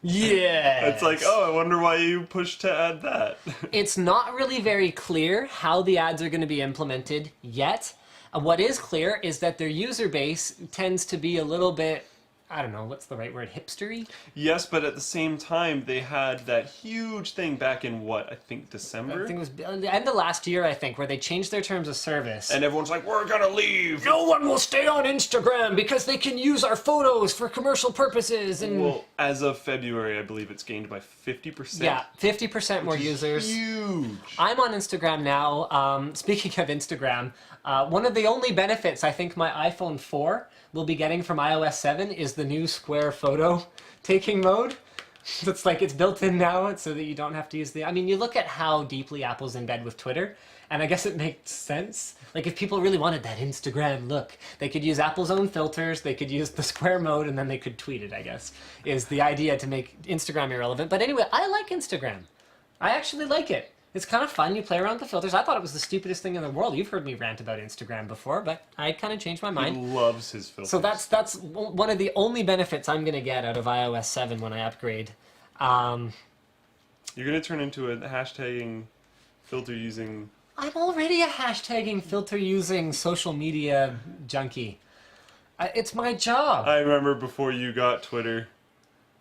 Yeah. It's like, oh, I wonder why you pushed to add that. It's not really very clear how the ads are going to be implemented yet. What is clear is that their user base tends to be a little bit, I don't know, what's the right word, hipstery? Yes, but at the same time, they had that huge thing back in, what, I think December? I think it was the end of last year, I think, where they changed their terms of service. And everyone's like, we're gonna leave! No one will stay on Instagram because they can use our photos for commercial purposes. And well, as of February, I believe it's gained by 50%. Yeah, 50% more users. Huge! I'm on Instagram now. Speaking of Instagram, one of the only benefits I think my iPhone 4 will be getting from iOS 7 is the new square photo taking mode. It's like it's built in now so that you don't have to use I mean, you look at how deeply Apple's in bed with Twitter, and I guess it makes sense. Like if people really wanted that Instagram look, they could use Apple's own filters, they could use the square mode, and then they could tweet it, I guess, is the idea to make Instagram irrelevant. But anyway, I like Instagram. I actually like it. It's kind of fun. You play around with the filters. I thought it was the stupidest thing in the world. You've heard me rant about Instagram before, but I kind of changed my mind. He loves his filters. So that's one of the only benefits I'm going to get out of iOS 7 when I upgrade. You're going to turn into a hashtagging, filter using... I'm already a hashtagging, filter using social media junkie. It's my job. I remember before you got Twitter,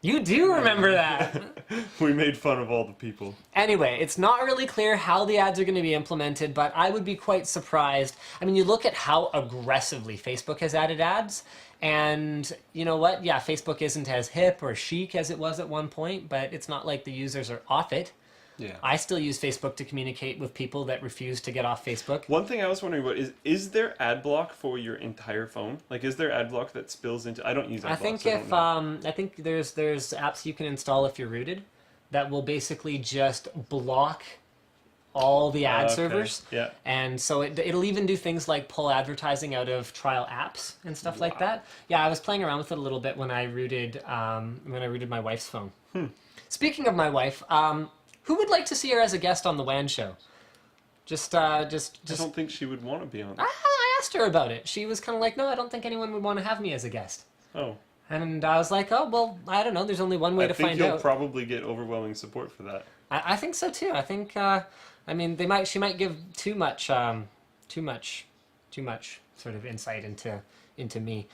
You do remember that. We made fun of all the people. Anyway, it's not really clear how the ads are going to be implemented, but I would be quite surprised. I mean, you look at how aggressively Facebook has added ads, and you know what? Yeah, Facebook isn't as hip or chic as it was at one point, but it's not like the users are off it. Yeah. I still use Facebook to communicate with people that refuse to get off Facebook. One thing I was wondering about is there ad block for your entire phone? Like, is there ad block that spills into? I don't use ad I block. think so I don't know. I think there's apps you can install if you're rooted that will basically just block all the ad Okay. servers. Yeah. And so it'll even do things like pull advertising out of trial apps and stuff like that. Yeah, I was playing around with it a little bit when I rooted my wife's phone. Speaking of my wife, who would like to see her as a guest on the WAN show? I don't think she would want to be on. I asked her about it. She was kind of like, no, I don't think anyone would want to have me as a guest. Oh. And I was like, oh, well, I don't know. There's only one way to I think find you'll out. probably get overwhelming support for that. I think so too. I think, I mean, she might give too much sort of insight into me.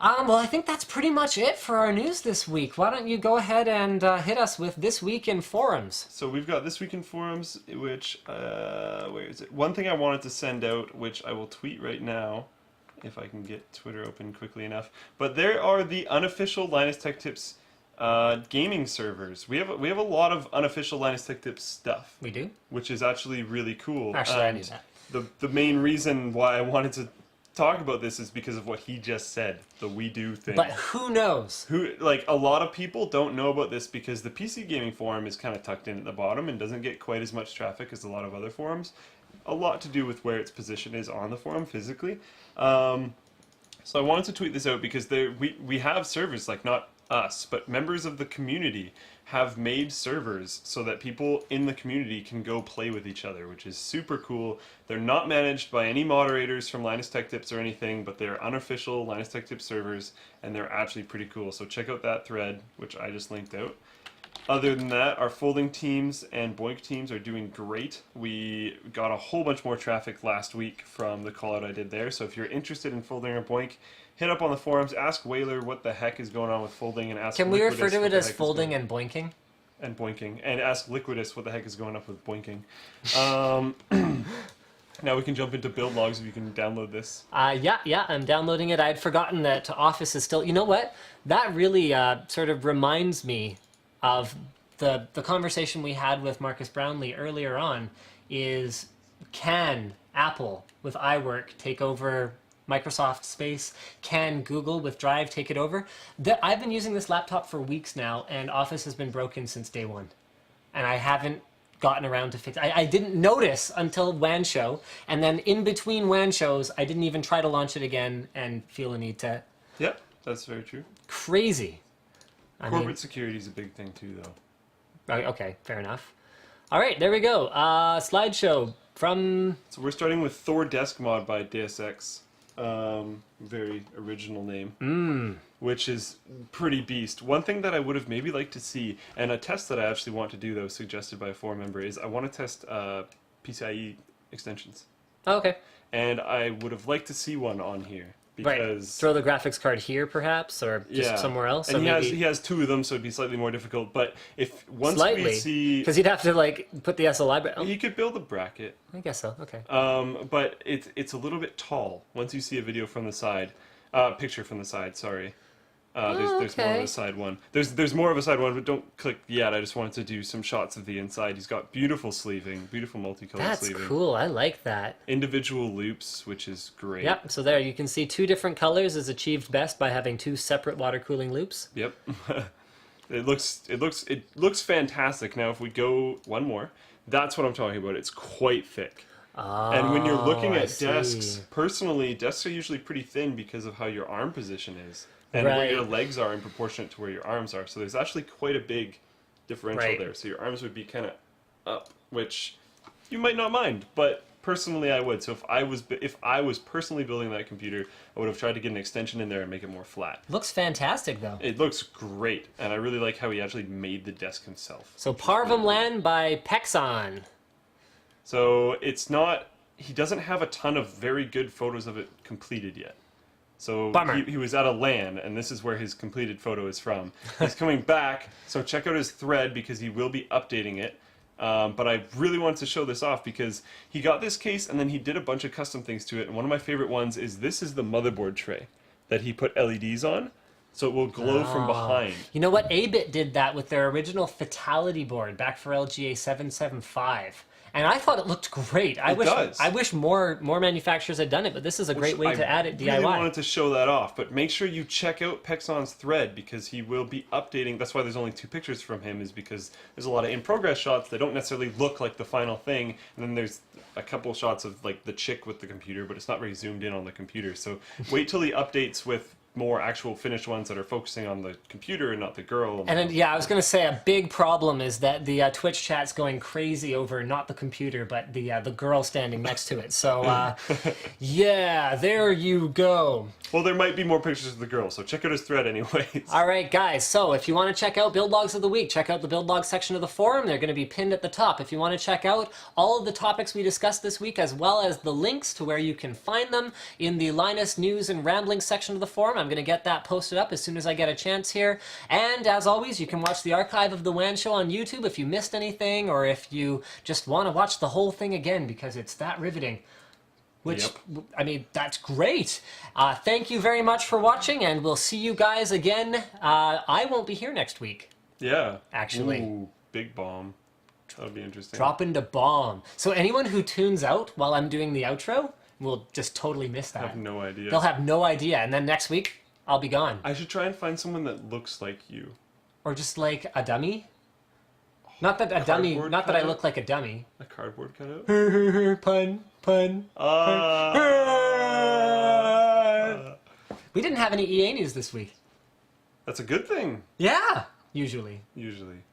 Well, I think that's pretty much it for our news this week. Why don't you go ahead and hit us with This Week in Forums? So we've got This Week in Forums, which, where is it? One thing I wanted to send out, which I will tweet right now, if I can get Twitter open quickly enough. But there are the unofficial Linus Tech Tips gaming servers. We have a lot of unofficial Linus Tech Tips stuff. We do? Which is actually really cool. Actually, I And knew that. The main reason why I wanted to talk about this is because of what he just said, the we do thing. But who knows? Like, a lot of people don't know about this because the PC gaming forum is kind of tucked in at the bottom and doesn't get quite as much traffic as a lot of other forums. A lot to do with where its position is on the forum physically. So I wanted to tweet this out because we have servers, like not us, but members of the community have made servers so that people in the community can go play with each other, which is super cool. They're not managed by any moderators from Linus Tech Tips or anything, but they're unofficial Linus Tech Tips servers, and they're actually pretty cool. So check out that thread, which I just linked out. Other than that, our folding teams and Boink teams are doing great. We got a whole bunch more traffic last week from the call out I did there, so if you're interested in folding or Boink, hit up on the forums, ask Whaler what the heck is going on with folding, and ask Can we Liquidus refer to what it the as heck is folding going- and boinking? and boinking, and ask Liquidus what the heck is going up with boinking. Now we can jump into build logs if you can download this. Yeah, I'm downloading it. I'd forgotten that Office is still... You know what? That really sort of reminds me of the conversation we had with Marques Brownlee earlier on, is can Apple with iWork take over Microsoft Space? Can Google with Drive take it over? I've been using this laptop for weeks now, and Office has been broken since day one. And I haven't gotten around to fix it. I didn't notice until WAN show, and then in between WAN shows, I didn't even try to launch it again and feel a need to... Yep, that's very true. Crazy. Corporate security is a big thing too, though. Okay, fair enough. All right, there we go. Slideshow from... So we're starting with Thor Desk Mod by Deus Ex. Very original name. Which is pretty beast. One thing that I would have maybe liked to see, and a test that I actually want to do that was suggested by a forum member, is I want to test PCIe extensions. Oh, okay. And I would have liked to see one on here. Right. Because Throw the graphics card here, perhaps, or just somewhere else. And or he has two of them, so it'd be slightly more difficult. But if once slightly, we see, because you'd have to like put the SLI. he could build a bracket. I guess so. Okay. But it's a little bit tall. Once you see a video from the side, picture from the side. Sorry. There's more of a side one. There's more of a side one, but don't click yet. I just wanted to do some shots of the inside. He's got beautiful sleeving, beautiful multicolored That's sleeving. cool. I like that. Individual loops, which is great. Yep. So there you can see two different colors is achieved best by having two separate water cooling loops. Yep. It looks fantastic. Now if we go one more, that's what I'm talking about. It's quite thick. And when you're looking at desks, personally, desks are usually pretty thin because of how your arm position is. And where your legs are in proportionate to where your arms are. So there's actually quite a big differential there. So your arms would be kind of up, which you might not mind, but personally I would. So if I was personally building that computer, I would have tried to get an extension in there and make it more flat. Looks fantastic though. It looks great, and I really like how he actually made the desk himself. So Parvum Land by Pexon. So it's not, he doesn't have a ton of very good photos of it completed yet. So Bummer. he was at a LAN, and this is where his completed photo is from. He's coming back, so check out his thread because he will be updating it. But I really wanted to show this off because he got this case and then he did a bunch of custom things to it. And one of my favorite ones is this is the motherboard tray that he put LEDs on, so it will glow from behind. You know what? A-Bit did that with their original Fatality board back for LGA 775. And I thought it looked great. I wish more manufacturers had done it, but this is a great way to add it DIY. I really wanted to show that off, but make sure you check out Pexon's thread because he will be updating. That's why there's only 2 pictures from him, is because there's a lot of in-progress shots that don't necessarily look like the final thing, and then there's a couple shots of like the chick with the computer, but it's not very zoomed in on the computer. So wait till he updates with more actual finished ones that are focusing on the computer and not the girl. And then, yeah, I was going to say a big problem is that the Twitch chat's going crazy over not the computer, but the girl standing next to it. So, yeah, there you go. Well, there might be more pictures of the girl, so check out his thread anyways. All right, guys, so if you want to check out Build Logs of the Week, check out the Build Logs section of the forum. They're going to be pinned at the top. If you want to check out all of the topics we discussed this week, as well as the links to where you can find them in the Linus News and Ramblings section of the forum, I'm going to get that posted up as soon as I get a chance here. And as always, you can watch the archive of the WAN show on YouTube if you missed anything, or if you just want to watch the whole thing again because it's that riveting. Which, yep. I mean, that's great. Thank you very much for watching, and we'll see you guys again. I won't be here next week. Yeah. Actually. Ooh, big bomb. That'll be interesting. Drop into bomb. So anyone who tunes out while I'm doing the outro will just totally miss that. I have no idea. They'll have no idea, and then next week, I'll be gone. I should try and find someone that looks like you. Or just like a dummy. Not that a dummy, not that I look like a dummy. A cardboard cutout? Pun. We didn't have any EA news this week. That's a good thing. Yeah, usually.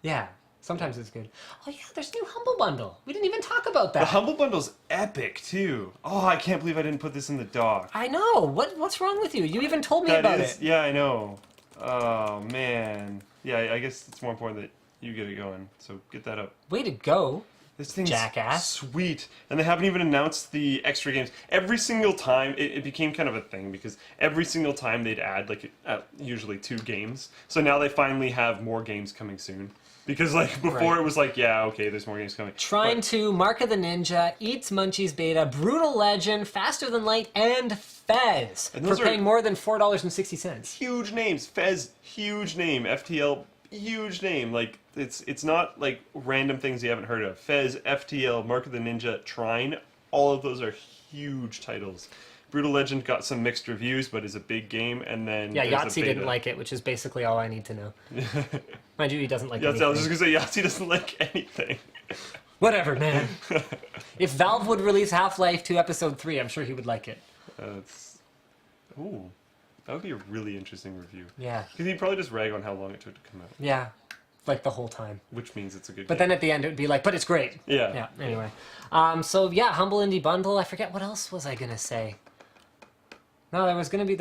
Yeah, sometimes it's good. Oh yeah, there's a new Humble Bundle. We didn't even talk about that. The Humble Bundle's epic too. Oh, I can't believe I didn't put this in the doc. I know. What's wrong with you? You even told me about it. Yeah, I know. Oh man. Yeah, I guess it's more important that you get it going. So get that up. Way to go. This thing's jackass. Sweet. And they haven't even announced the extra games. Every single time, it became kind of a thing because every single time they'd add like usually 2 games. So now they finally have more games coming soon. Because like before it was like, yeah, okay, there's more games coming. Trine 2, Mark of the Ninja, Eats Munchies Beta, Brutal Legend, Faster Than Light, and Fez. And for paying more than $4.60. Huge names. Fez, huge name. FTL, huge name. Like it's not like random things you haven't heard of. Fez, FTL, Mark of the Ninja, Trine, all of those are huge titles. Brutal Legend got some mixed reviews, but is a big game, and then yeah, Yahtzee didn't like it, which is basically all I need to know. Mind you, he doesn't like anything. I was just gonna say Yahtzee doesn't like anything. Whatever, man. If Valve would release Half-Life 2 Episode 3, I'm sure he would like it. Ooh, that would be a really interesting review. Yeah. Because he'd probably just rag on how long it took to come out. Yeah. Like the whole time. Which means it's a good game. But then at the end it would be like, but it's great. Yeah. Yeah, anyway. So yeah, Humble Indie Bundle. I forget what else was I gonna say. No, there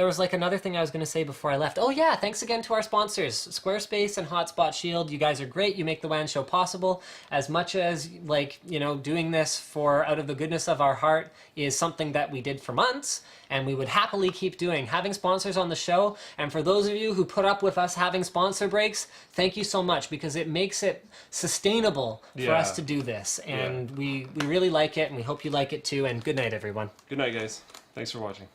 was like another thing I was going to say before I left. Oh yeah, thanks again to our sponsors, Squarespace and Hotspot Shield. You guys are great. You make the WAN show possible. As much as, like, you know, doing this for out of the goodness of our heart is something that we did for months and we would happily keep doing. Having sponsors on the show, and for those of you who put up with us having sponsor breaks, thank you so much because it makes it sustainable for us to do this. And we really like it and we hope you like it too. And good night, everyone. Good night, guys. Thanks for watching.